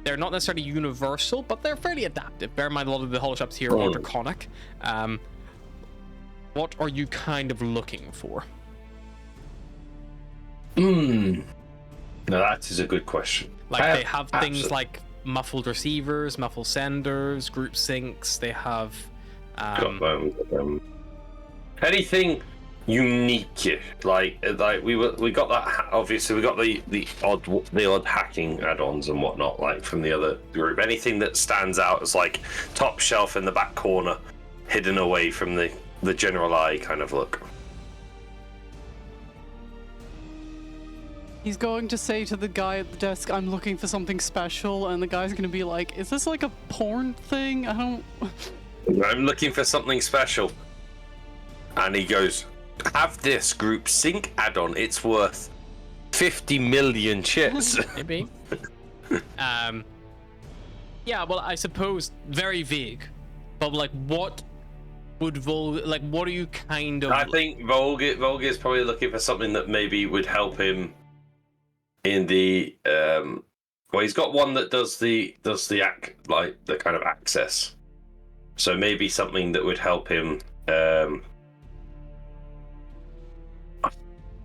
They're not necessarily universal, but they're fairly adaptive. Bear in mind, a lot of the hollow straps here are draconic. What are you kind of looking for? Now that is a good question. Like they have things like muffled receivers, muffled senders, group syncs. They have anything unique, like we got that. Obviously, we got the odd hacking add-ons and whatnot, like from the other group. Anything that stands out as like top shelf in the back corner, hidden away from the general eye kind of look. He's going to say to the guy at the desk, "I'm looking for something special," and the guy's going to be like, "Is this like a porn thing? I don't." I'm looking for something special, and he goes, "Have this group sync add-on. It's worth 50 million chits." Maybe. Yeah, well, I suppose very vague, but like, what would what are you kind of? I think Volga is probably looking for something that maybe would help him in the well, he's got one that does the kind of access, so maybe something that would help him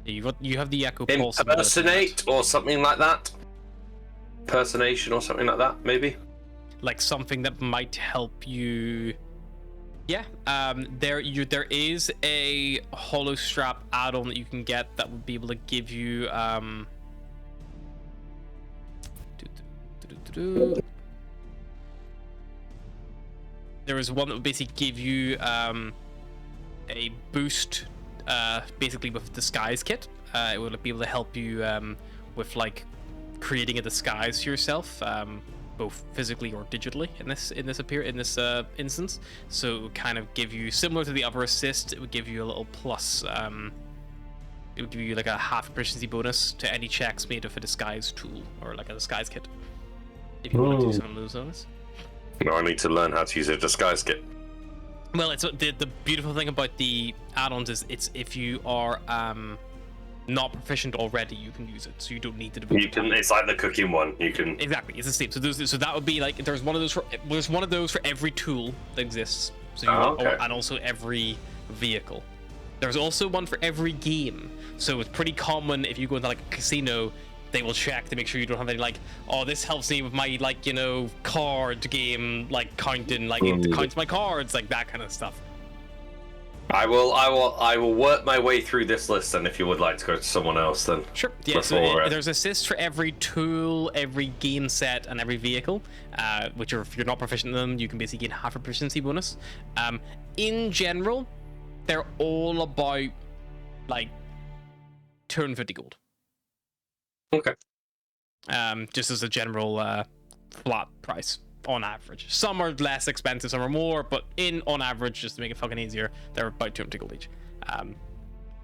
You have the echo pulse. Impersonate or something like that. Impersonation or something like that, maybe. Like something that might help you. Yeah. There is a hollow strap add-on that you can get that would be able to give you There is one that would basically give you a boost, basically with disguise kit. It will be able to help you with like creating a disguise for yourself, both physically or digitally in this instance. So it would kind of give you, similar to the other assist, it would give you a little plus. It would give you like a half proficiency bonus to any checks made with a disguise tool or like a disguise kit. If you want to do some of those ones. No, I need to learn how to use a disguise kit. Well, it's the beautiful thing about the add-ons is it's if you are not proficient already, you can use it, so you don't need to devote. You can. It's like the cooking one. You can. Exactly, it's the same. So that would be like there's one of those for every tool that exists. So okay. And also every vehicle. There's also one for every game. So it's pretty common if you go into like a casino, they will check to make sure you don't have any like, oh, this helps me with my like, you know, card game like counting, like it counts my cards, like that kind of stuff. I will work my way through this list, and if you would like to go to someone else, then sure. Yeah. So there's assists for every tool, every game set, and every vehicle. Which are, if you're not proficient in them, you can basically gain half a proficiency bonus. In general, they're all about like 250 gold. Okay. Just as a general flat price on average. Some are less expensive, some are more, but on average, just to make it fucking easier, they're about 200 gold each. And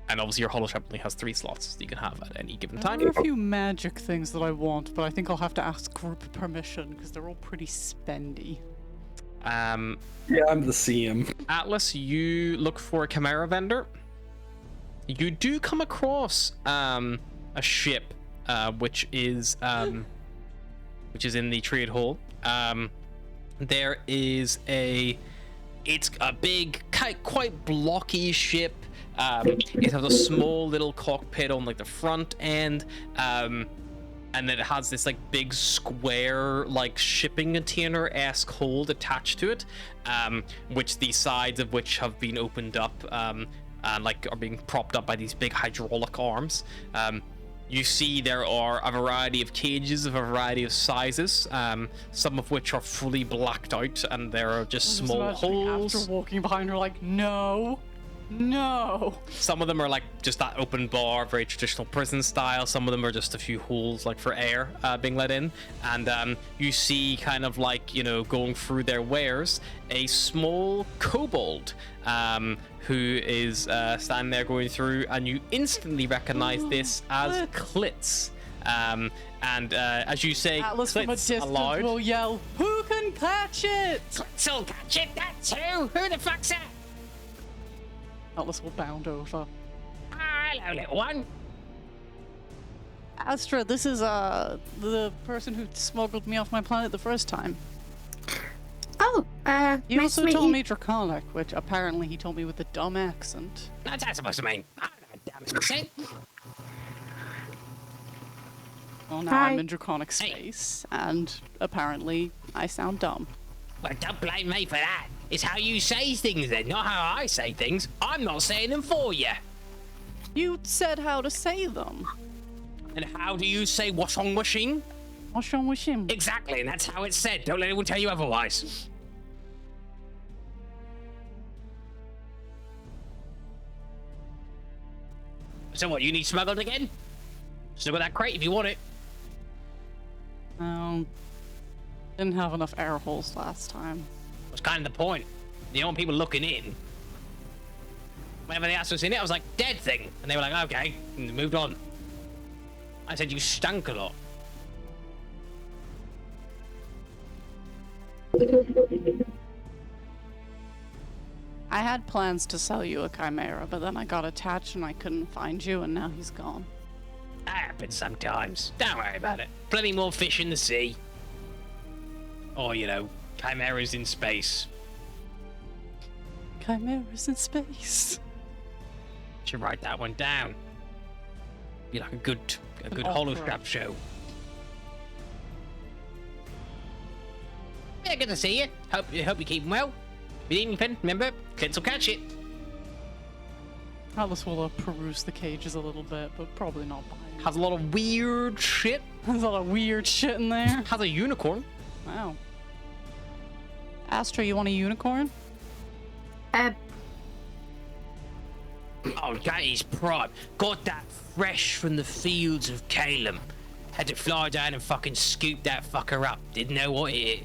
obviously your hollow strap only has 3 slots that you can have at any given time. There are a few magic things that I want, but I think I'll have to ask group permission because they're all pretty spendy. Yeah, I'm the CM. Atlas, you look for a Chimera vendor. You do come across a ship, which is in the trade hall. There is it's a big, quite blocky ship. It has a small little cockpit on like the front end, and then it has this like big square like shipping container-esque hold attached to it, which the sides of which have been opened up and like are being propped up by these big hydraulic arms. You see there are a variety of cages of a variety of sizes, some of which are fully blacked out, and there are just small holes. After walking behind her, like, no. Some of them are like just that open bar, very traditional prison style. Some of them are just a few holes like for air being let in. And you see kind of like, you know, going through their wares, a small kobold who is standing there going through, and you instantly recognize this as Klitz. And as you say, Atlas from a distance aloud, will yell, "Who can catch it?" "Klitz'll catch it, that's who! Who the fuck's that?" Atlas will bound over. Hello, little one. Astra, this is the person who smuggled me off my planet the first time. Oh, He nice also to meet told you. me Draconic, which apparently he told me with a dumb accent. What's that supposed to mean? I don't have a damn accent. Well, now Hi. I'm in Draconic space, and apparently I sound dumb. Well, don't blame me for that. It's how you say things then, not how I say things. I'm not saying them for you. You said how to say them. And how do you say washing machine? What's wrong with him? Exactly, and that's how it's said. Don't let anyone tell you otherwise. So what, you need smuggled again? Still got that crate if you want it. Didn't have enough air holes last time. That's kind of the point. You don't want people looking in. Whenever they asked us in it, I was like, dead thing. And they were like, okay, and moved on. I said, you stunk a lot. I had plans to sell you a chimera, but then I got attached and I couldn't find you, and now he's gone. That happens sometimes. Don't worry about it. Plenty more fish in the sea. Or, you know, chimeras in space. chimeras in space. Should write that one down. Be like a good opera. holostrap show. Yeah, good to see you. Hope you're keeping well. If you need anything, remember, Clint will catch it. Atlas will peruse the cages a little bit, but probably not buy it. Has a lot of weird shit. There's a lot of weird shit in there. Has a unicorn. Wow. Astra, you want a unicorn? Uh, Oh, that is prime. Got that fresh from the fields of Calum. Had to fly down and fucking scoop that fucker up. Didn't know what it is.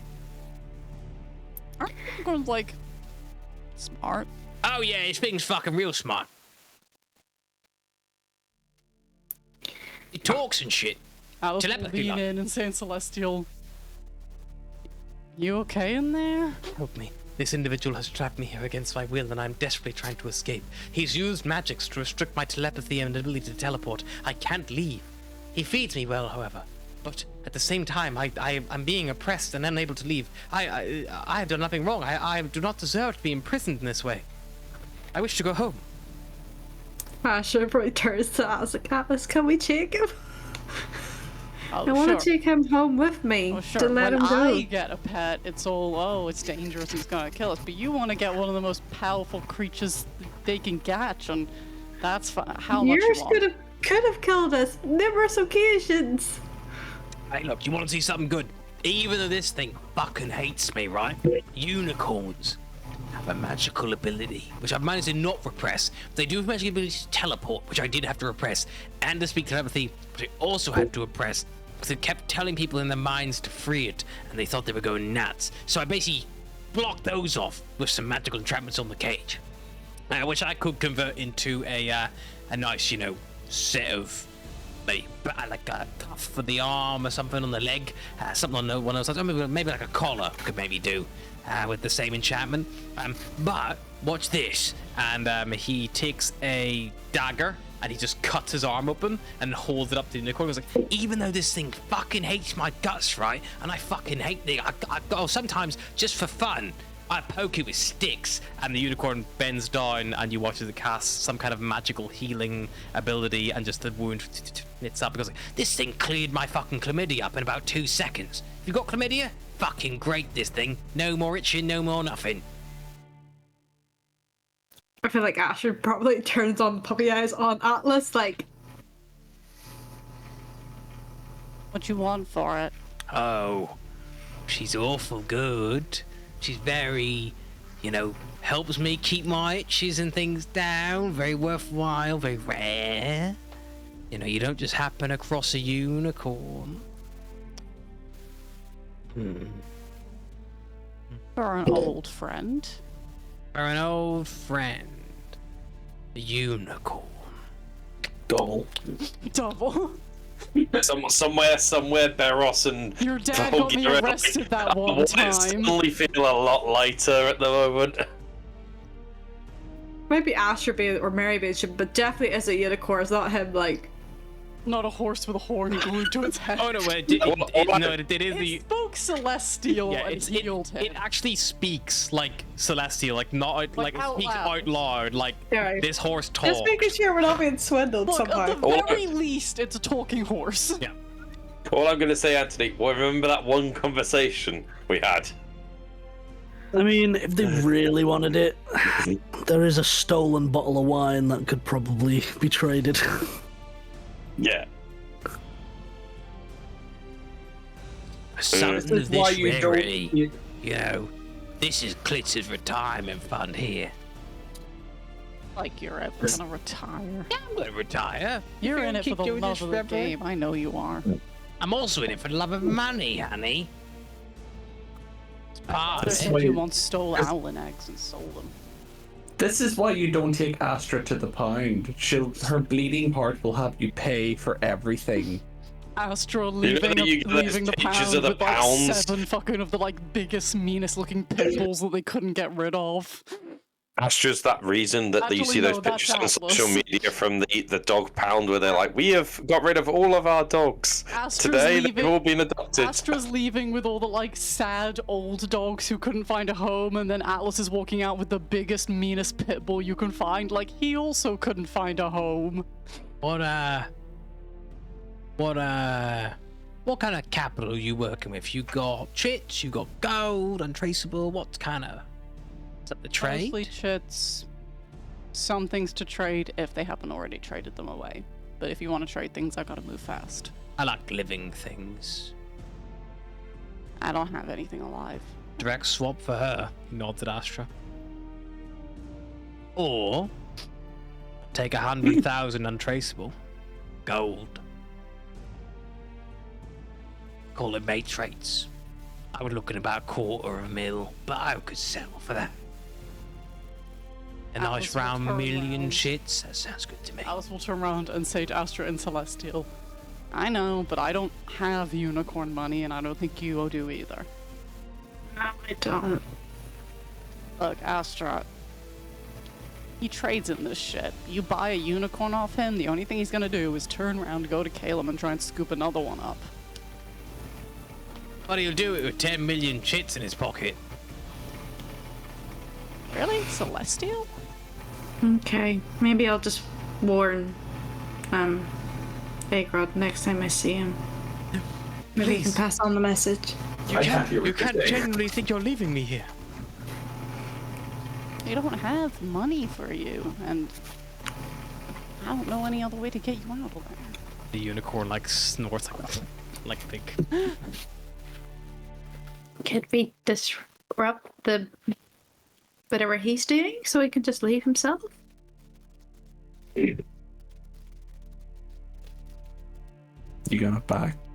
Aren't unicorns, like, smart? Oh yeah, this thing's fucking real smart. It talks and shit. Atlas will Telepathy, lean like. in and say in Celestial, you okay in there? Help me. This individual has trapped me here against my will, and I'm desperately trying to escape. He's used magics to restrict my telepathy and ability to teleport. I can't leave. He feeds me well, however, but at the same time, I'm being oppressed and unable to leave. I have done nothing wrong. I do not deserve to be imprisoned in this way. I wish to go home. Asher probably turns to Atlas, can we take him? Oh, I want sure. to take him home with me Oh, sure. to let when him go. I get a pet, it's all, oh, it's dangerous, he's gonna kill us. But you want to get one of the most powerful creatures they can catch, and that's how much Yours you want. could have killed us numerous occasions. Hey, look, you want to see something good? Even though this thing fucking hates me, right? Unicorns have a magical ability, which I've managed to not repress. They do have magical ability to teleport, which I did have to repress, and to speak telepathy, which I also had to repress, because it kept telling people in their minds to free it, and they thought they were going nuts. So I basically blocked those off with some magical entrapments on the cage, which I could convert into a nice, you know, set of maybe like a cuff for the arm or something on the leg, something on one of those. Maybe like a collar could maybe do with the same enchantment. But watch this, and he takes a dagger and he just cuts his arm open and holds it up to the unicorn. He's like, even though this thing fucking hates my guts, right? And I fucking hate sometimes just for fun, I poke it with sticks, and the unicorn bends down, and you watch it cast some kind of magical healing ability, and just the wound knits up. Because like, this thing cleared my fucking chlamydia up in about 2 seconds. You got chlamydia? Fucking great, this thing. No more itching, no more nothing. I feel like Asher probably turns on puppy eyes on Atlas, like, What you want for it? Oh, she's awful good. She's very, you know, helps me keep my itches and things down. Very worthwhile, very rare. You know, you don't just happen across a unicorn. For an old friend. For an old friend. A unicorn. Double. Double. Somewhere, Beros and Your dad got me Vulgar- arrested that I one want to time. suddenly feel a lot lighter at the moment. maybe Asher be or Mary be, but definitely as a unicorn, it's not him, like, Not a horse with a horn glued to its head. Oh no, it is It the. spoke celestial Yeah, and healed him. it actually speaks like celestial, like not like it out speaks loud. out loud, like Alright. this horse talks. just making sure we're not being swindled Look, somehow. at the very least, it's a talking horse. Yeah. All I'm going to say, Anthony, well, remember that one conversation we had? I mean, if they really wanted it, there is a stolen bottle of wine that could probably be traded. Yeah. Something This of is why this you don't. rarity. You know, this is Klitz's retirement fund here. Like you're ever gonna retire. I'm gonna retire. You're If in I it for keep the doing love this of the forever. game. I know you are. I'm also in it for the love of money, honey. It's part of If it. you once stole owlin eggs and sold them. This is why you don't take Astra to the pound. Her bleeding heart will have you pay for everything. Astra know leaving, you get those leaving the pictures pound of the with like pounds? 7 fucking of the like biggest, meanest looking pimples that they couldn't get rid of. Astra's that reason that you Actually, see those no, that's pictures on social Atlas. media from the dog pound where they're like, we have got rid of all of our dogs. Astra's Today they've leaving- all been adopted. Astra's leaving with all the like sad old dogs who couldn't find a home, and then Atlas is walking out with the biggest, meanest pit bull you can find. Like, he also couldn't find a home. What kind of capital are you working with? You got chits, you got gold, untraceable. What kind of? Is that the trade? Mostly chits. Some things to trade if they haven't already traded them away. But if you want to trade things, I gotta move fast. I like living things. I don't have anything alive. Direct swap for her. He nods at Astra. Or take 100,000 untraceable gold. Call it mate traits. I would look at about $250,000, but I could settle for that. A Atlas nice will round turn million around. shits. That sounds good to me. Alice will turn around and say to Astra and Celestial, I know, but I don't have unicorn money, and I don't think you do either. No, I don't. Look, Astra, he trades in this shit. You buy a unicorn off him, the only thing he's gonna do is turn around, go to Caleb, and try and scoop another one up. But he'll do it with 10 million chits in his pocket. Really? Celestial? Okay, maybe I'll just warn Agrod next time I see him. Maybe he can Please. pass on the message. You can't genuinely think you're leaving me here. They don't have money for you, and I don't know any other way to get you out of there. The unicorn like snorts like big. Could we disrupt the whatever he's doing so he can just leave himself?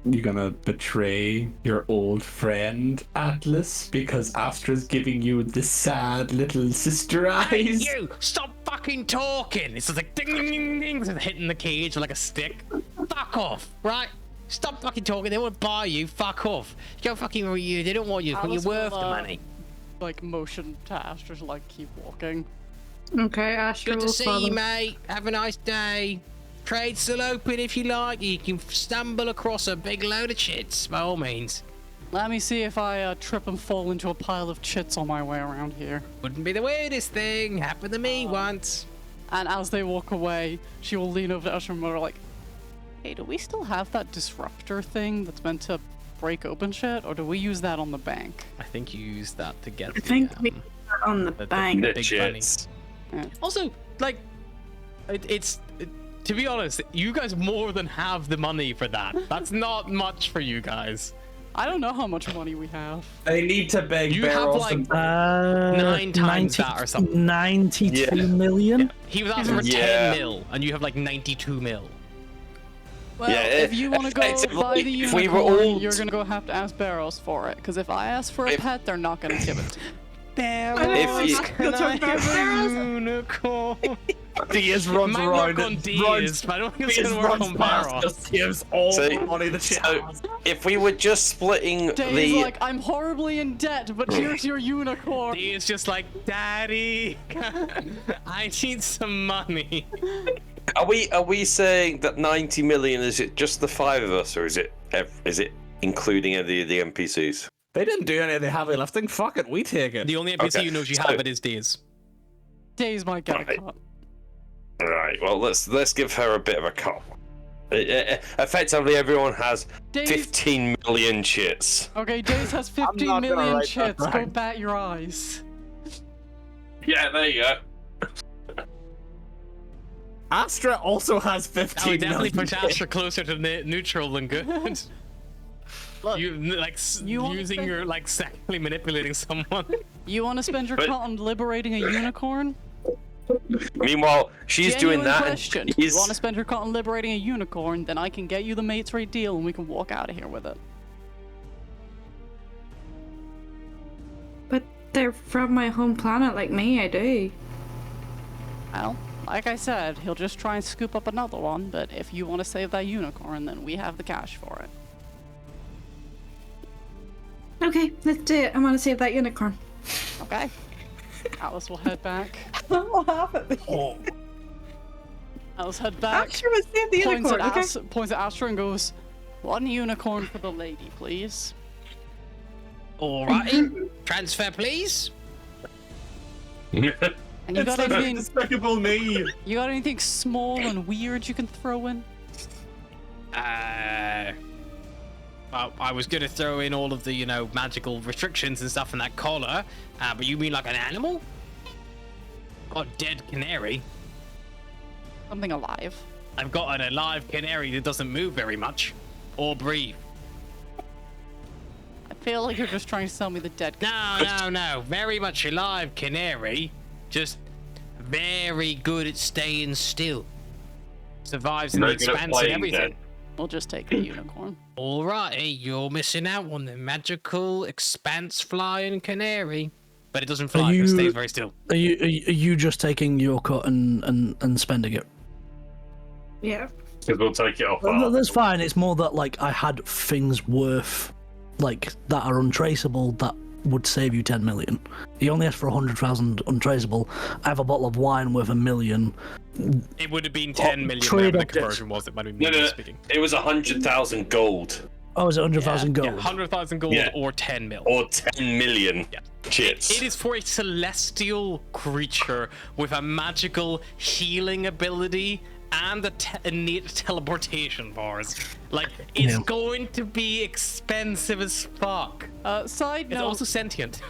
You gonna betray your old friend Atlas because Astra's giving you the sad little sister eyes? You stop fucking talking. It's just like ding ding ding ding, it's hitting the cage with like a stick. Fuck off, right? Stop fucking talking. They won't buy you. Fuck off. You go fucking. They don't want you. But you're Alice will, worth the money. Like, motion to Astra to, like, keep walking. Okay, Astra Good to will see follow. you, mate. Have a nice day. Trade's still open if you like. You can stumble across a big load of chits, by all means. Let me see if I trip and fall into a pile of chits on my way around here. Wouldn't be the weirdest thing. Happened to me once. And as they walk away, she will lean over to Astra and mutter like, hey, do we still have that disruptor thing that's meant to break open shit, or do we use that on the bank? I think you used that to get I think we are on the the bank. The big chits. Also, like, to be honest, you guys more than have the money for that. That's not much for you guys. I don't know how much money we have. They need to beg You have, barrels like, and 9 times that or something. 92 Yeah. million? He was asking for Yeah. 10 mil, and you have like 92 mil. Well, Yeah, if you want to go effectively, buy the if we unicorn, were all- you're gonna have to ask Barrows for it. Because if I ask for a If- pet, they're not gonna give it to me. If you- Can I have a unicorn? Diaz It runs might around work on and Diaz, but I don't think it's Diaz gonna work runs on past Barrows. us, gives all So- the money that she so- has. If we were just splitting Dave's the like, I'm horribly in debt, but here's your unicorn. Diaz just like, Daddy, I need some money. Are we saying that 90 million, is it just the 5 of us, or is it including any of the NPCs? They didn't do any of the heavy lifting. Fuck it, we take it. The only NPC Okay, who knows you so- have it is Diaz. Days might get a Right. cut. Right. Well, let's give her a bit of a cut. Effectively, everyone has Days, 15 million chits. okay, Days has 15 not gonna million write that chits. Go down. bat your eyes. Yeah, there you go. Astra also has That 15 would definitely million. push Astra closer to neutral than good. Look, You like you wanna using spend- your like sexually manipulating someone. you want to spend your But- cut on liberating a unicorn? Meanwhile, she's doing Genuine that. question. And You he's, want to spend your cut on liberating a unicorn, then I can get you the mates rate deal and we can walk out of here with it. But they're from my home planet like me, I do. Well, like I said, he'll just try and scoop up another one, but if you want to save that unicorn, then we have the cash for it. Okay, let's do it. I want to save that unicorn. Okay? Alice will head back. What happened? Alice head back. Astra was saved the Points unicorn. Okay. points at Astra and goes, "One unicorn for the lady, please." Alrighty. Transfer, please. And you It's got such a anything? despicable me. You got anything small and weird you can throw in? Well, I was gonna throw in all of the, magical restrictions and stuff in that collar, but you mean like an animal? Got a dead canary. Something alive. I've got an alive canary that doesn't move very much or breathe. I feel like you're just trying to sell me the dead. No. Very much alive canary. Just very good at staying still. Survives in the Very good at expanse and playing everything. dead. We'll just take the unicorn. Alrighty, you're missing out on the magical expanse flying canary. But it doesn't fly, it stays very still. Are you just taking your cut and spending it? Yeah. Because we'll take it off. No, that's fine. It's more that like I had things worth like that are untraceable that would save you 10 million. You only asked for 100,000 untraceable. I have a bottle of wine worth 1 million. It would have been 10 million, trade whatever the objects. conversion was. It might have No, been no, speaking. it was 100,000 gold Oh, is it 100,000 gold? Yeah, 100,000 gold Yeah. or 10 mil. or 10 million chits. It is for a celestial creature with a magical healing ability and a innate teleportation bars. Like, it's Yeah. going to be expensive as fuck. Side It's note. also sentient.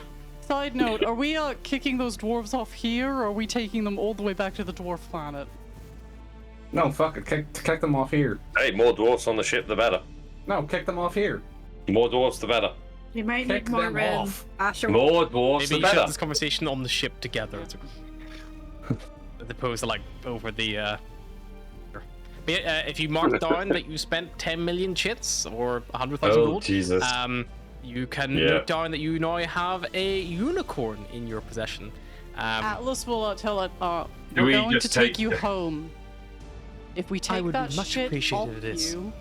Side note. Are we kicking those dwarves off here, or are we taking them all the way back to the dwarf planet? No, fuck it. Kick them off here. Hey, more dwarfs on the ship, the better. No, kick them off here. More dwarfs, the better. You might Kick need more them red. off. Astra. More dwarfs, Maybe the you should have better. this conversation on the ship together. As opposed to, like, over the, But, if you mark down that you spent 10 million chits or 100,000 Oh, gold, Jesus. you can Yeah. note down that you now have a unicorn in your possession. Atlas will tell it, Do we're we going to just take take you the- home. If we take would that much shit appreciate off it is. you,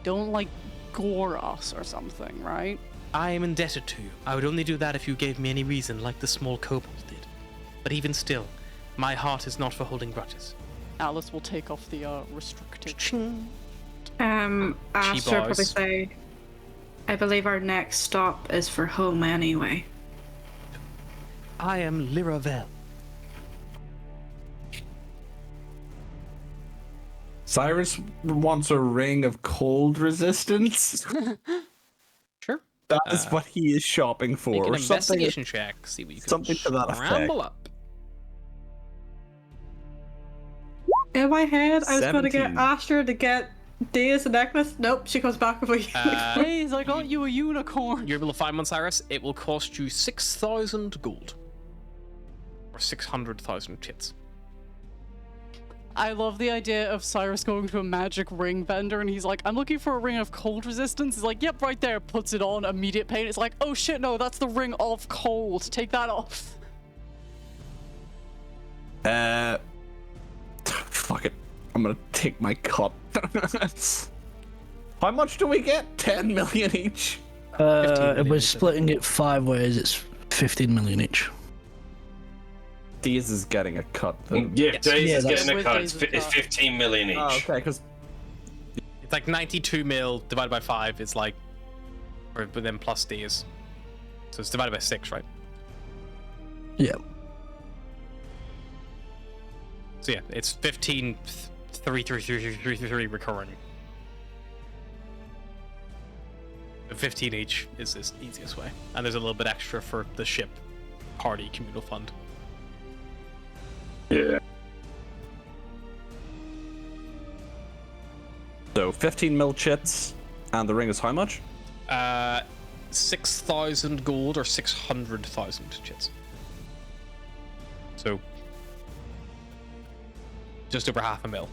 don't, like, gore us or something, right? I am indebted to you. I would only do that if you gave me any reason, like the small kobold did. But even still, my heart is not for holding grudges. Alice will take off the restricted. Astra probably bows. say, I believe our next stop is for home anyway. I am Liravel. Cyrus wants a ring of cold resistance. Sure. That is what he is shopping Make for, an or something. investigation check. See what you can something to that effect. scramble up. In my head, I was going to get 17. Astra to get Dea's a necklace. Nope, she comes back with a Please, I got you a unicorn. You're able to find one, Cyrus. It will cost you 6,000 gold. Or 600,000 chits. I love the idea of Cyrus going to a magic ring vendor and he's like, I'm looking for a ring of cold resistance. He's like, yep, right there. Puts it on, immediate pain. It's like, oh shit, no, that's the ring of cold. Take that off. Fuck it. I'm gonna take my cut. How much do we get? 10 million each? 15 If million, we're you said. splitting it 5 ways, it's 15 million each. Deez is getting a cut. Then. Yeah, Yes. Days Yeah, is that's- getting a With cut. Days' It's cut. 15 million each. Oh, okay, because It's like 92 mil divided by 5 is like, or but then plus days. So it's divided by 6, right? Yeah. So yeah, it's 15, 3 recurring. 15 each is the easiest way. And there's a little bit extra for the ship party communal fund. Yeah. so 15 mil chits, and the ring is how much? 6,000 gold or 600,000 chits. So just over half a mil.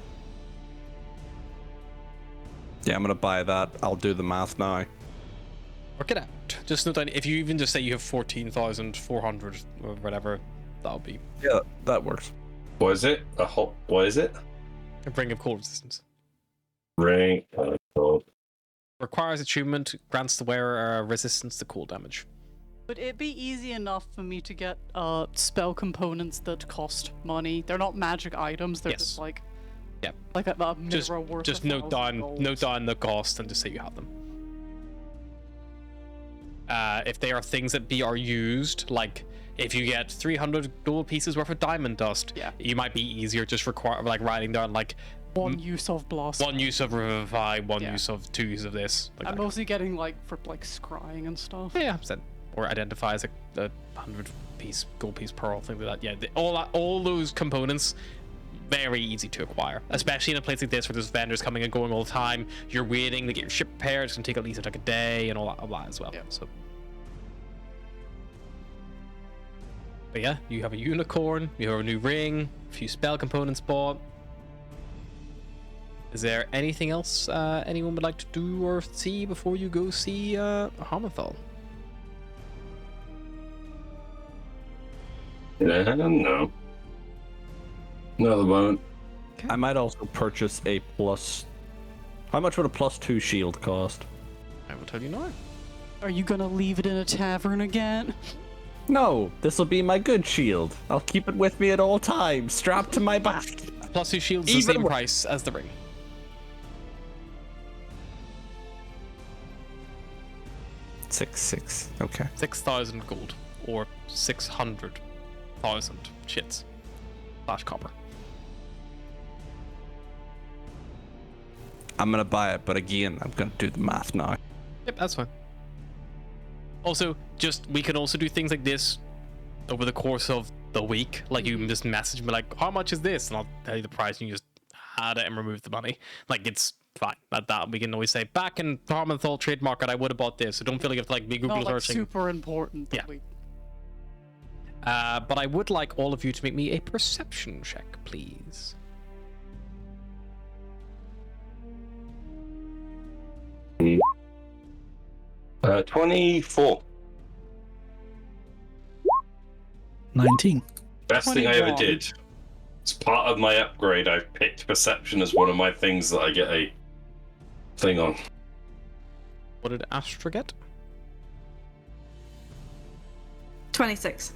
Yeah, I'm gonna buy that. I'll do the math now. Work it out. Just note down, if you even just say you have 14,400 or whatever, that'll be Yeah, that works. What is it? What is it? a ring of cold resistance. Ring. Oh, Requires attunement, grants the wearer resistance to cold damage. But it'd be easy enough for me to get spell components that cost money. They're not magic items. They're Yes. just like Yep. like a mirror worth. Just a note 1,000 down gold. the cost and just say you have them. If they are things that are used, like if you get 300 gold pieces worth of diamond dust, Yeah. you might be easier just writing down like One use of blast. one use of revivify, one Yeah. use of two use of this. Like I'm that. mostly getting like for like scrying and stuff. Yeah, or identify as a 100-piece gold piece pearl, thing like that. Yeah, all those components, very easy to acquire, especially in a place like this where there's vendors coming and going all the time. You're waiting to get your ship prepared. It's gonna take at least like a day and all that as well. Yeah. So, but yeah, you have a unicorn, you have a new ring, a few spell components bought. Is there anything else anyone would like to do or see before you go see Harmathal? No. No, the moment. I might also purchase a plus. How much would a +2 shield cost? I will tell you now. Are you gonna leave it in a tavern again? No, this will be my good shield. I'll keep it with me at all times, strapped to my back. +2 shields is the Even same with- price as the ring. Six. Okay. 6,000 gold or 600,000 shits / copper. I'm gonna buy it, but again, I'm gonna do the math now. Yep, that's fine. Also, we can also do things like this over the course of the week. Like you can just message me like, how much is this? And I'll tell you the price and you just add it and remove the money. Like it's fine. That we can always say back in Harmathal trade market I would have bought this. So don't feel like you have to like be Google Not like searching. super important. that Yeah. we- But I would like all of you to make me a perception check, please. Mm. 24. 19. Best thing I ever 21. did. As part of my upgrade, I've picked perception as one of my things that I get a thing on. What did Astra get? 26.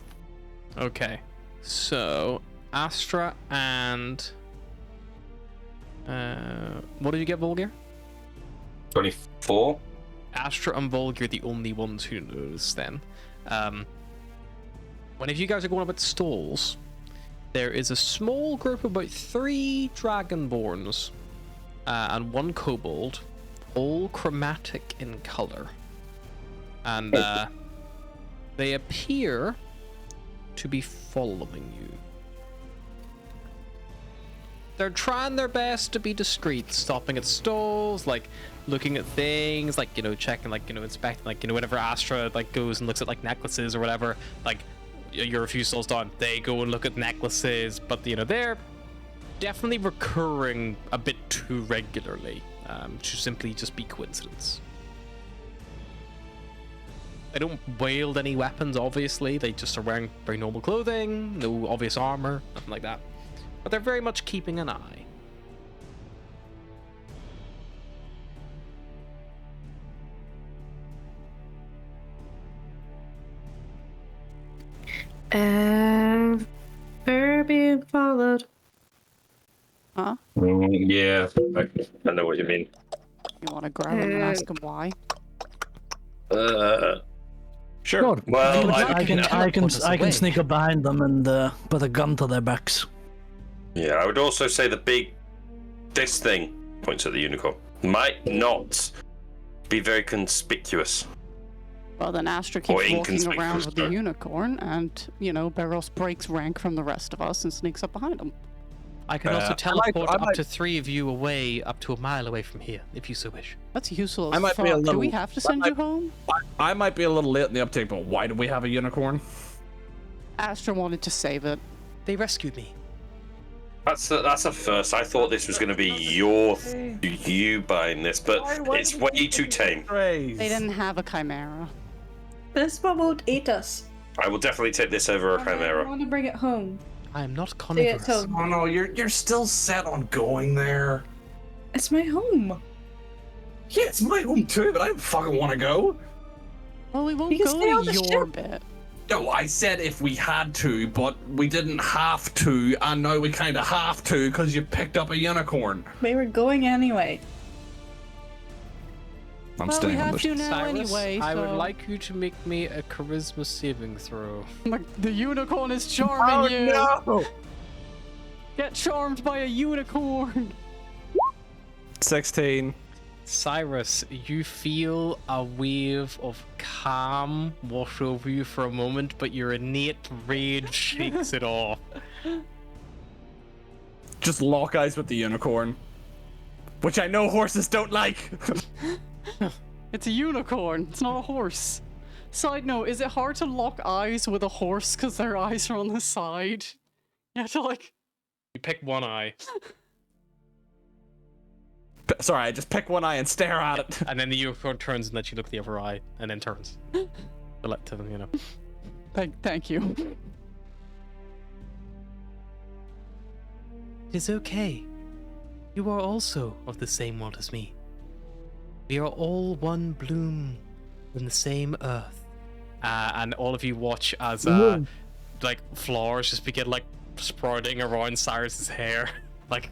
Okay, so Astra and what did you get, Volgir? 24. Astra and Volgir are the only ones who notice. Then, whenever you guys are going about the stalls, there is a small group of about 3 dragonborns and 1 kobold, all chromatic in color, and they appear to be following you. They're trying their best to be discreet, stopping at stalls, like looking at things, like, you know, checking, like, you know, inspecting, like, you know, whenever Astra like goes and looks at like necklaces or whatever, like you're a few stalls down, they go and look at necklaces, but you know, they're definitely recurring a bit too regularly to simply just be coincidence. They don't wield any weapons, obviously. They just are wearing very normal clothing, no obvious armor, nothing like that. But they're very much keeping an eye. We're being followed. Huh? Yeah, I know what you mean. You want to grab him and ask him why? Sure. Good. Well, I can teleport us away. sneak up behind them and put a gun to their backs. Yeah, I would also say this thing, points at the unicorn, might not be very conspicuous. Well, then Astra Or keeps walking inconspicuous, around with the sorry. unicorn, and, you know, Barros breaks rank from the rest of us and sneaks up behind him. I can also I teleport might- up to 3 of you away, up to a mile away from here, if you so wish. That's useful I as might fuck. be a Do little- we have to send I- you home? I might be a little late in the uptake, but why do we have a unicorn? Astra wanted to save it. They rescued me. That's a first. I thought this was going to be you buying this, but it's way too tame. They didn't have a chimera. This one won't eat us. I will definitely take this over a I chimera. want to bring it home. I am not See, carnivorous. it's home. Oh no, you're still set on going there. It's my home. Yeah, it's my home too, but I don't fucking want to go. Well, we won't You can go stay on to the your ship. bit. No, I said if we had to, but we didn't have to, and now we kind of have to because you picked up a unicorn. We were going anyway. I'm Well, we staying on have the to ship. now Cyrus, anyway. I would so- like you to make me a charisma saving throw. The unicorn is charming you. no! Get charmed by a unicorn. 16. Cyrus, you feel a wave of calm wash over you for a moment, but your innate rage shakes it off. Just lock eyes with the unicorn. Which I know horses don't like. It's a unicorn. It's not a horse. Side note, is it hard to lock eyes with a horse because their eyes are on the side? You have to like... You pick one eye, Sorry, I just pick one eye and stare at it. and then the unicorn turns and lets you look the other eye, and then turns. To let them, you know. Thank you. It is okay. You are also of the same world as me. We are all one bloom in the same earth. And all of you watch as like flowers just begin like sprouting around Cyrus's hair. Like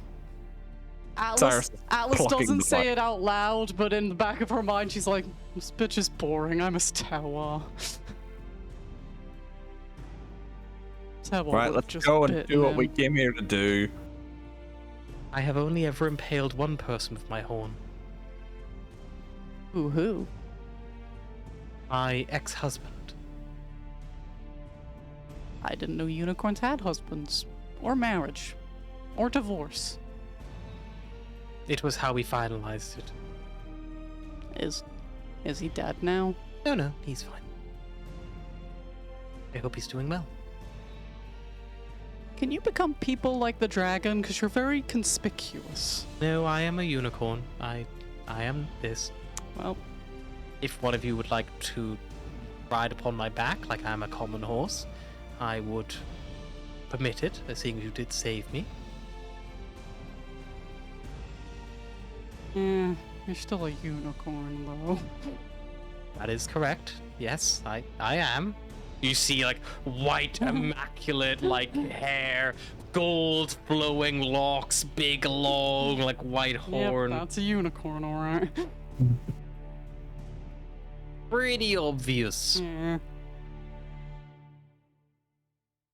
Atlas plucking doesn't the say butt. it out loud, but in the back of her mind, she's like, "This bitch is boring. I must Tawa." Right, let's go and do what we came here to do. I have only ever impaled one person with my horn. Who? My ex-husband. I didn't know unicorns had husbands, or marriage, or divorce. It was how we finalized it. Is he dead now? No, he's fine. I hope he's doing well. Can you become people like the dragon? Because you're very conspicuous. No, I am a unicorn. I am this. Well, If one of you would like to ride upon my back like I'm a common horse, I would permit it, seeing you did save me. you're still a unicorn, though. That is correct. Yes, I am. You see, like, white, immaculate, like, hair, gold flowing locks, big, long, like, white horn. Yep, that's a unicorn, alright. Pretty obvious. Yeah.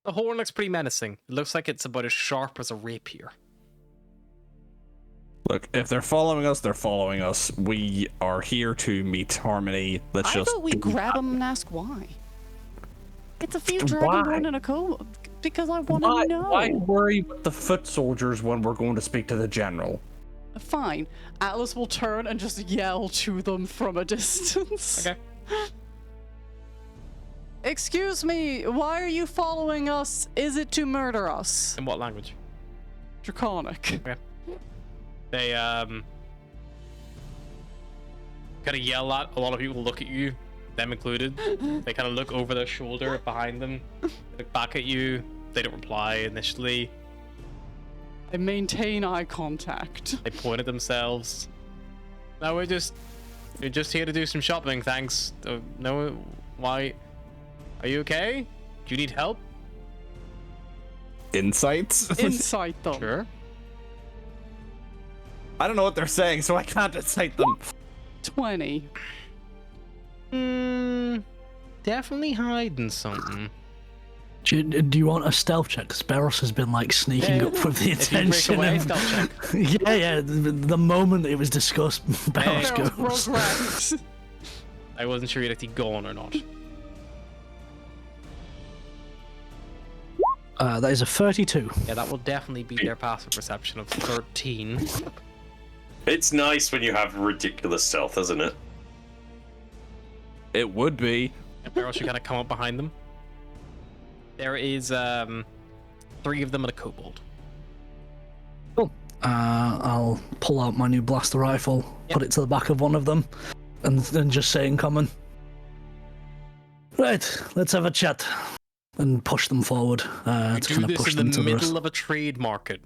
The horn looks pretty menacing. It looks like it's about as sharp as a rapier. Look, if they're following us, they're following us. We are here to meet Harmony. Let's I just thought we grab him and ask why. It's a few dragonborn in a cove because I want to know. Why worry with the foot soldiers when we're going to speak to the general? Fine. Atlas will turn and just yell to them from a distance. Okay. Excuse me, why are you following us? Is it to murder us? In what language? Draconic. They, kind of yell at a lot of people, look at you, them included. They kind of look over their shoulder behind them, look back at you. They don't reply initially. I maintain eye contact. They point at themselves. No, we're just here to do some shopping, thanks. No, why? Are you okay? Do you need help? insights. Insight them. Sure. I don't know what they're saying, so I can't incite them. 20. Definitely hiding something. Do you want a stealth check? Because Beros has been like sneaking up with the If you break attention. away, of- stealth check. yeah. The moment it was discussed, Beros Hey. goes. Progress. I wasn't sure you'd actually gone or not. That is a 32. Yeah, that will definitely be their passive perception of 13. It's nice when you have ridiculous stealth, isn't it? It would be. And Barrow should kind of come up behind them. There is 3 of them and a kobold. Cool. I'll pull out my new blaster rifle, put it to the back of one of them, and then just say in common, right, let's have a chat, and push them forward You to do kind of this push in them the to the rest. middle of a trade market.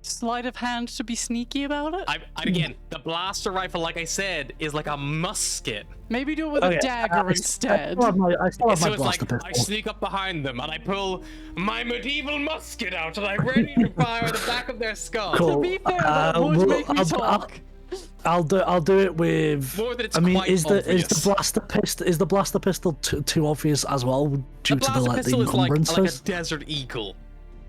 sleight of hand to be sneaky about it? Again, the blaster rifle, like I said, is like a musket. Maybe do it with Okay, a dagger I instead. I still have So my it's like blaster I pistol. sneak up behind them and I pull my medieval musket out and I'm ready to fire the back of their skull. Cool. To be fair, that would well, make me talk. I'll do it with. More that it's I mean, quite is the obvious. blaster pistol too obvious as well due The to the blaster like the pistol is like a encumbrances? desert eagle.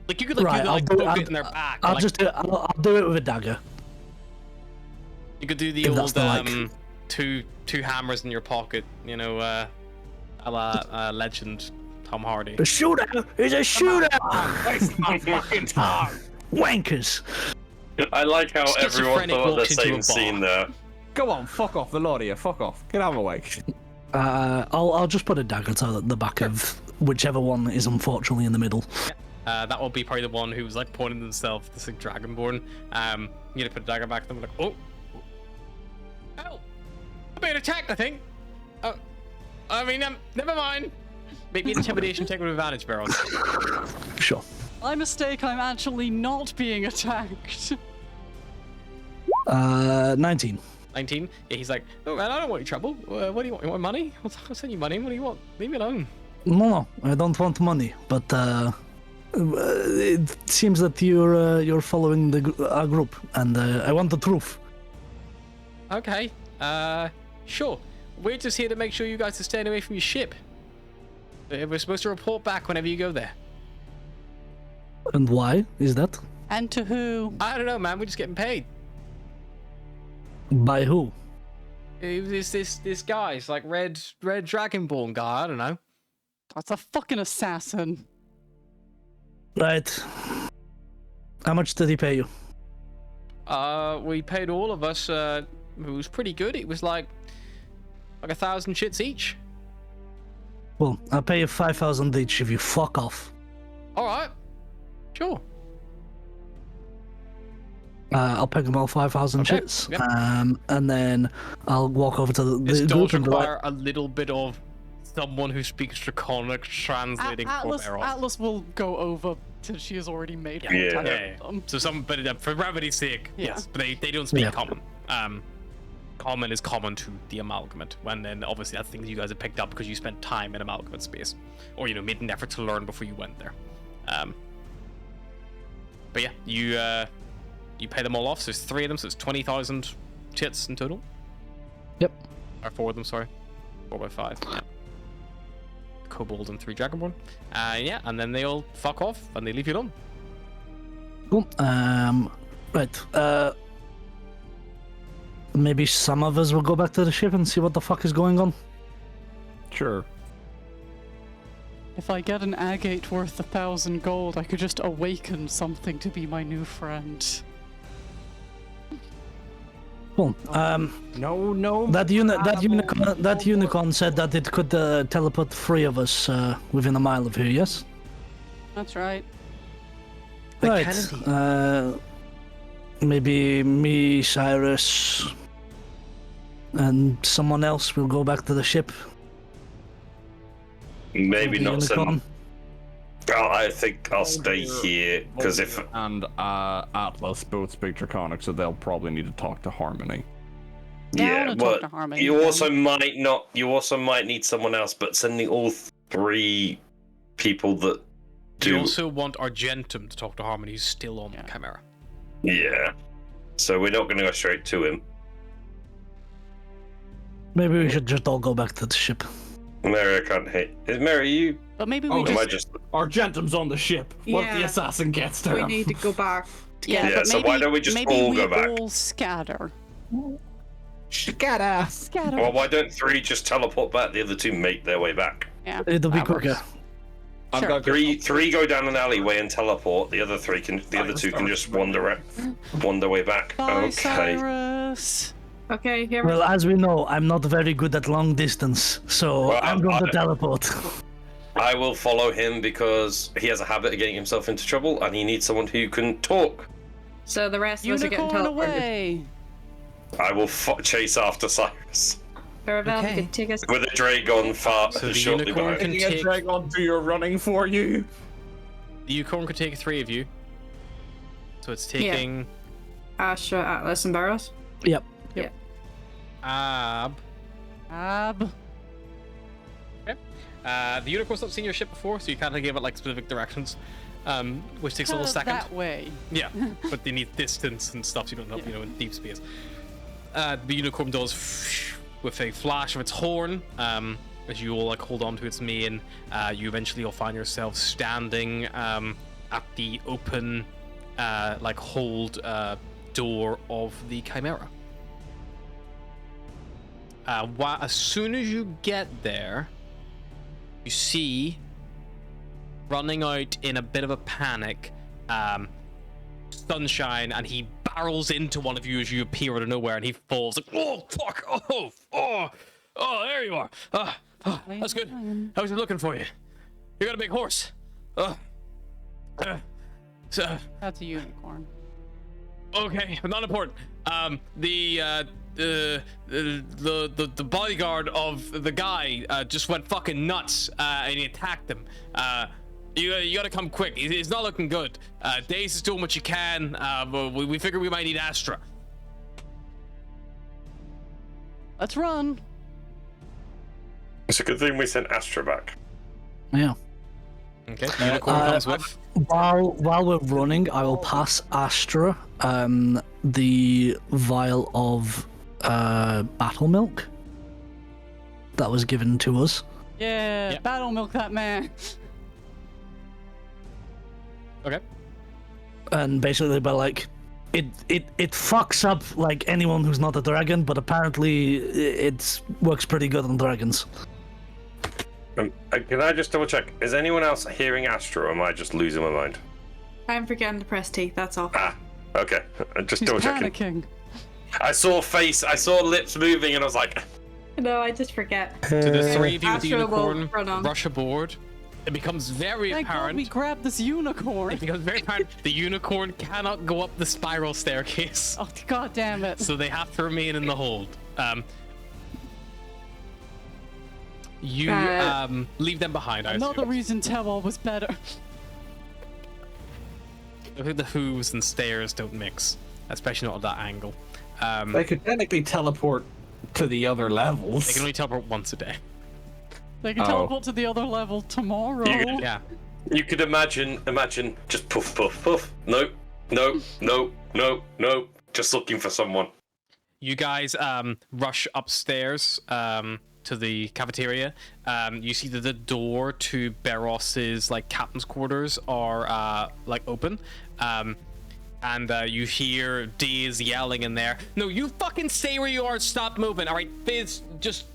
Like you could like, Right, do I'll like do- poke I'll- it in their back. I'll like, just do it. I'll do it with a dagger. you could do the if that's old the like. two hammers in your pocket, you know, a la legend Tom Hardy. A shootout! It's a shootout! Waste my fucking time. Wankers! I like how everyone Schizophrenic thought the walks into a same bar. scene there. Go on, fuck off, the lot of you. Fuck off. Get out of my way. I'll just put a dagger to the back of whichever one is unfortunately in the middle. That will be probably the one who's like pointing themselves, this like dragonborn. You gonna put a dagger back to them, like, oh, I'm being attacked, I think. I mean, never mind. Make me an intimidation check with advantage, Barrels. Sure. My mistake, I'm actually not being attacked. 19. 19. Yeah, he's like, oh man, I don't want your trouble. What do you want? You want money? I'll send you money. What do you want? Leave me alone. No, I don't want money, but it seems that you're following our group, and I want the truth. Okay. Sure. We're just here to make sure you guys are staying away from your ship. We're supposed to report back whenever you go there. And why is that? And to who? I don't know, man. We're just getting paid. By who? This guy's like red dragonborn guy. I don't know. That's a fucking assassin. Right. How much did he pay you? We paid all of us. It was pretty good. It was like 1,000 shits each. Well, I'll pay you 5,000 each if you fuck off. All right. Sure. I'll pay them all 5,000 Okay, shits. yep. And then I'll walk over to This the does group and be like, require a little bit of someone who speaks Draconic translating for Atlas, Barrels. Atlas will go over till she has already made Yeah. contact Yeah. with them. So but for brevity's sake, Yeah. yes, but they don't speak Yeah. common. Common is common to the amalgamate, and then obviously that's things you guys have picked up because you spent time in amalgamate space, or made an effort to learn before you went there. But yeah, you pay them all off. So there's 3 of them, so it's 20,000 chits in total. Yep. Or 4 of them, sorry. 4 by 5. Yeah. Kobold and 3 Dragonborn. Yeah, and then they all fuck off and they leave you alone. cool. Right. Maybe some of us will go back to the ship and see what the fuck is going on. Sure. If I get an agate worth 1,000 gold, I could just awaken something to be my new friend. Cool. No. That unicorn said that it could teleport 3 of us within a mile of here. Yes. That's right. Right. Maybe me, Cyrus, and someone else will go back to the ship. Maybe The not unicorn. Oh, I think I'll stay here because if And Atlas both speak Draconic, so they'll probably need to talk to Harmony. Yeah, I yeah, wanna talk but to Harmony you then. also might not. You also might need someone else, but sending all 3 people that Do you do. also want Argentum to talk to Harmony, who's still on the Chimera? Yeah. So we're not going to go straight to him. Maybe we should just all go back to the ship. Mary, I can't hit. Is Mary you? But maybe Oh, we Am I just... just? Argentum's on the ship. What if the Yeah. assassin gets to We him? need to go back. Yeah, Yeah, but so maybe, why don't we just maybe all we go back? all scatter. Scatter. Scatter. Well, why don't 3 just teleport back? The other 2 make their way back. Yeah. It'll be that quicker. works. I'm Sure. gonna go- 3 go down an alleyway and teleport. The other 3 can. The other 2 can just wander way back. Bye, Okay. Cyrus. Okay, here we Well, as we know, I'm not very good at long distance, so Well, I'm going to I- teleport. I will follow him because he has a habit of getting himself into trouble, and he needs someone who can talk. So the rest of us are getting Unicorn teleported. away. I will chase after Cyrus Paravel, Okay. you can take us. with a Dragon far So the shortly unicorn behind. can Taking a take Dragon to your running for you. the unicorn could take 3 of you. So it's taking Astra, Atlas, and Barros. Yep. Yeah. Ab. Okay. The unicorn's not seen your ship before, so you kind of give it like specific directions, which takes a little second. That way. Yeah, but they need distance and stuff, so you don't know, in deep space. The unicorn does with a flash of its horn, as you all like hold on to its mane. You eventually will find yourself standing at the open, like hold door of the Chimera. As soon as you get there, you see, running out in a bit of a panic, Sunshine, and he barrels into one of you as you appear out of nowhere, and he falls. Like, oh fuck! Oh, there you are. That's good. I was looking for you. You got a big horse. So, That's a unicorn. okay, not important. The bodyguard of the guy just went fucking nuts, and he attacked him. You gotta come quick. It's not looking good. Daze is doing what you can, but we figure we might need Astra. Let's run. It's a good thing we sent Astra back. Yeah. Okay, unicorn comes with. While we're running, I will pass Astra the vial of battle milk that was given to us. Yeah, Yep. battle milk that man. Okay. And basically, by like, it fucks up like anyone who's not a dragon, but apparently it works pretty good on dragons. Can I just double check? Is anyone else hearing Astra, or am I just losing my mind? I'm forgetting to press T, that's all. Okay. Just He's double checking. panicking. I saw lips moving, and I was like, No, I just forget. To the three of you with the Astra will unicorn run on. rush aboard. It becomes very Thank God apparent. we grabbed this unicorn. It becomes very apparent the unicorn cannot go up the spiral staircase, Oh, God damn it. so they have to remain in the hold. You leave them behind. I Another assume. reason Tewal was better. I think the hooves and stairs don't mix, especially not at that angle. They could technically teleport to the other levels. They can only teleport once a day. They can teleport to the other level tomorrow. Yeah. you could imagine just puff, puff, puff. Nope. Just looking for someone. You guys rush upstairs to the cafeteria. You see that the door to Barros's like captain's quarters are like open. And you hear Daze yelling in there. No, you fucking stay where you are and stop moving. All right, Fizz, just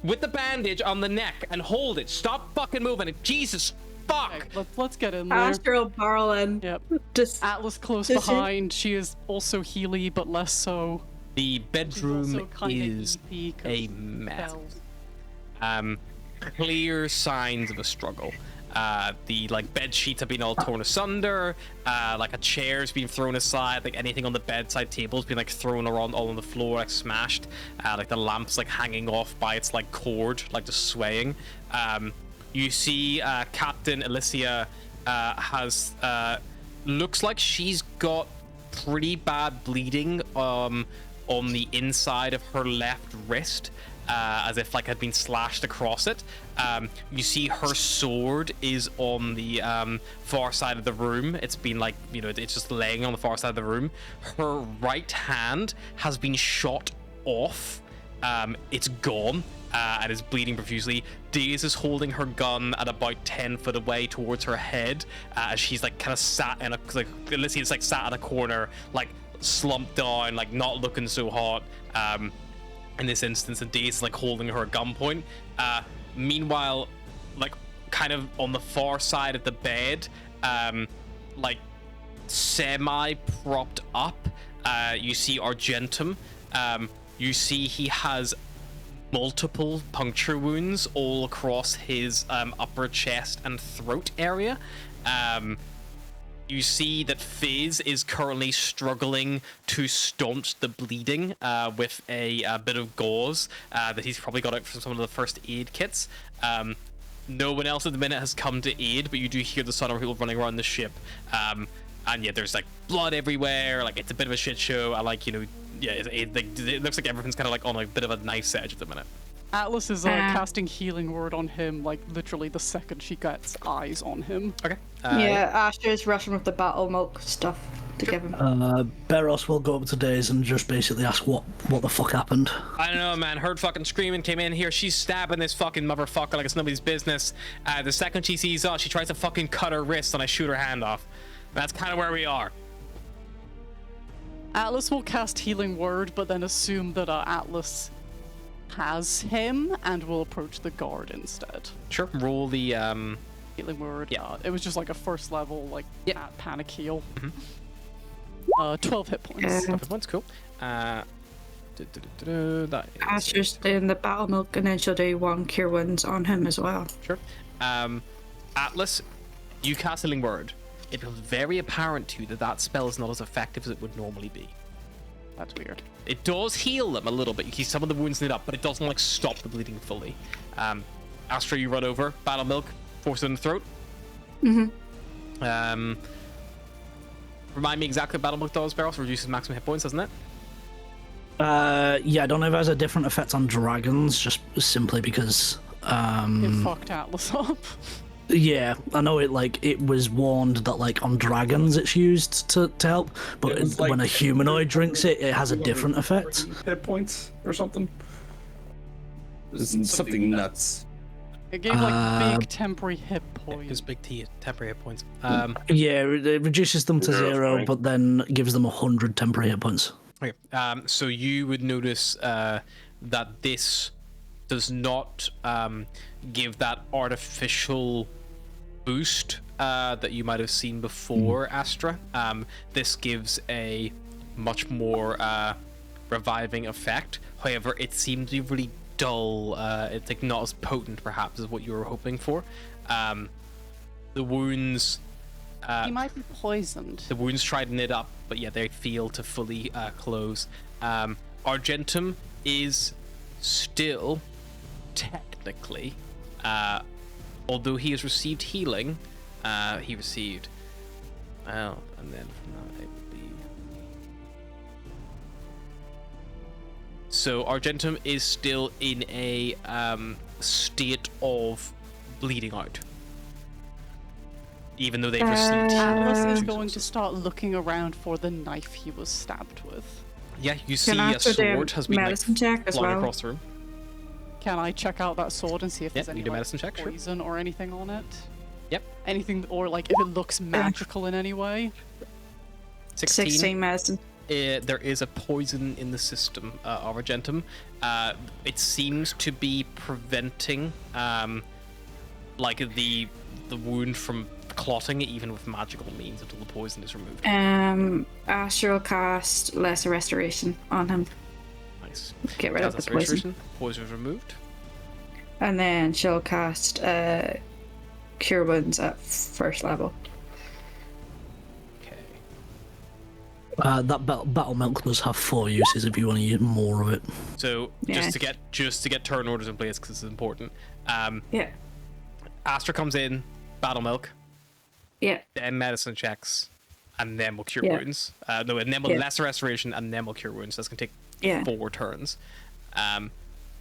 with the bandage on the neck and hold it. Stop fucking moving. Jesus fuck. Okay, let's get in there. Astra will barrel in. Yep. Just Atlas close Does she- behind. She is also Healy, but less so. The bedroom also kinda is EP 'cause a mess. bells. Clear signs of a struggle. The like bed sheets have been all torn asunder. Like a chair's been thrown aside. Like anything on the bedside table's been like thrown around all on the floor, like smashed. Like the lamp's like hanging off by its like cord, like just swaying. You see Captain Alicia has looks like she's got pretty bad bleeding on the inside of her left wrist. As if like had been slashed across it. You see her sword is on the far side of the room. It's been like, it's just laying on the far side of the room. Her right hand has been shot off. It's gone and is bleeding profusely. Daze is holding her gun at about 10 foot away towards her head as she's like kind of sat in a, like Alicia's like sat in a corner, like slumped down, like not looking so hot. In this instance, and Daze is like holding her at gunpoint. Meanwhile, like kind of on the far side of the bed, like semi propped up, you see Argentum. You see he has multiple puncture wounds all across his upper chest and throat area. You see that Fizz is currently struggling to staunch the bleeding with a bit of gauze that he's probably got out from some of the first aid kits. No one else at the minute has come to aid, but you do hear the sound of people running around the ship. And yeah, there's like blood everywhere. Like it's a bit of a shit show. I like, yeah, it looks like everything's kind of like on a bit of a knife's edge at the minute. Atlas is casting healing word on him, like literally the second she gets eyes on him. Okay. Yeah, Astra's rushing with the battle milk stuff to give him. Beros will go up to Days and just basically ask what the fuck happened. I don't know, man. Heard fucking screaming, came in here. She's stabbing this fucking motherfucker like it's nobody's business. The second she sees us, she tries to fucking cut her wrist and I shoot her hand off. That's kind of where we are. Atlas will cast healing word, but then assume that Atlas has him and will approach the guard instead. Sure. Roll the Healing word. Yeah. It was just like a first level, like panic heal. 12 hit points. 12 hit points. Cool. That is Astra's doing the battle milk, and then she'll do 1 cure wounds on him as well. sure. Atlas, you cast healing word. It becomes very apparent to you that spell is not as effective as it would normally be. That's weird. It does heal them a little bit. You see some of the wounds knit up, but it doesn't like stop the bleeding fully. Astra, you run over, battle milk, force it in the throat. Remind me exactly what battle milk does, Beros. Reduces maximum hit points, doesn't it? Yeah, I don't know if it has a different effect on dragons, just simply because. It fucked Atlas up. Yeah, I know it was warned that like on dragons it's used to help, but It was, like, when a humanoid drinks it, it has a different effect. Hit points or something. Something nuts. It gave like big temporary hit points. His big T temporary hit points. Yeah, it reduces them to 0, but then gives them 100 temporary hit points. Okay. So you would notice that this does not give that artificial boost that you might have seen before, Astra. This gives a much more reviving effect. However, it seems to be really dull. It's like not as potent, perhaps, as what you were hoping for. The wounds. He might be poisoned. The wounds try to knit up, but yeah, they fail to fully close. Argentum is still technically, although he has received healing, he received. Well, and then from that it would be. So Argentum is still in a state of bleeding out. Even though they've received Atlas healing. is going to start looking around for the knife he was stabbed with. Yeah, you see Can I a also do sword has been like medicine check as flung well? across the room. Can I check out that sword and see if Yeah, there's any you do like, medicine check, sure. poison or anything on it? Yep. Anything, or like if it looks magical in any way? 16 medicine. There is a poison in the system of Argentum. It seems to be preventing like the wound from clotting even with magical means until the poison is removed. Astra will cast Lesser Restoration on him. Nice. Get rid of the That's poison. restoration. Poison is removed. And then she'll cast Cure Wounds at 1st level. Okay. That battle milk does have 4 uses if you want to use more of it. So Yeah. just to get turn orders in place because it's important. Yeah. Astra comes in, battle milk, Yeah. then medicine checks, and then we'll cure Yeah. wounds. No, and then we'll Yeah. lesser restoration, and then we'll cure wounds. That's gonna take Yeah. 4 turns.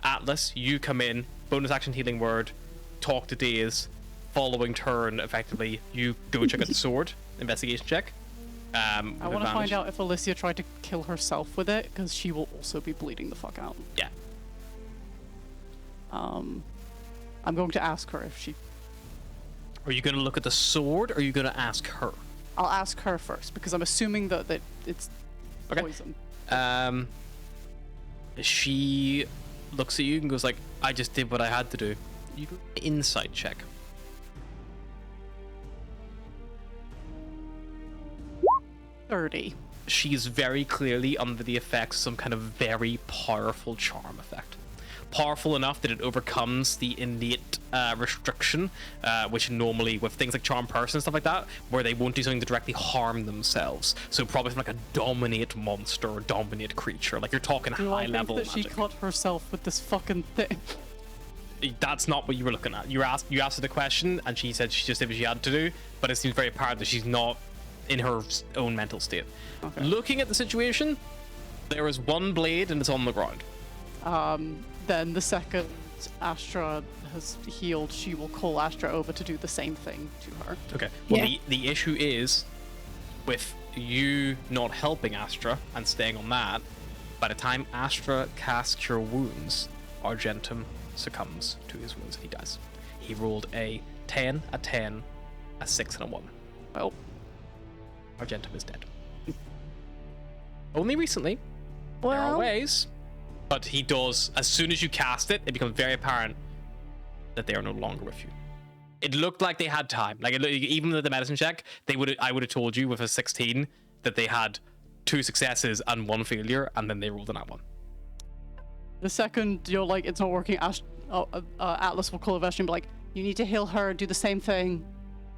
Atlas, you come in, bonus action healing word, talk to Daze, following turn, effectively, you go check out the sword, investigation check. I want to find out if Alicia tried to kill herself with it, because she will also be bleeding the fuck out. Yeah. I'm going to ask her if she... Are you gonna look at the sword, or are you gonna ask her? I'll ask her first, because I'm assuming that it's Okay. poison. She looks at you and goes like, I just did what I had to do. You do an insight check. 30. She is very clearly under the effects of some kind of very powerful charm effect. Powerful enough that it overcomes the innate restriction, which normally with things like charm person and stuff like that, where they won't do something to directly harm themselves. So probably from like a dominate monster or dominate creature. Like you're talking Do high I think level that magic. she cut herself with this fucking thing? That's not what you were looking at. You asked her the question, and she said she just did what she had to do. But it seems very apparent that she's not in her own mental state. Okay. Looking at the situation, there is one blade and it's on the ground. Then the second Astra has healed, she will call Astra over to do the same thing to her. Okay. Well, Yeah. the issue is with you not helping Astra and staying on that. By the time Astra casts your wounds, Argentum succumbs to his wounds and he dies. He rolled a 10, a 10, a 6, and a 1. Well, Argentum is dead. Only recently. There are Well, ways, but he does. As soon as you cast it, it becomes very apparent that they are no longer with you. It looked like they had time. Like even with the medicine check, I would have told you with a 16 that they had 2 successes and 1 failure, and then they rolled an one. the second you're like, it's not working, Atlas will call Vashti and be like, you need to heal her, do the same thing,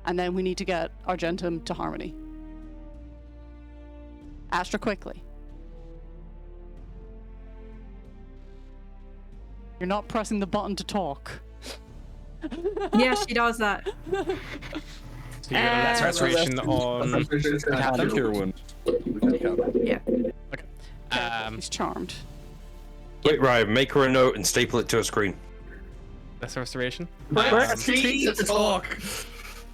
and then we need to get Argentum to Harmony. Astra, quickly. You're not pressing the button to talk. Yeah, she does that. So you get a less restoration on. Captain Cure Wound. Yeah. He's charmed. Wait, Ryan, make her a note and staple it to a screen. Less restoration. Jesus, talk.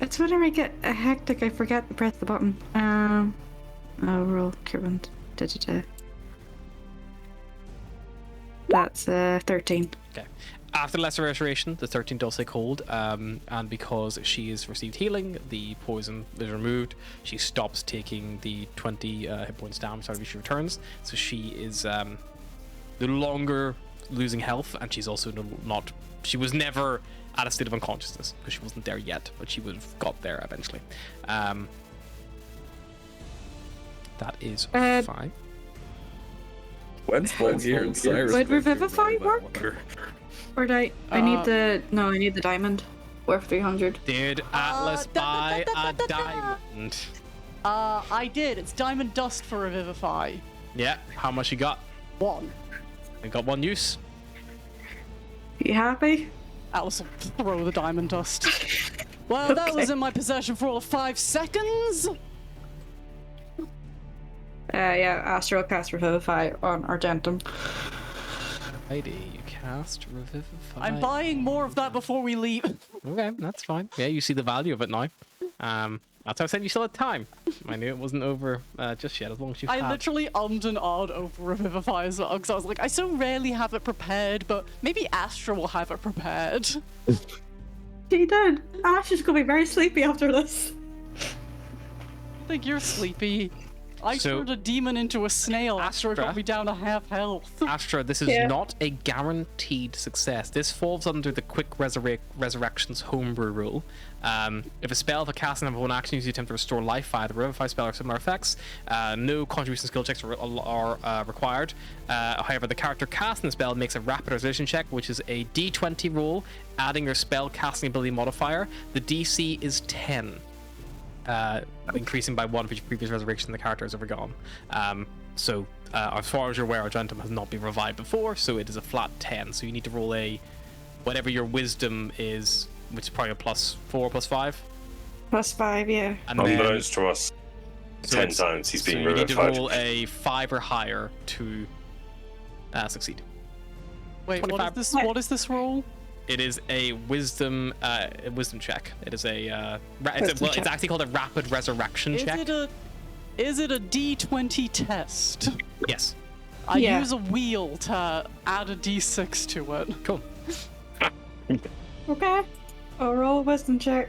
It's whenever I get hectic, I forget to press the button. Oh, roll current. That's 13. Okay. After lesser restoration, the 13 does take hold, and because she has received healing, the poison is removed. She stops taking the 20 hit points damage every she returns, so she is no longer losing health, and she's also not. She was never at a state of unconsciousness because she wasn't there yet, but she would have got there eventually. That is fine. When's Volgear and Cyrus? Would Revivify work? Or do I need the... No, I need the diamond. Worth 300. Did Atlas buy a diamond? I did. It's diamond dust for Revivify. Yeah. How much you got? 1. I got 1 use. You happy? Atlas will throw the diamond dust. Well, that was Okay. in my possession for all of 5 seconds. Yeah, Astral cast Revivify on Argentum. Lady, you cast Revivify. I'm buying more of that before we leave. Okay, that's fine. Yeah, you see the value of it now. That's how I said you still had time. I knew it wasn't over just yet, as long as you I had. literally ummed and ahed over Revivify as well, because I was like, I so rarely have it prepared, but maybe Astra will have it prepared. She did. Ash is gonna be very sleepy after this. I think you're sleepy. I So- turned a demon into a snail after it got Astra? me down to half health. Astra, this is Yeah. not a guaranteed success. This falls under the quick resurrections homebrew rule. If a spell of a casting of one action uses attempt to restore life via the Revivify spell or similar effects, no contribution skill checks are required. However, the character casting the spell makes a rapid restoration check, which is a D20 roll, adding your spell casting ability modifier. The DC is 10. Increasing by 1 for each previous resurrection the character has ever gone. So, as far as you're aware, Argentum has not been revived before, so it is a flat 10. So you need to roll a whatever your wisdom is, which is probably a +4, +5. +5, yeah. And then, Unbeknownst to us, so 10 it's- times he's so been you need to revivified. roll a 5 or higher to succeed. Wait, 25. what is this roll? It is a wisdom check. It is it's actually called a rapid resurrection check. Is it a D20 test? Yes. I Yeah. use a wheel to add a D6 to it. Cool. Okay. I'll roll a wisdom check.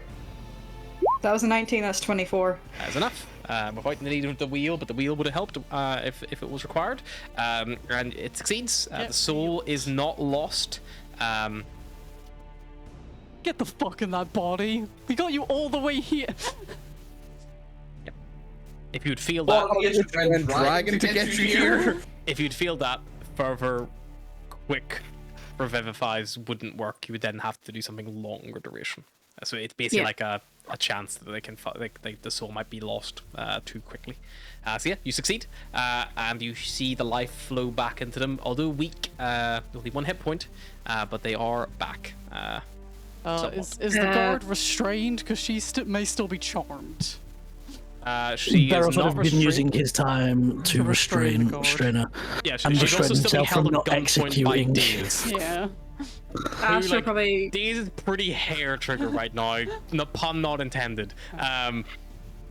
That was a 19, that's 24. That's enough. Without the need of the wheel, but the wheel would have helped if it was required. And it succeeds. Yeah, The soul is not lost. Get the fuck in that body. We got you all the way here. If you'd feel that, Dragon to get you here. if you'd feel that further quick revivifies wouldn't work, you would then have to do something longer duration. So it's basically Yeah. like a chance that they can the soul might be lost too quickly. So yeah, you succeed, and you see the life flow back into them. Although weak, only 1 hit point, but they are back. Is the guard restrained? Because she may still be charmed. She Barrow is would not have been using restrained. his time to restrain the restrain her. Yeah, and she's restrain also still being himself held from at not gunpoint by executing. Daze. Yeah. Astra Like, probably. Daze is pretty hair trigger right now. No pun not intended.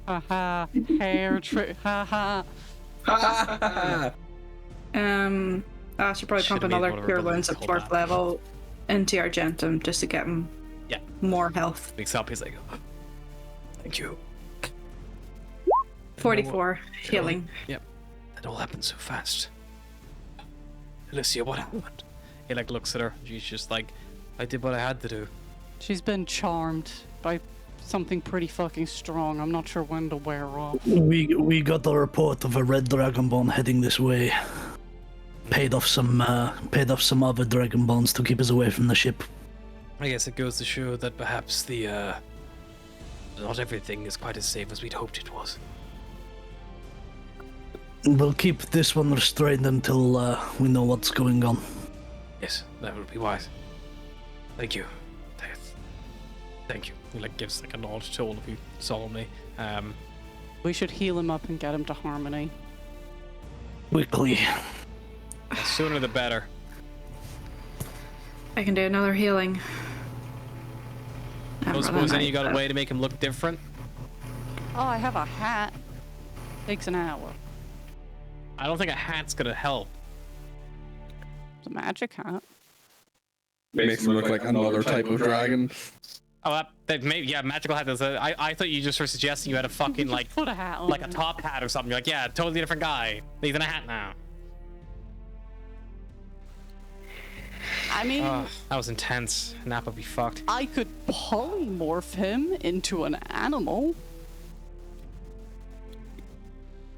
Haha. Hair trick. Haha. I should probably Should've pump made another one of our cure brothers wounds at call 4th that. level into Argentum just to get him Yeah, more health. wakes up. He's like, "Thank you." 44 healing. Yep. That all happened so fast. Alicia, what happened? He like looks at her. She's just like, I did what I had to do. She's been charmed by something pretty fucking strong. I'm not sure when to wear off. We got the report of a red dragonborn heading this way. Paid off some other dragonborns to keep us away from the ship. I guess it goes to show that perhaps the not everything is quite as safe as we'd hoped it was. We'll keep this one restrained until we know what's going on. Yes, that would be wise. Thank you. Thank you. He like gives like a nod to all of you solemnly. We should heal him up and get him to Harmony. Quickly. The sooner the better. I can do another healing. I don't suppose any you got a way to make him look different? Oh, I have a hat. Takes an hour. I don't think a hat's gonna help. It's a magic hat. Makes him look like another type of dragon. Oh, that maybe yeah, magical hat does. I thought you just were suggesting you had a fucking like Put a hat on. like a top hat or something. You're like, yeah, totally different guy. He's in a hat now. I mean, That was intense. Nap would be fucked. I could polymorph him into an animal.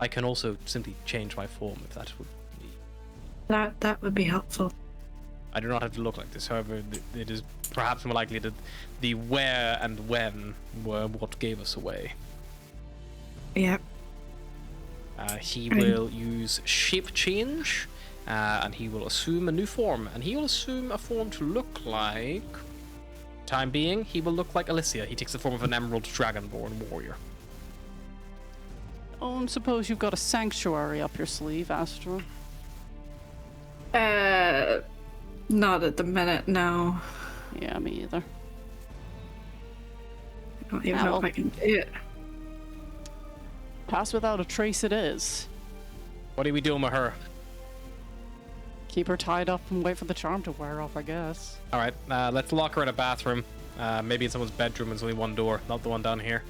I can also simply change my form if that would be. That would be helpful. I do not have to look like this. However, it is perhaps more likely that the where and when were what gave us away. Yep. He will use shape change, and he will assume a new form, and he will assume a form to look like. Time being, he will look like Alicia. He takes the form of an emerald dragonborn warrior. Oh, and suppose you've got a sanctuary up your sleeve, Astra. Not at the minute, no. Yeah, me either. I don't even know if I can do it. Pass without a trace it is. What are we doing with her? Keep her tied up and wait for the charm to wear off, I guess. All right, let's lock her in a bathroom. Maybe in someone's bedroom. There's only one door, not the one down here.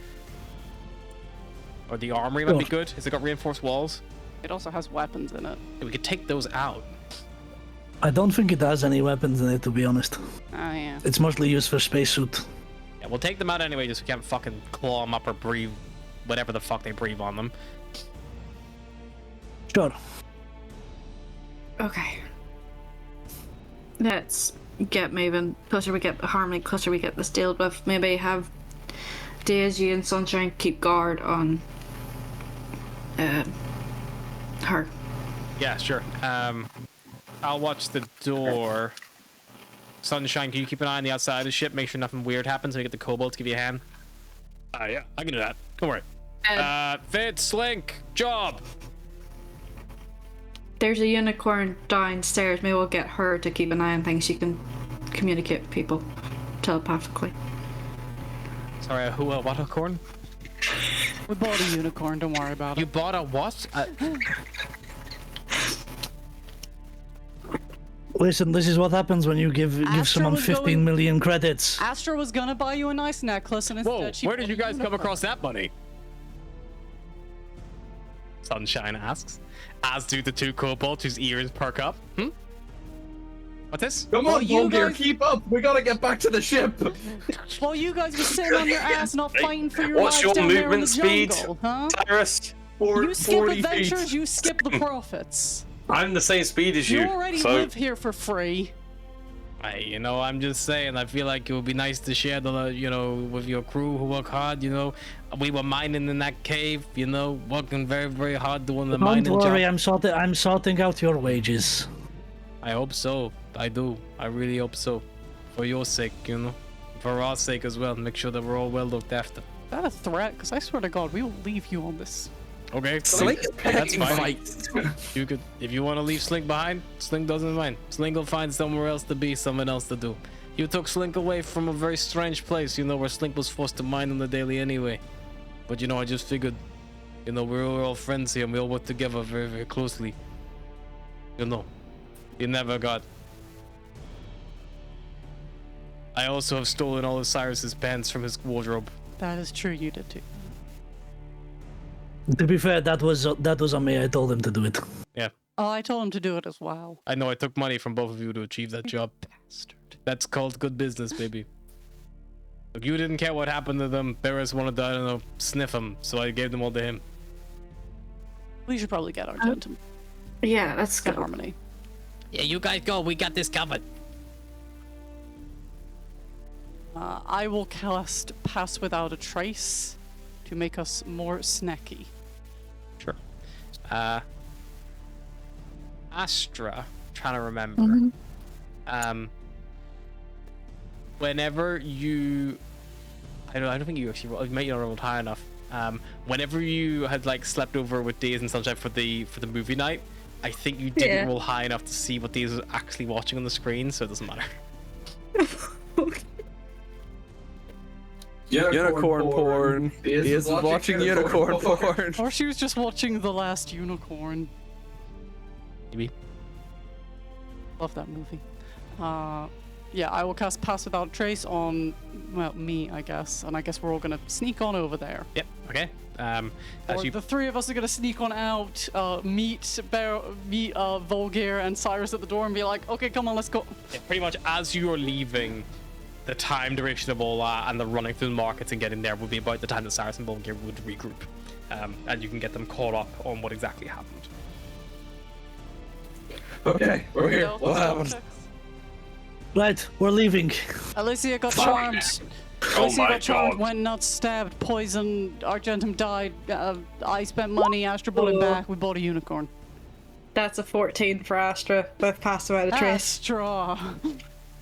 Or the armory might be good. Has it got reinforced walls? It also has weapons in it. We could take those out. I don't think it has any weapons in it, to be honest. Ah, yeah. It's mostly used for spacesuit. Yeah, we'll take them out anyway, just so we can't fucking claw them up or breathe whatever the fuck they breathe on them. Sure. Okay. Let's get moving. Closer we get Harmony, closer we get this dealt with. Maybe have Daisy and Sunshine keep guard on her. Yeah, sure. I'll watch the door. Sunshine, can you keep an eye on the outside of the ship? Make sure nothing weird happens so we get the kobold to give you a hand. Yeah, I can do that. Don't worry. Fitz, Slink, job. There's a unicorn downstairs. Maybe we'll get her to keep an eye on things. She can communicate with people telepathically. Sorry, who? What? A corn? We bought a unicorn, don't worry about You it. bought a what? Listen, this is what happens when you give someone was 15 going- million credits. Astra was gonna buy you a nice necklace, and Whoa, instead she where did bought you a guys come unicorn. across that money? Sunshine asks, as do the two kobolds whose ears perk up. What's this? Come Well, on, you Volgear, guys- keep up! We gotta get back to the ship! While you guys were sitting on your ass not fighting for your What's lives your down there in the movement speed, jungle, huh? Tyrus? You skip 40 adventures, feet. you skip the profits. I'm the same speed as you. You already so live here for free. Hey, I'm just saying, I feel like it would be nice to share the, with your crew who work hard, We were mining in that cave, working very, very hard doing the mining Don't worry, job. I'm sorting out your wages. I hope so. I do. I really hope so. For your sake, For our sake as well. Make sure that we're all well looked after. that a threat? Because I swear to God, we will leave you on this. Okay, Slink is that's picking fine. fights. You could, if you want to leave Slink behind, Slink doesn't mind. Slink will find somewhere else to be, something else to do. You took Slink away from a very strange place, you know, where Slink was forced to mine on the daily anyway. But you know, I just figured, you know, we're all friends here and we all work together very, very closely. You know, you never got. I also have stolen all of Cyrus's pants from his wardrobe. That is true, you did too. To be fair, that was on me. I told him to do it. Yeah, Oh, I told him to do it as well. I know I took money from both of you to achieve that job. Bastard. That's called good business, baby. Look, you didn't care what happened to them. Barris wanted to, I don't know, sniff them, so I gave them all to him. We should probably get Argentum. Yeah, let's Get go. Harmony. Yeah, you guys go. We got this covered. I will cast Pass Without a Trace to make us more snacky. Sure. Astra, trying to remember. Whenever you, I don't think you actually. You might not rolled high enough. Whenever you had like slept over with Days and Sunshine for the movie night, I think you didn't Yeah. roll high enough to see what Days was actually watching on the screen, so it doesn't matter. Unicorn porn. He is watching unicorn porn. Or she was just watching The Last Unicorn. Maybe. Love that movie. Yeah, I will cast Pass Without a Trace on, well, me, I guess. And I guess we're all gonna sneak on over there. Yep. Okay. As Or you the three of us are gonna sneak on out, meet Volgir and Cyrus at the door and be like, okay, come on, let's go. Yeah, pretty much as you're leaving, the time duration of all that and the running through the markets and getting there would be about the time that Cyrus and Bulgir would regroup. And you can get them caught up on what exactly happened. Okay, we're here. No, What happened? Right, we're leaving. Alicia got charmed. Oh Alicia my got charmed, God. went nuts, stabbed, poisoned, Argentum died, I spent money, Astra bought it back, we bought a unicorn. That's a 14 for Astra with Pass Without a Trace. Astra!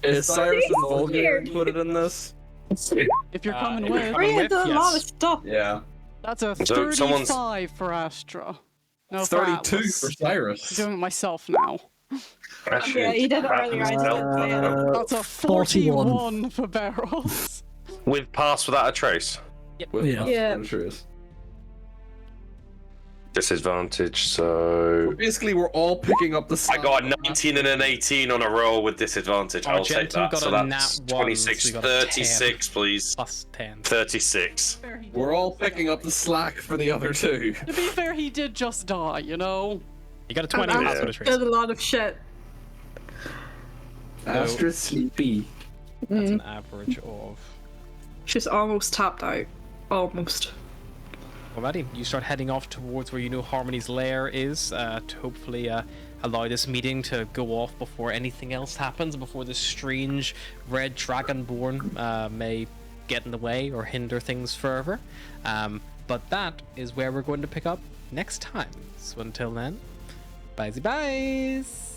Is Cyrus and so Volga weird. included in this? If you're coming if you're with, coming We with, did a lot of yes. stuff. Yeah. that's a So someone's- 35 for Astra. No, for 32 Atlas. for Cyrus. I'm doing it myself now. Actually, Yeah, you did it earlier. I just didn't say it. That's a 41. 41 for barrels. with Pass Without a Trace. With Yeah. Yeah. Truth. Disadvantage, so... Basically, we're all picking up the I slack. got a 19 and an 18 on a roll with disadvantage. I'll take Argentum that. got So a that's nat 1, 26, so you got a 36, please. Plus 10. 36. We're all picking up the slack for the other two. To be fair, he did just die, you know? You got a 20 I pass with a trace. did a lot of shit. Astra's sleepy. That's an average of... She's almost tapped out. Almost. Alrighty, you start heading off towards where you know Harmony's lair is, to hopefully allow this meeting to go off before anything else happens, before this strange red dragonborn may get in the way or hinder things further. But that is where we're going to pick up next time. So until then, byes.